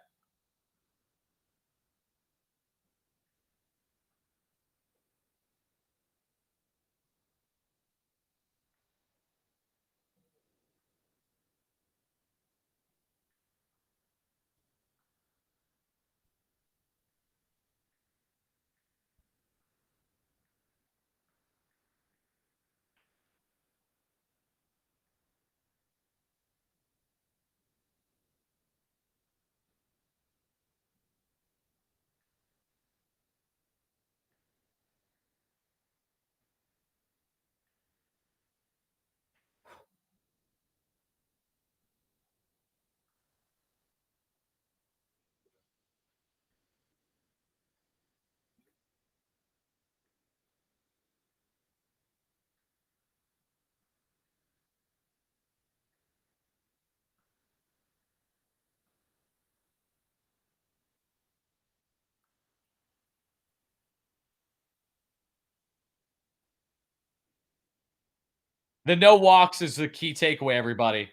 The no walks is the key takeaway, everybody.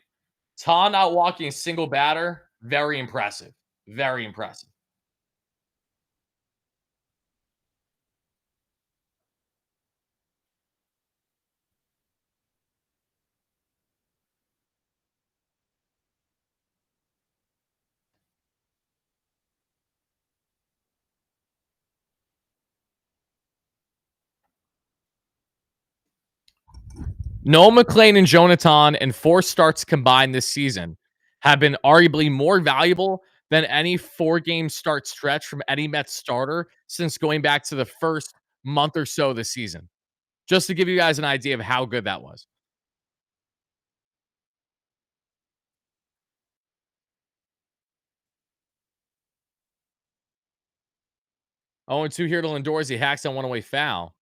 Tom not walking a single batter, very impressive. Very impressive. Noel McLean and Jonah Tong in 4 starts combined this season have been arguably more valuable than any 4-game start stretch from any Mets starter since going back to the first month or so of the season. Just to give you guys an idea of how good that was. 0-2 here to Lindor as he hacks on one away foul.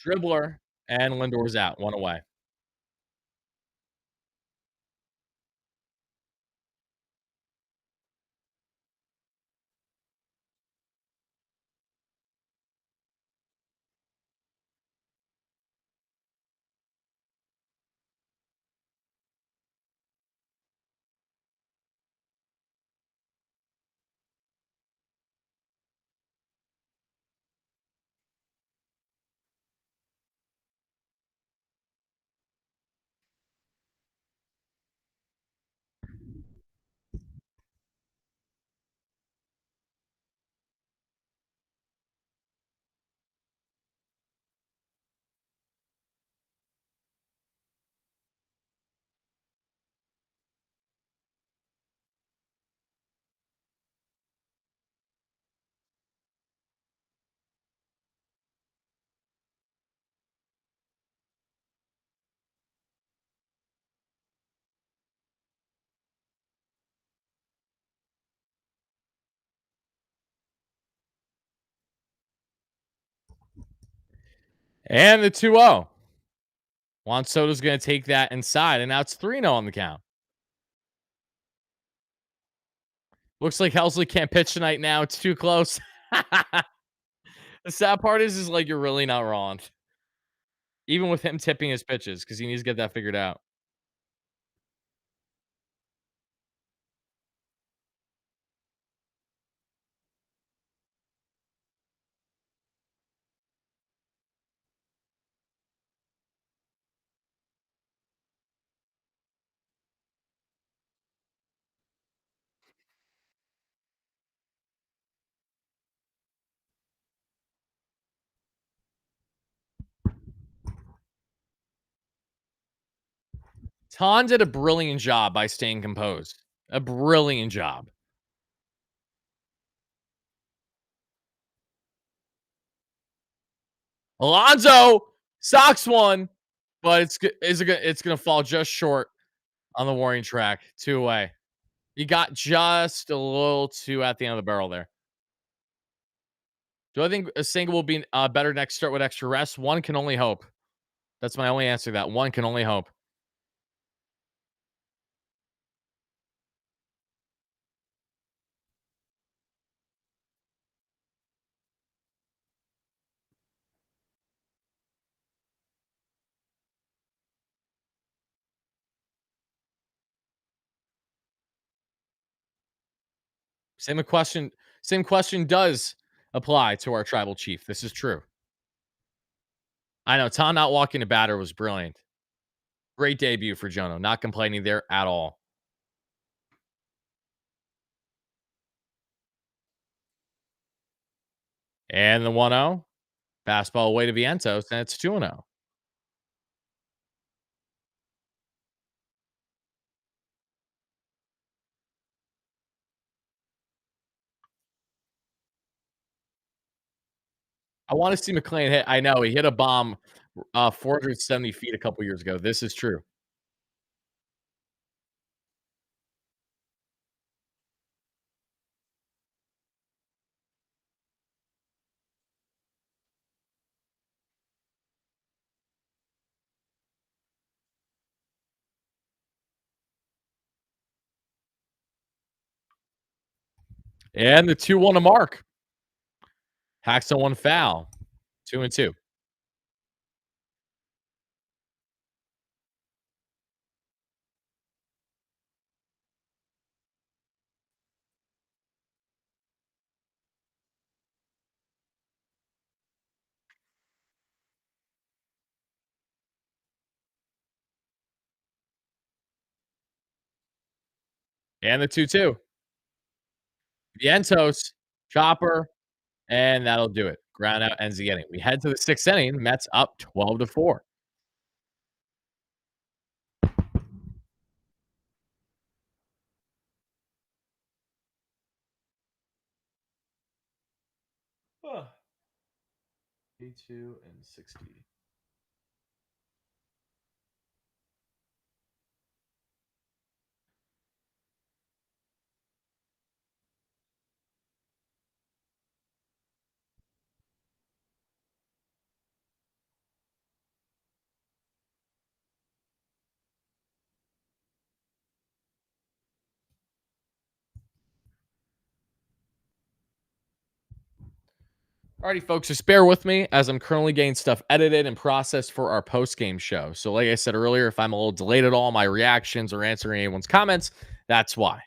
Dribbler, and Lindor's out, one away. And the 2-0. Juan Soto's going to take that inside, and now it's 3-0 on the count. Looks like Helsley can't pitch tonight now. It's too close. The sad part is like you're really not wrong. Even with him tipping his pitches, because he needs to get that figured out. Ton did a brilliant job by staying composed. A brilliant job. Alonso socks one, but it's gonna fall just short on the warning track. 2 away. He got just a little too at the end of the barrel there. Do I think a single will be better next start with extra rest? One can only hope. That's my only answer to that. One can only hope. Same question. Same question does apply to our tribal chief. This is true. I know Tom not walking to batter was brilliant. Great debut for Jono. Not complaining there at all. And the 1-0. Fastball away to Vientos, and it's 2-0. I want to see McLean hit. I know he hit a bomb 470 feet a couple years ago. This is true. And the 2-1 to Mark. Hacks on one foul. 2-2. And the 2-2. Vientos, chopper, and that'll do it. Ground out ends the inning. We head to the 6th inning. Mets up 12-4. Huh. 82 and 60. Alrighty, folks, just bear with me as I'm currently getting stuff edited and processed for our post game show. So, like I said earlier, if I'm a little delayed at all, my reactions or answering anyone's comments, that's why.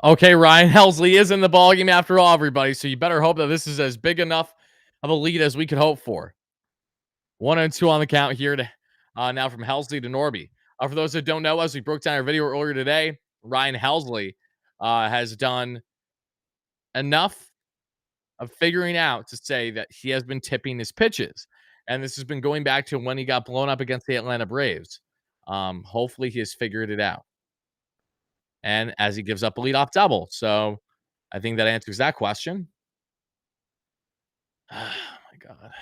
Okay, Ryan Helsley is in the ballgame after all, everybody. So you better hope that this is as big enough of a lead as we could hope for. 1-2 on the count here to now from Helsley to Norby. For those that don't know, as we broke down our video earlier today, Ryan Helsley has done enough of figuring out to say that he has been tipping his pitches. And this has been going back to when he got blown up against the Atlanta Braves. Hopefully he has figured it out. And as he gives up a leadoff double. So I think that answers that question. Oh my God.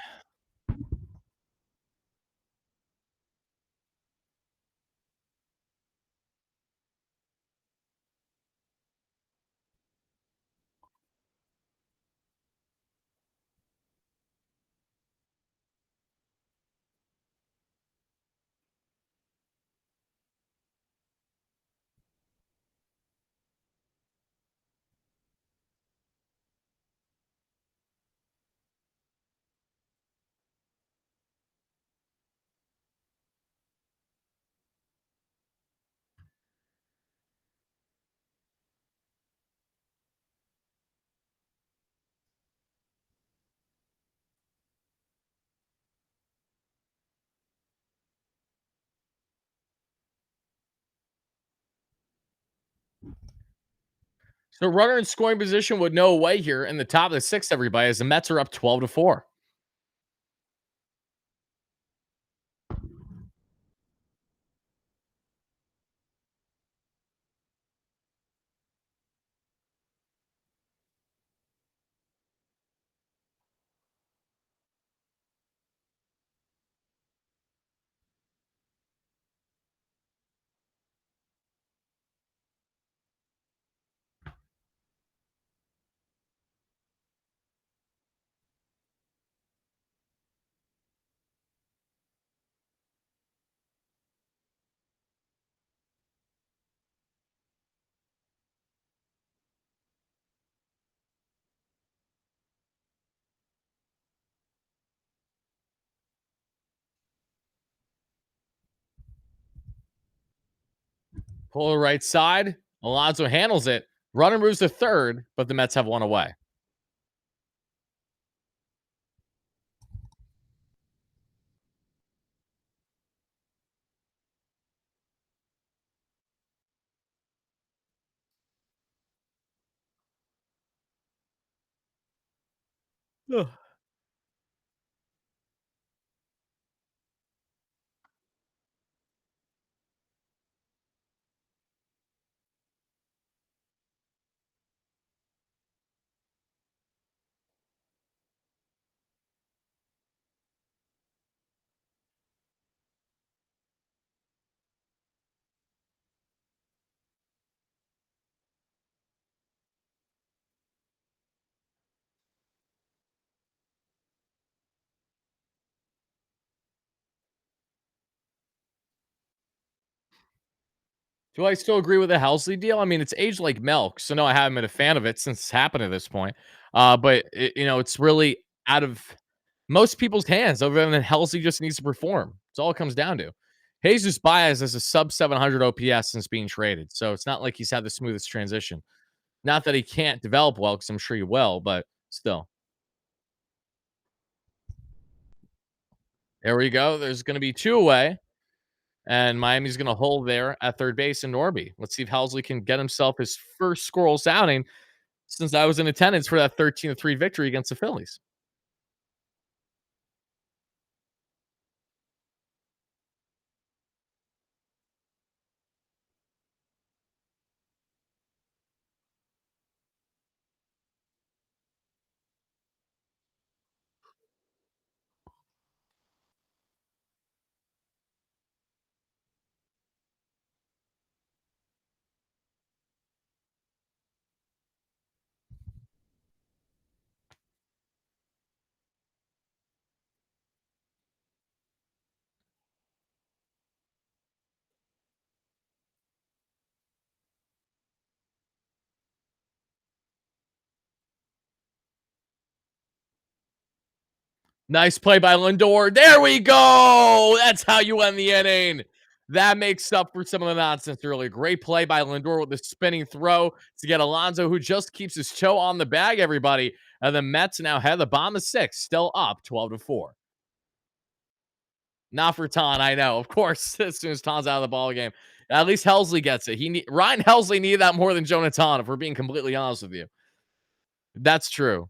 The runner in scoring position with no away here in the top of the sixth, everybody, as the Mets are up 12-4. Pull the right side. Alonso handles it. Runner moves to third, but the Mets have one away. Ugh. Do I still agree with the Helsley deal? I mean, it's aged like milk, so no, I haven't been a fan of it since it's happened at this point. But it's really out of most people's hands, other than Helsley just needs to perform. It's all it comes down to. Jesus Baez has a sub 700 OPS since being traded, so it's not like he's had the smoothest transition. Not that he can't develop well, because I'm sure he will, but still. There we go. There's going to be two away. And Miami's going to hold there at third base in Norby. Let's see if Helsley can get himself his first scoreless outing since I was in attendance for that 13-3 victory against the Phillies. Nice play by Lindor. There we go. That's how you end the inning. That makes up for some of the nonsense earlier. Great play by Lindor with the spinning throw to get Alonso, who just keeps his toe on the bag, everybody. And the Mets now head the bottom of six, still up 12-4. Not for Ton, I know. Of course, as soon as Ton's out of the ball game, at least Helsley gets it. Ryan Helsley needed that more than Jonah Tong, if we're being completely honest with you. That's true.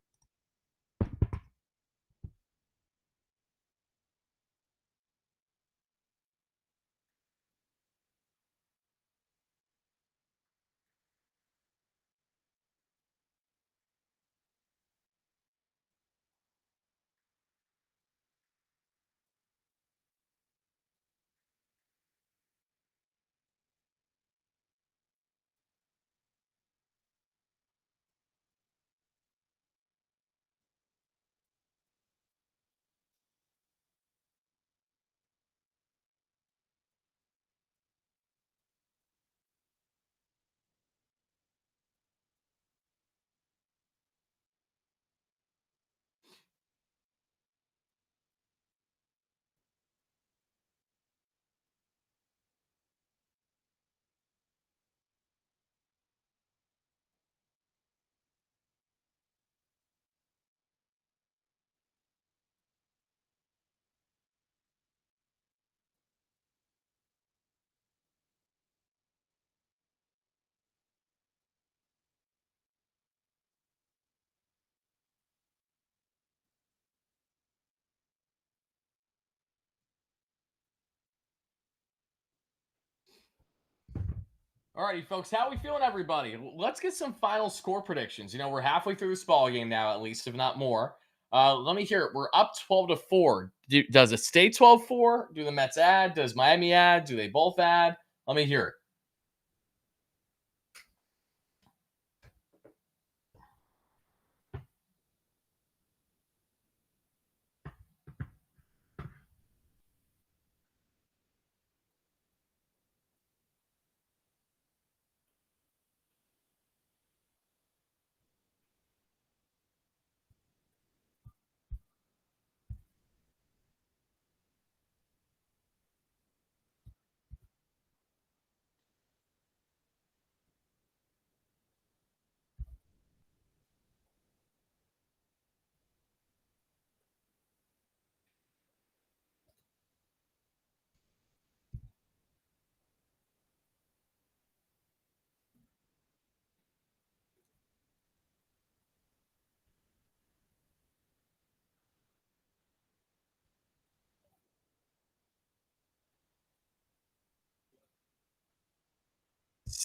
Alrighty, folks, how we feeling, everybody? Let's get some final score predictions. We're halfway through this ball game now, at least, if not more. Let me hear it. We're up 12-4. Does it stay 12-4? Do the Mets add? Does Miami add? Do they both add? Let me hear it.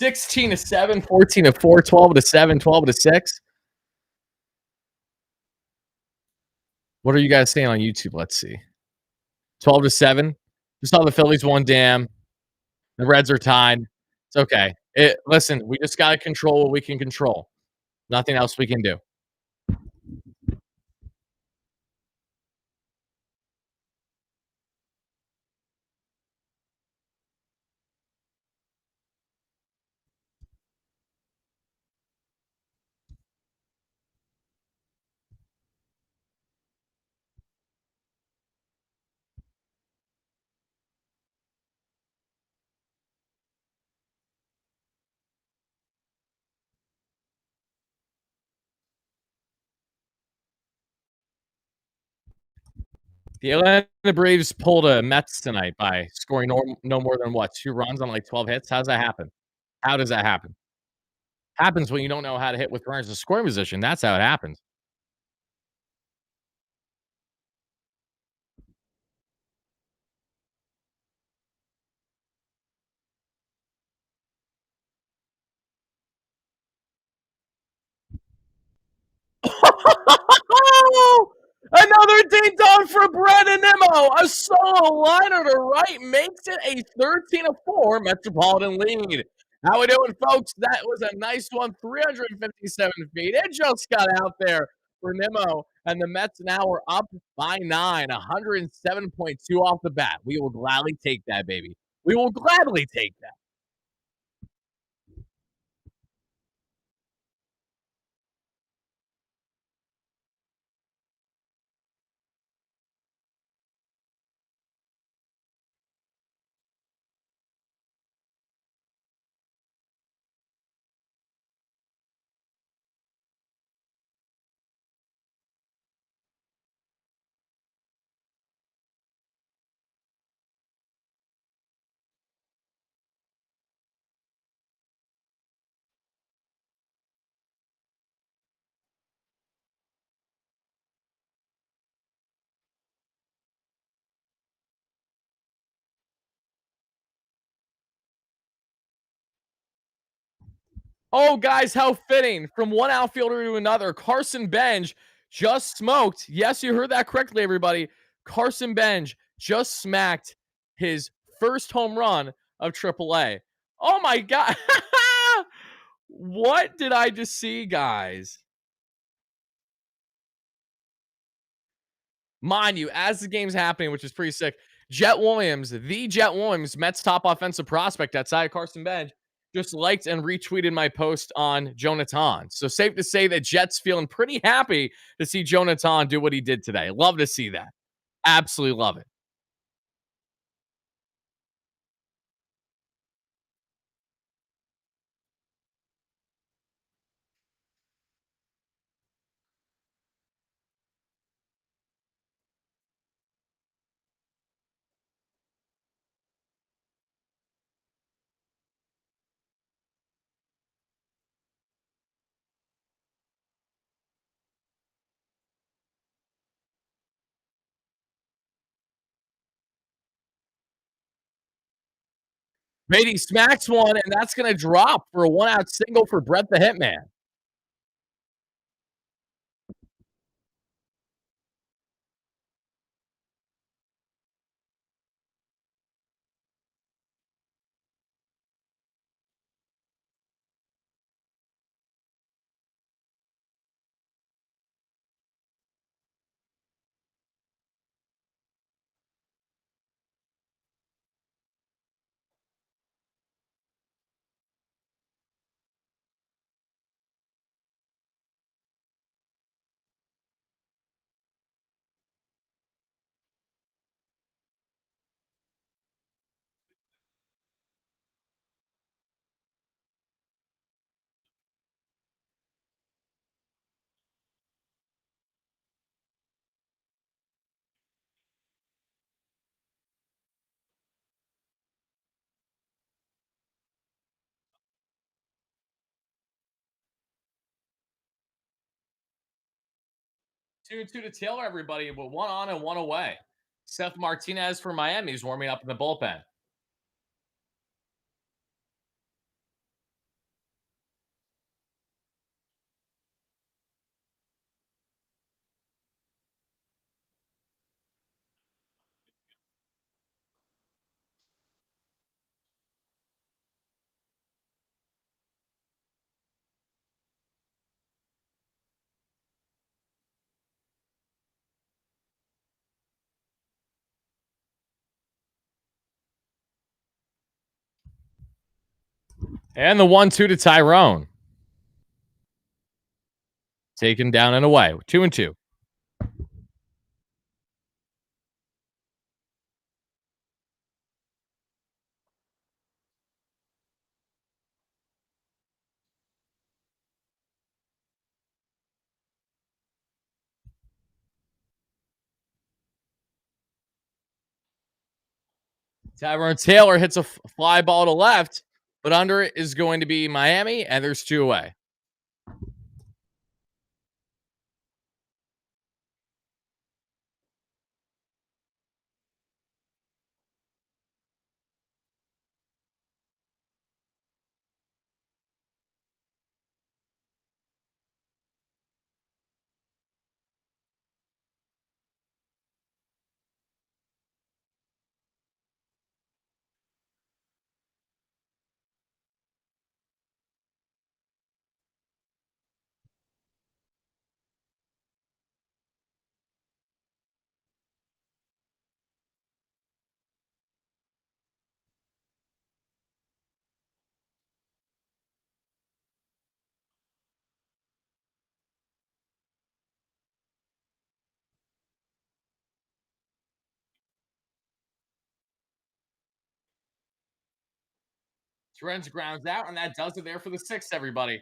16-7, 14-4, 12-7, 12-6. What are you guys saying on YouTube? Let's see. 12-7. Just saw the Phillies won. Damn. The Reds are tied. It's okay. Listen, we just got to control what we can control. Nothing else we can do. The Atlanta Braves pulled a Mets tonight by scoring no more than what, 2 runs on, like, 12 hits? How does that happen? How does that happen? Happens when you don't know how to hit with runners in scoring position, that's how it happens. Oh, another ding dong for Brandon Nimmo. A solo liner to right makes it a 13-4 Metropolitan lead. How we doing, folks? That was a nice one, 357 feet. It just got out there for Nimmo, and the Mets now are up by 9, 107.2 off the bat. We will gladly take that, baby. We will gladly take that. Oh, guys, how fitting. From one outfielder to another, Carson Bench just smoked. Yes, you heard that correctly, everybody. Carson Bench just smacked his first home run of AAA. Oh my God. What did I just see, guys? Mind you, as the game's happening, which is pretty sick, Jet Williams, Mets top offensive prospect outside Carson Bench, just liked and retweeted my post on Jonah Tong. So safe to say that Jet's feeling pretty happy to see Jonah Tong do what he did today. Love to see that. Absolutely love it. Beatty smacks one, and that's going to drop for a one-out single for Brett the Hitman. 2-2 to Taylor, everybody, but one on and one away. Seth Martinez for Miami is warming up in the bullpen. And the 1-2 to Tyrone. Taken down and away. 2-2. Tyrone Taylor hits a fly ball to left, but under it is going to be Miami, and there's two away. Trent's grounds out, and that does it there for the sixth, everybody.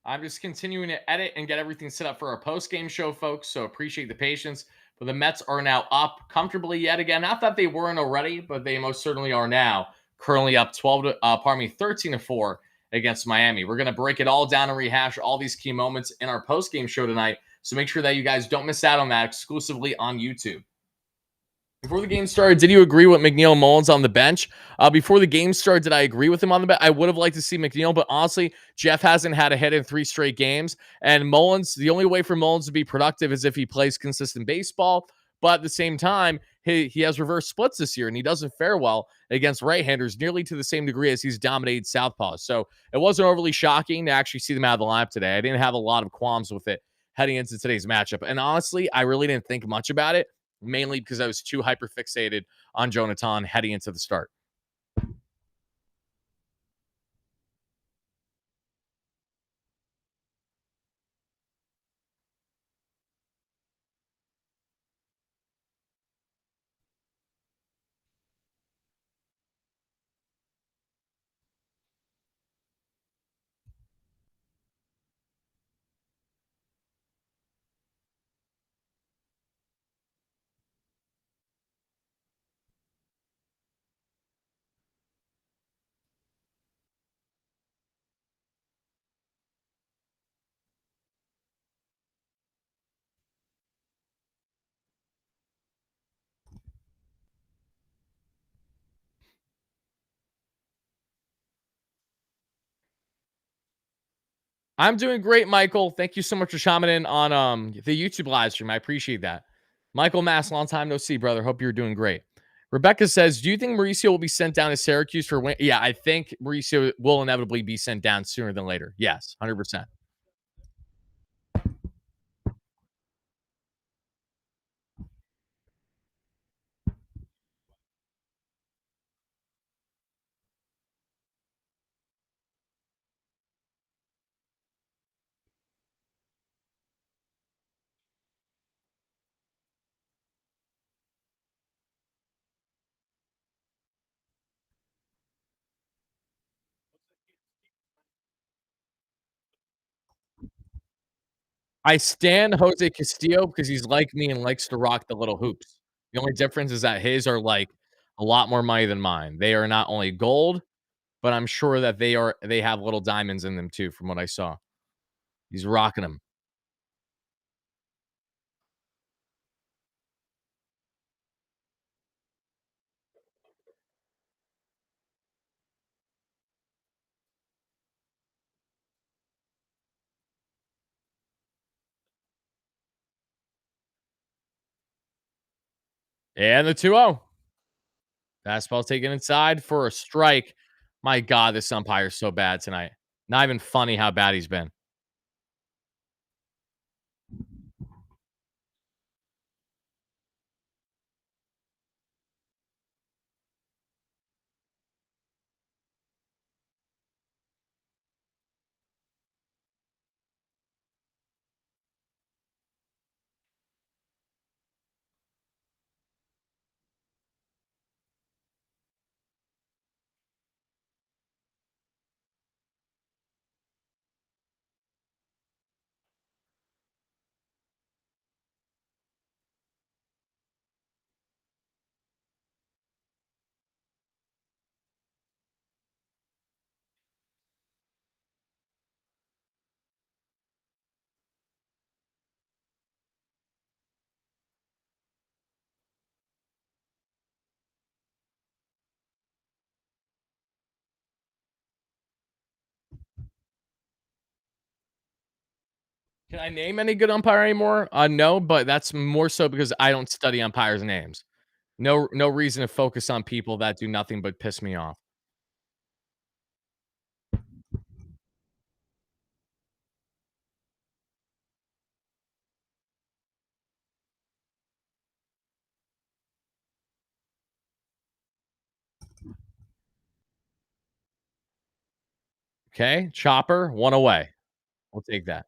I'm just continuing to edit and get everything set up for our post-game show, folks. So appreciate the patience. But the Mets are now up comfortably yet again. Not that they weren't already, but they most certainly are now. Currently up 13 to 4 against Miami. We're gonna break it all down and rehash all these key moments in our post-game show tonight. So make sure that you guys don't miss out on that exclusively on YouTube. Before the game started, did you agree with McNeil Mullins on the bench? Before the game started, did I agree with him on the bench? I would have liked to see McNeil, but honestly, Jeff hasn't had a hit in 3 straight games. And Mullins, the only way for Mullins to be productive is if he plays consistent baseball. But at the same time, he has reverse splits this year, and he doesn't fare well against right-handers nearly to the same degree as he's dominated southpaws. So it wasn't overly shocking to actually see them out of the lineup today. I didn't have a lot of qualms with it heading into today's matchup. And honestly, I really didn't think much about it mainly because I was too hyper fixated on Jonah Tong heading into the start. I'm doing great, Michael. Thank you so much for chiming in on the YouTube live stream. I appreciate that. Michael Mass, long time no see, brother. Hope you're doing great. Rebecca says, "Do you think Mauricio will be sent down to Syracuse for win?" Yeah, I think Mauricio will inevitably be sent down sooner than later. Yes, 100%. I stand Jose Castillo because he's like me and likes to rock the little hoops. The only difference is that his are like a lot more money than mine. They are not only gold, but I'm sure that they have little diamonds in them too, from what I saw. He's rocking them. And the 2-0. Fastball taken inside for a strike. My God, this umpire's so bad tonight. Not even funny how bad he's been. Can I name any good umpire anymore? No, but that's more so because I don't study umpires' names. No reason to focus on people that do nothing but piss me off. Okay, chopper, one away. We'll take that.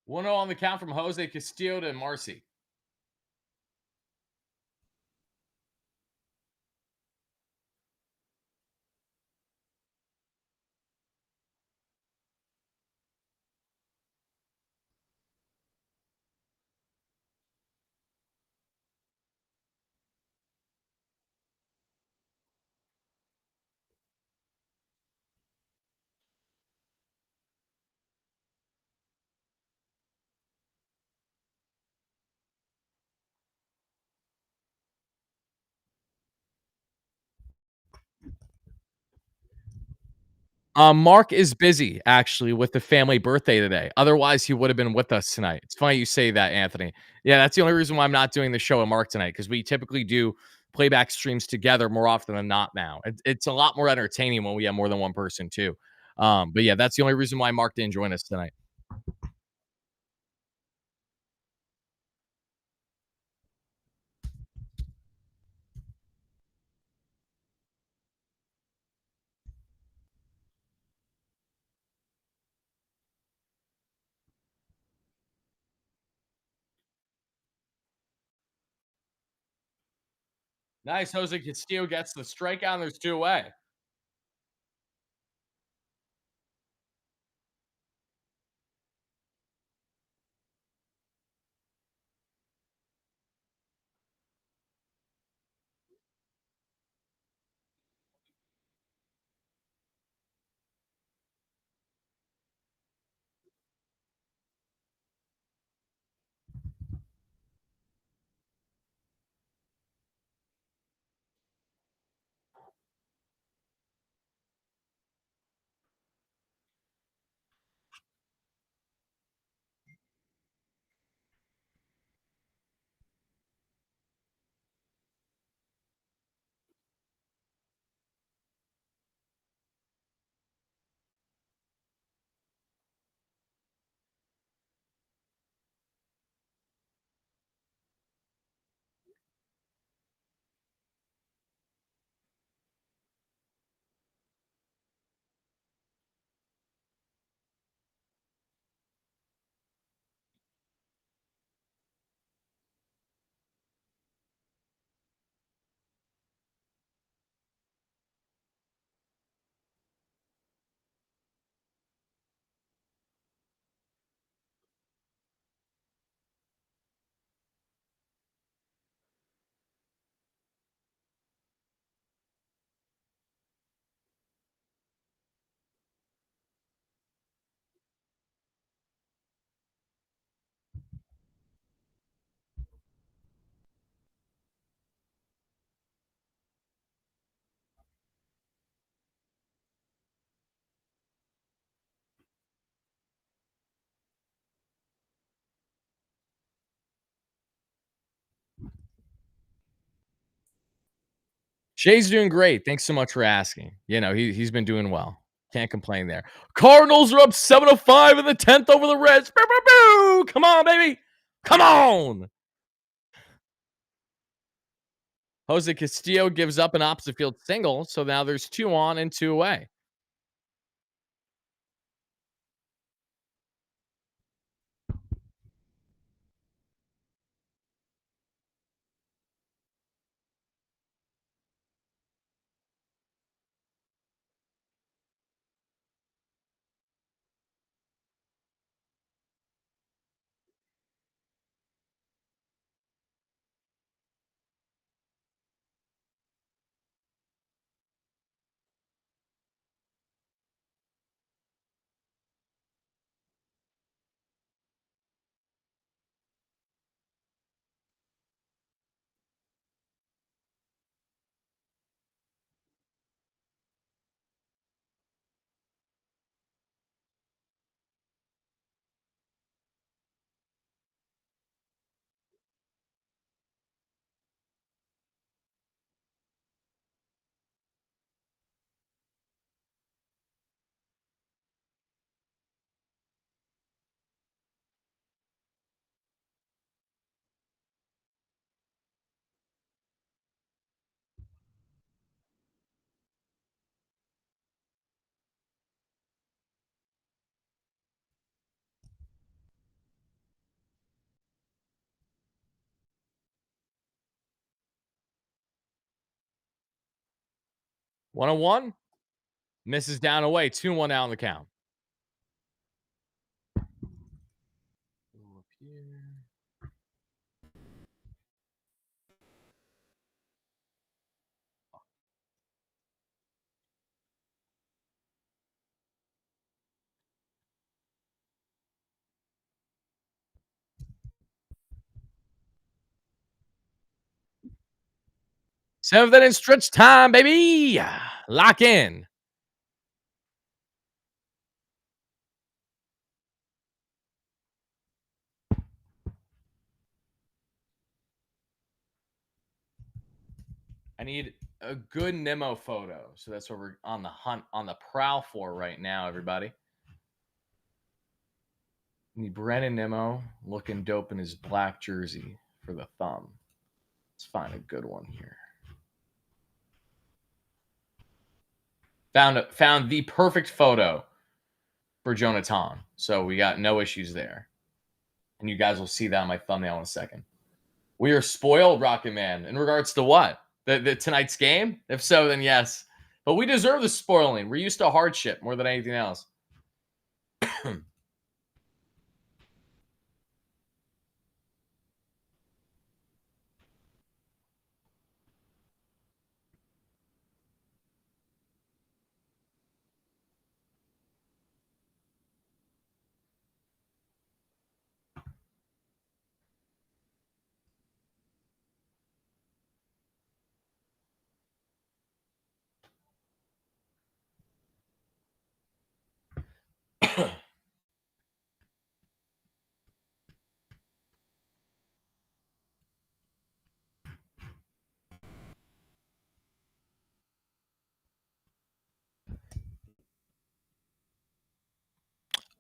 One 0 on the count from Jose Castillo to Marcy. Mark is busy actually with the family birthday today. Otherwise, he would have been with us tonight. It's funny you say that, Anthony. Yeah, that's the only reason why I'm not doing the show with Mark tonight because we typically do playback streams together more often than not now. It's a lot more entertaining when we have more than one person too. But yeah, that's the only reason why Mark didn't join us tonight. Nice. Jose Castillo gets the strikeout, and there's two away. Shay's doing great. Thanks so much for asking. He's been doing well. Can't complain there. Cardinals are up 7-5 in the 10th over the Reds. Bow, bow, bow. Come on, baby. Come on. Jose Castillo gives up an opposite field single, so now there's two on and two away. One on one. Misses down away. 2-1 out on the count. Seventh inning stretch time, baby. Lock in. I need a good Nemo photo. So that's what we're on the hunt, on the prowl for right now, everybody. Need Brandon Nemo looking dope in his black jersey for the thumb. Let's find a good one here. Found the perfect photo for Jonah Tong. So we got no issues there. And you guys will see that on my thumbnail in a second. We are spoiled, Rocket Man. In regards to what? The tonight's game? If so, then yes. But we deserve the spoiling. We're used to hardship more than anything else.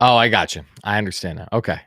Oh, I got you. I understand now. Okay.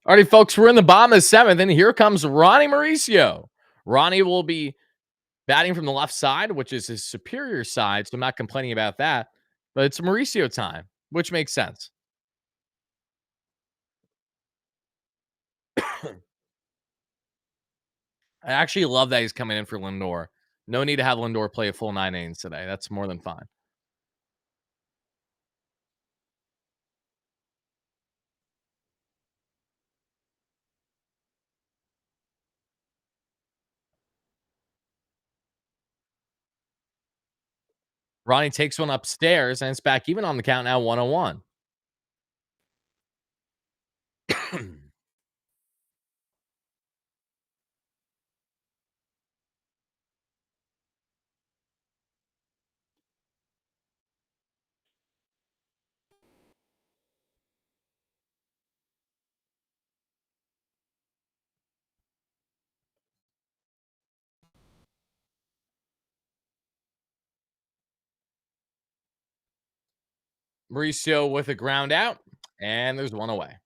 Alrighty, folks, we're in the bottom of the seventh, and here comes Ronnie Mauricio. Ronnie will be batting from the left side, which is his superior side, so I'm not complaining about that. But it's Mauricio time, which makes sense. I actually love that he's coming in for Lindor. No need to have Lindor play a full 9 innings today. That's more than fine. Ronnie takes one upstairs, and it's back even on the count now, 101. Mauricio with a ground out, and there's one away.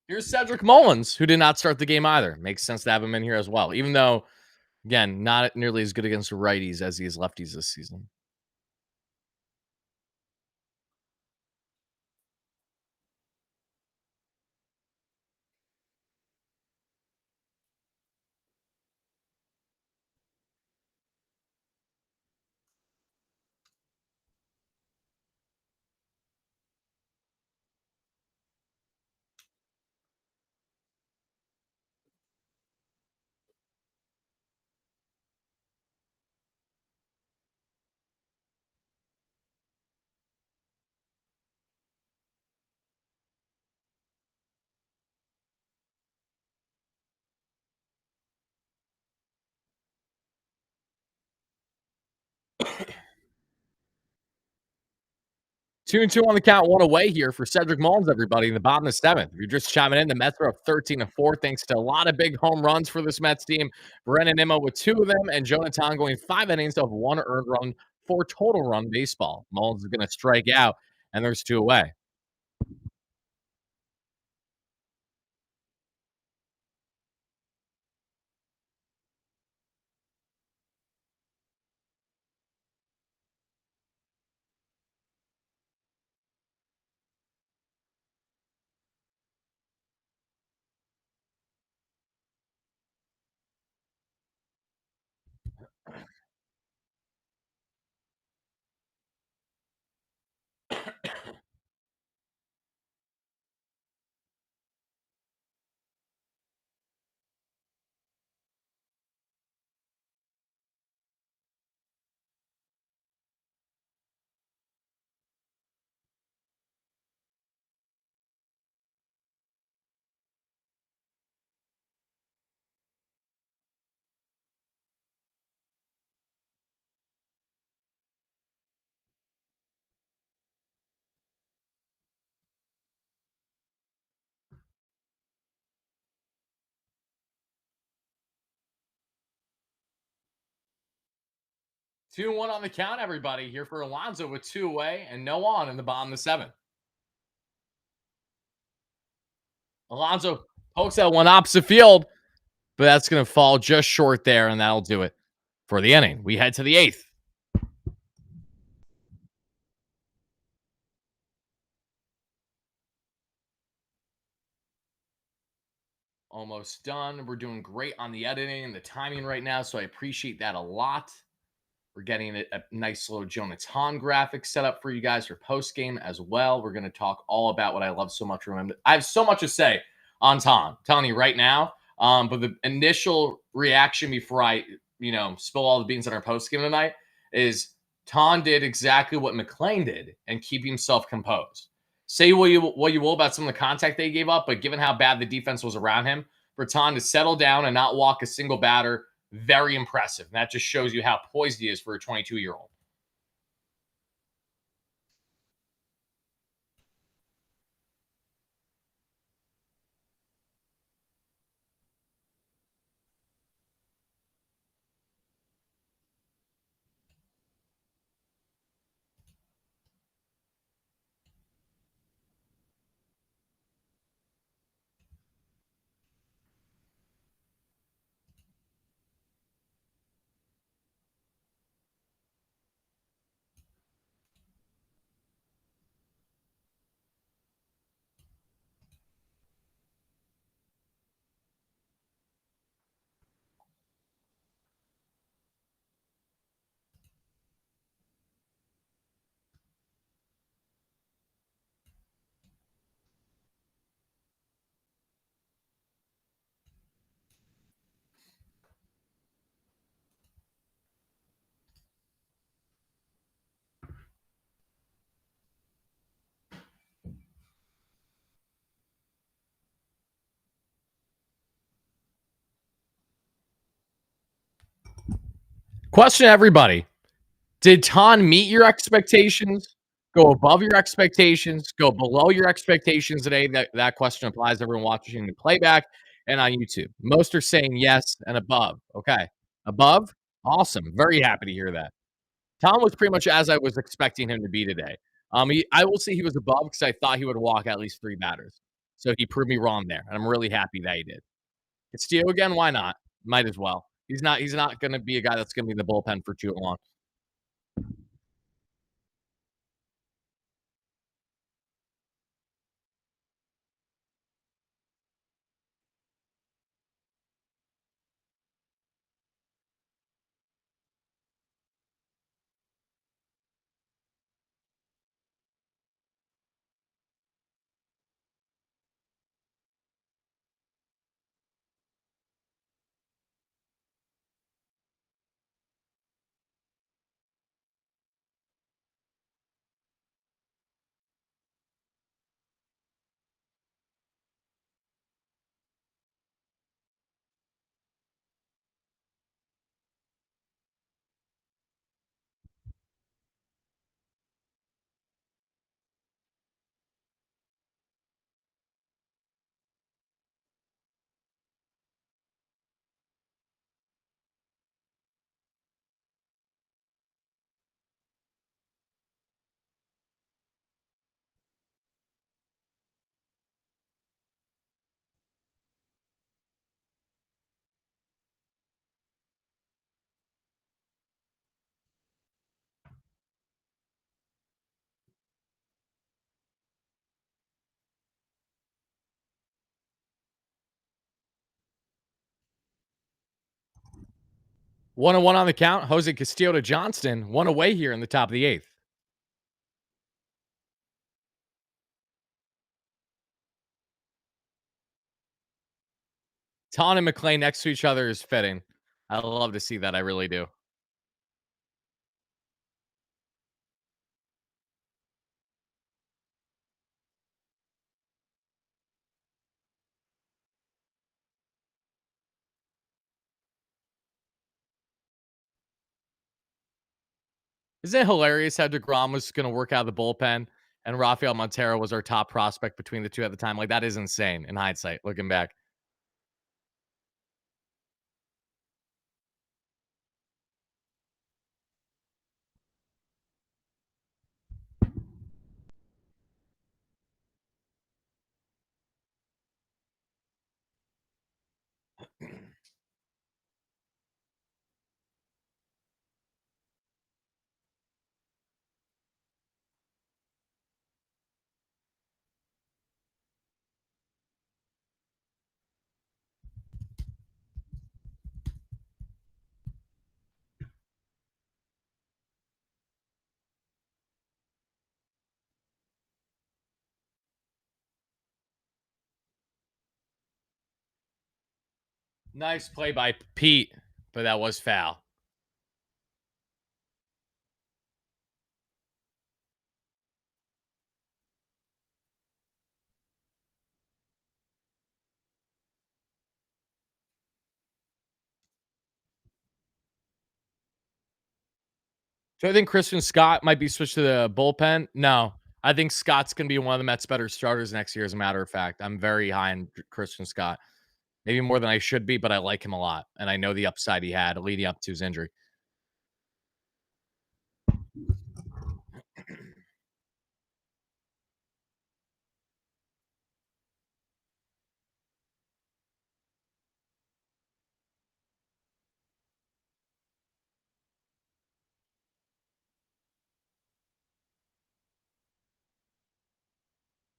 Here's Cedric Mullins, who did not start the game either. Makes sense to have him in here as well, even though, again, not nearly as good against righties as he is lefties this season. 2 and 2 on the count, one away here for Cedric Mullins, everybody, in the bottom of the seventh. If you're just chiming in, the Mets are up 13 to 4, thanks to a lot of big home runs for this Mets team. Brennan Nimmo with 2 of them, and Jonah Tong going 5 innings of 1 earned run, 4 total run baseball. Mullins is going to strike out, and there's 2 away. 2 and 1 on the count, everybody. Here for Alonso with 2 away and no on in the bottom of the seventh. Alonso pokes that one opposite field, but that's going to fall just short there, and that'll do it for the inning. We head to the eighth. Almost done. We're doing great on the editing and the timing right now, so I appreciate that a lot. We're getting a nice little Jonah Tong graphic set up for you guys for post game as well. We're going to talk all about what I love so much. Remember, I have so much to say on Tong. I'm telling you right now. But the initial reaction before I, spill all the beans on our post game tonight is Tong did exactly what McLean did and keep himself composed. Say what you will about some of the contact they gave up, but given how bad the defense was around him, for Tong to settle down and not walk a single batter, very impressive. And that just shows you how poised he is for a 22-year-old. Question to everybody. Did Ton meet your expectations? Go above your expectations? Go below your expectations today? That question applies to everyone watching the playback and on YouTube. Most are saying yes and above. Okay. Above? Awesome. Very happy to hear that. Tom was pretty much as I was expecting him to be today. I will say he was above because I thought he would walk at least 3 batters. So he proved me wrong there, and I'm really happy that he did. Castillo again, why not? Might as well. He's not gonna be a guy that's gonna be in the bullpen for too long. 1-1 on the count. Jose Castillo to Johnston. One away here in the top of the eighth. Ton and McLean next to each other is fitting. I love to see that. I really do. Isn't it hilarious how DeGrom was going to work out of the bullpen and Rafael Montero was our top prospect between the two at the time? Like, that is insane in hindsight, looking back. Nice play by Pete, but that was foul. So I think Christian Scott might be switched to the bullpen. No, I think Scott's going to be one of the Mets' better starters next year. As a matter of fact, I'm very high on Christian Scott, maybe more than I should be, but I like him a lot, and I know the upside he had leading up to his injury.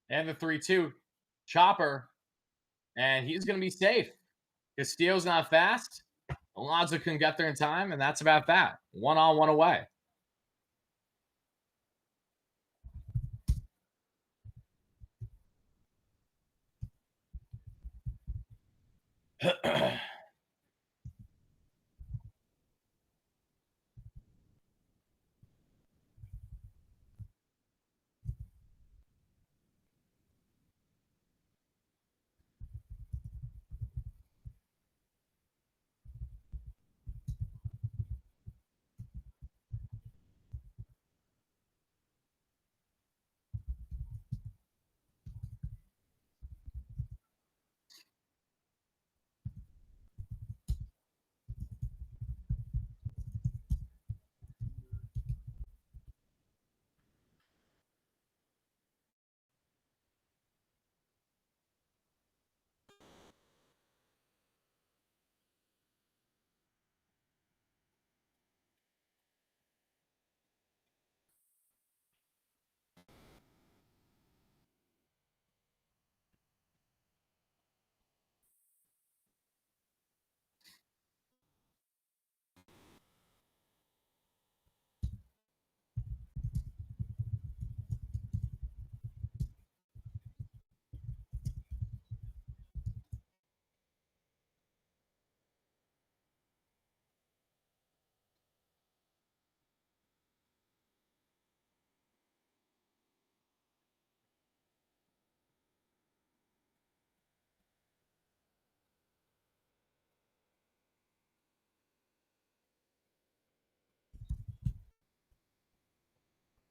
And the 3-2 chopper, and he's going to be safe. Castillo's not fast. Alonso can get there in time, and that's about that. One on, one away.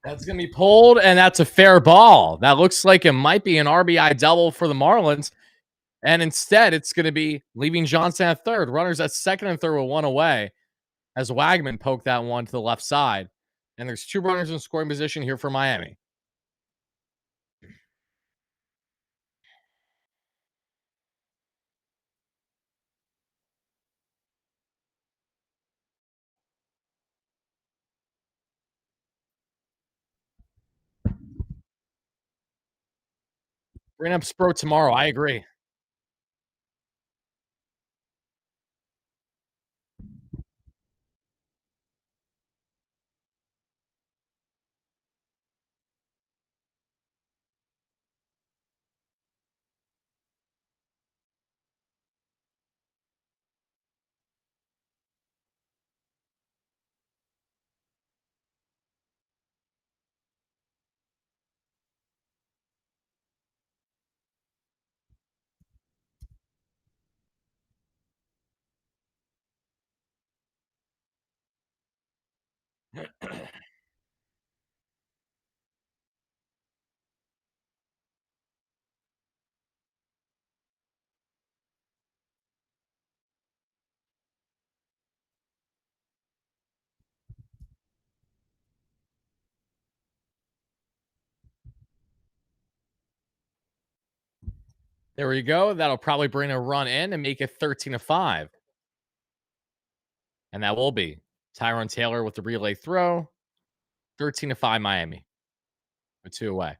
That's going to be pulled, and that's a fair ball. That looks like it might be an RBI double for the Marlins. And instead, it's going to be leaving Johnson at third. Runners at second and third with one away as Wagman poked that one to the left side. And there's two runners in scoring position here for Miami. Bring up Spro tomorrow. I agree. There we go. That'll probably bring a run in and make it 13-5. And that will be Tyrone Taylor with the relay throw. 13-5 Miami. With two away.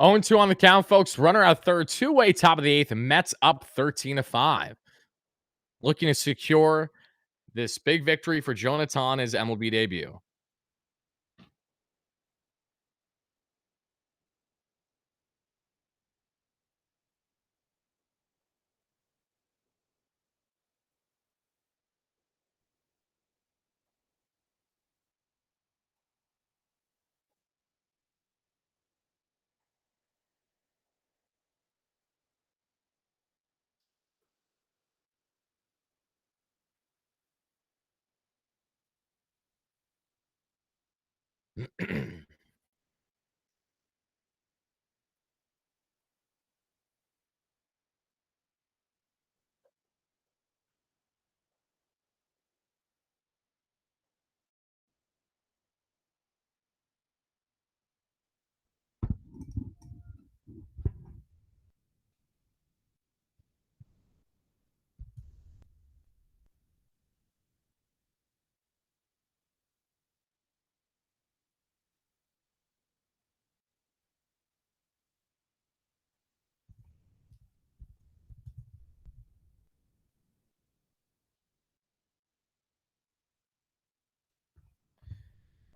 Oh and 2 on the count, folks. Runner out third, two-way top of the eighth. Mets up 13-5. Looking to secure this big victory for Jonah Tong, his MLB debut.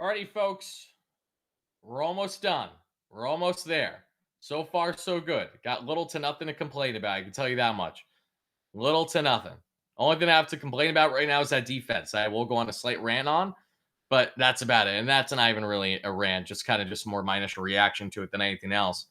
Alrighty, folks. We're almost done. We're almost there. So far, so good. Got little to nothing to complain about. I can tell you that much. Little to nothing. Only thing I have to complain about right now is that defense. I will go on a slight rant on, but that's about it. And that's not even really a rant, just kind of just more my initial reaction to it than anything else.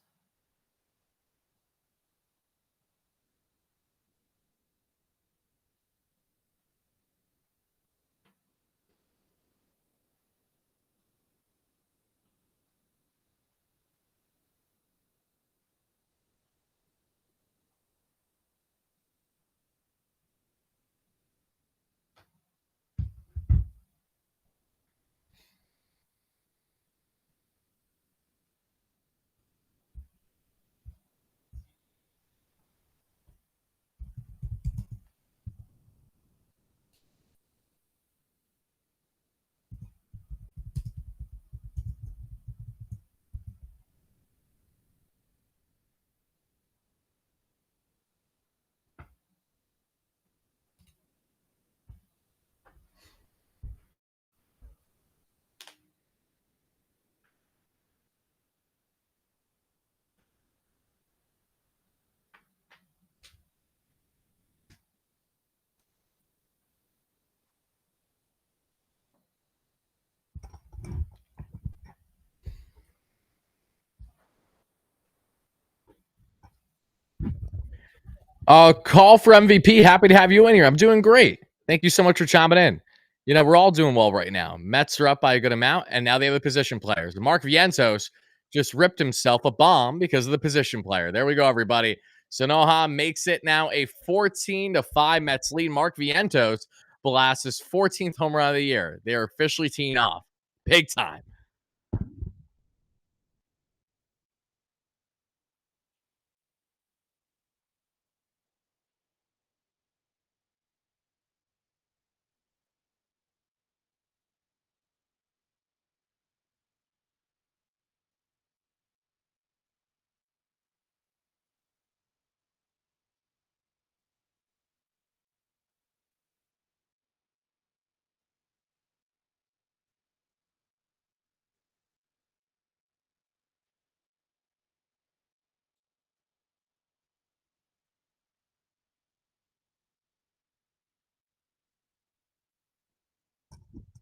Call for MVP. Happy to have you in here. I'm doing great. Thank you so much for chiming in. You know, we're all doing well right now. Mets are up by a good amount, and now they have the position players. Mark Vientos just ripped himself a bomb because of the position player. There we go, everybody. Sonoha makes it now a 14-5 Mets lead. Mark Vientos blasts his 14th home run of the year. They are officially teeing off. Big time.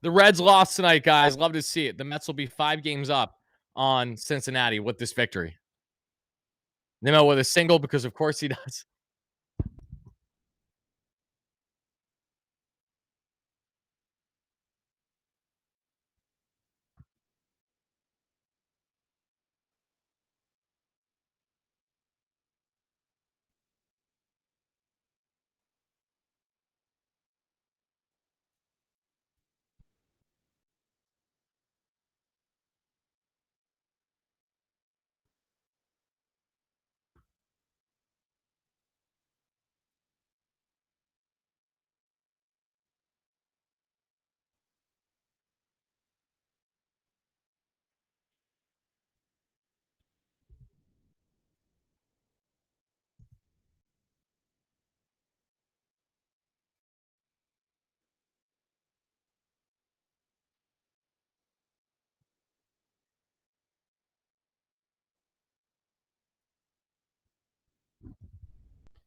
The Reds lost tonight, guys. Love to see it. The Mets will be 5 games up on Cincinnati with this victory. Nimmo with a single because, of course, he does.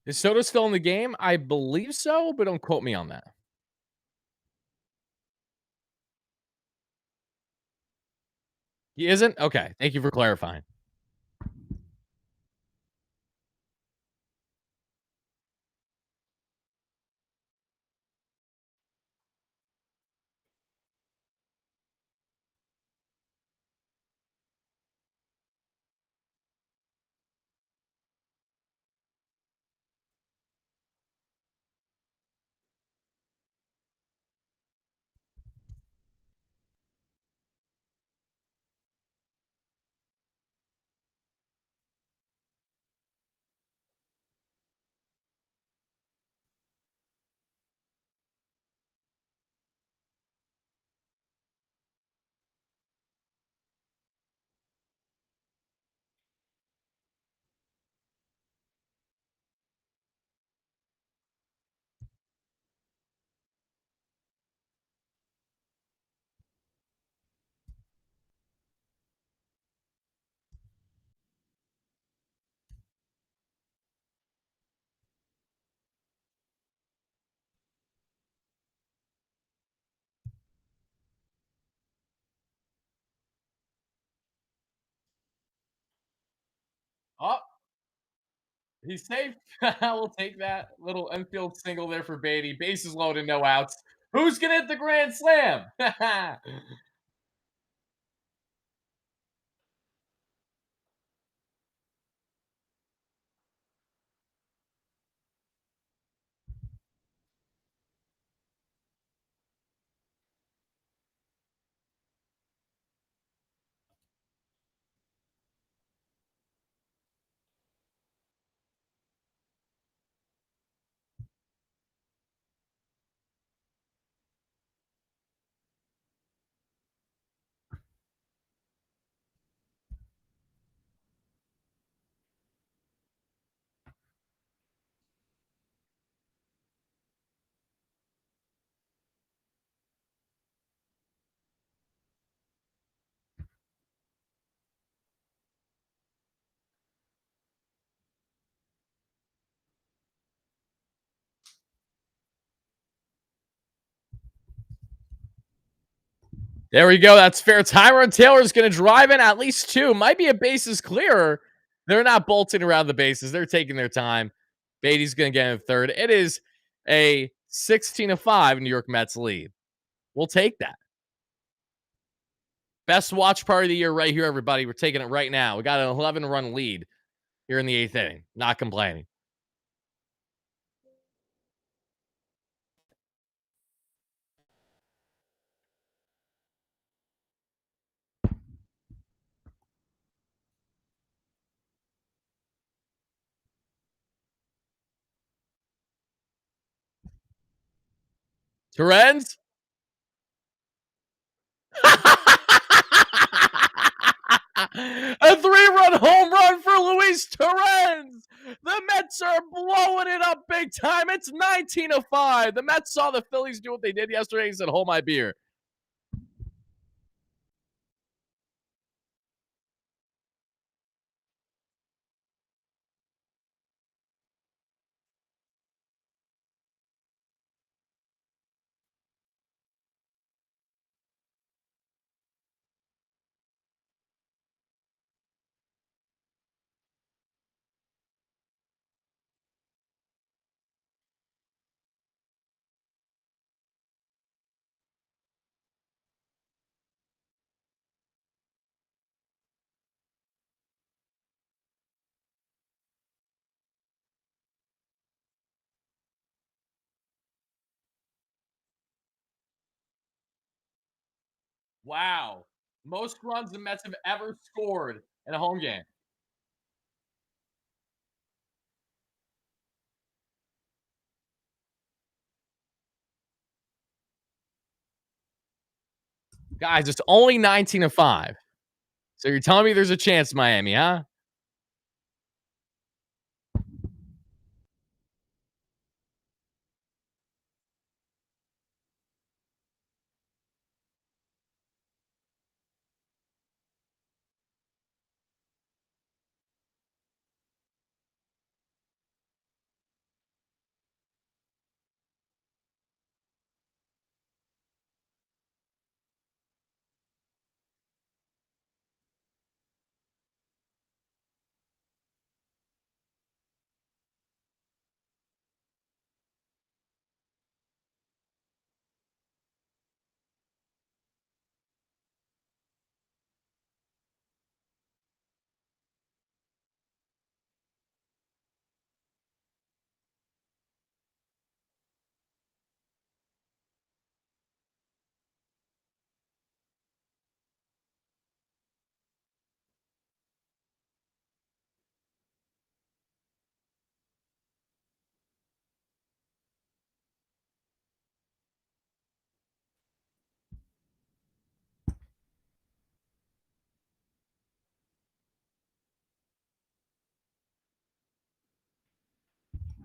Is Soto still in the game? I believe so, but don't quote me on that. He isn't? Okay. Thank you for clarifying. Oh, he's safe. We'll take that little infield single there for Beatty. Bases loaded, no outs. Who's going to hit the grand slam? There we go. That's fair. Tyrone Taylor's going to drive in at least two. Might be a bases clearer. They're not bolting around the bases. They're taking their time. Beatty's going to get in third. It is a 16-5 New York Mets lead. We'll take that. Best watch part of the year right here, everybody. We're taking it right now. We got an 11-run lead here in the 8th inning. Not complaining. Terens. A three-run home run for Luis Terens. The Mets are blowing it up big time. It's 19-5. The Mets saw the Phillies do what they did yesterday. He said, hold my beer. Wow. Most runs the Mets have ever scored in a home game. Guys, it's only 19-5. So you're telling me there's a chance, Miami, huh?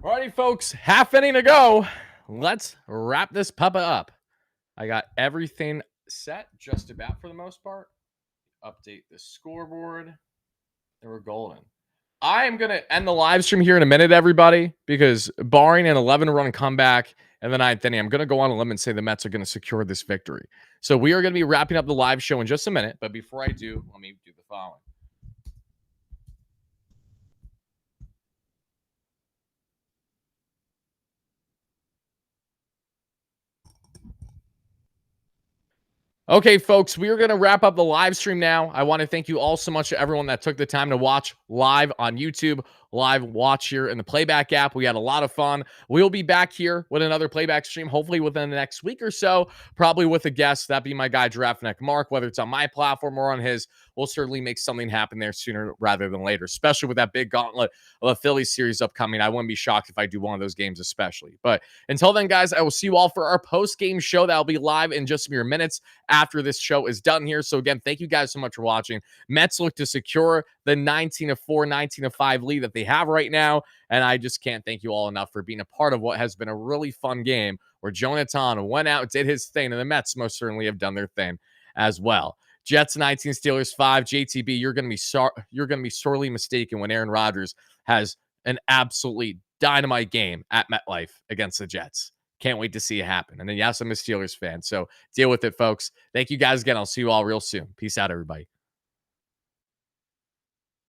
Alrighty, folks, half inning to go. Let's wrap this puppa up. I got everything set just about for the most part. Update the scoreboard. And we're golden. I am going to end the live stream here in a minute, everybody, because barring an 11-run comeback in the ninth inning, I'm going to go on a limb and say the Mets are going to secure this victory. So we are going to be wrapping up the live show in just a minute. But before I do, let me do the following. Okay, folks, we are going to wrap up the live stream now. I want to thank you all so much to everyone that took the time to watch live on YouTube, live watch here in the playback app. We had a lot of fun. We'll be back here with another playback stream, hopefully within the next week or so, probably with a guest. That'd be my guy, Draft Neck Mark, whether it's on my platform or on his. We'll certainly make something happen there sooner rather than later, especially with that big gauntlet of a Phillies series upcoming. I wouldn't be shocked if I do one of those games, especially. But until then, guys, I will see you all for our post-game show that will be live in just mere minutes after this show is done here. So again, thank you guys so much for watching. Mets look to secure the 19-4, 19-5 lead that they have right now. And I just can't thank you all enough for being a part of what has been a really fun game where Jonah Tong went out, did his thing, and the Mets most certainly have done their thing as well. Jets 19, Steelers 5. JTB, you're going to be sorely mistaken when Aaron Rodgers has an absolutely dynamite game at MetLife against the Jets. Can't wait to see it happen. And then, yes, I'm a Steelers fan. So deal with it, folks. Thank you guys again. I'll see you all real soon. Peace out, everybody.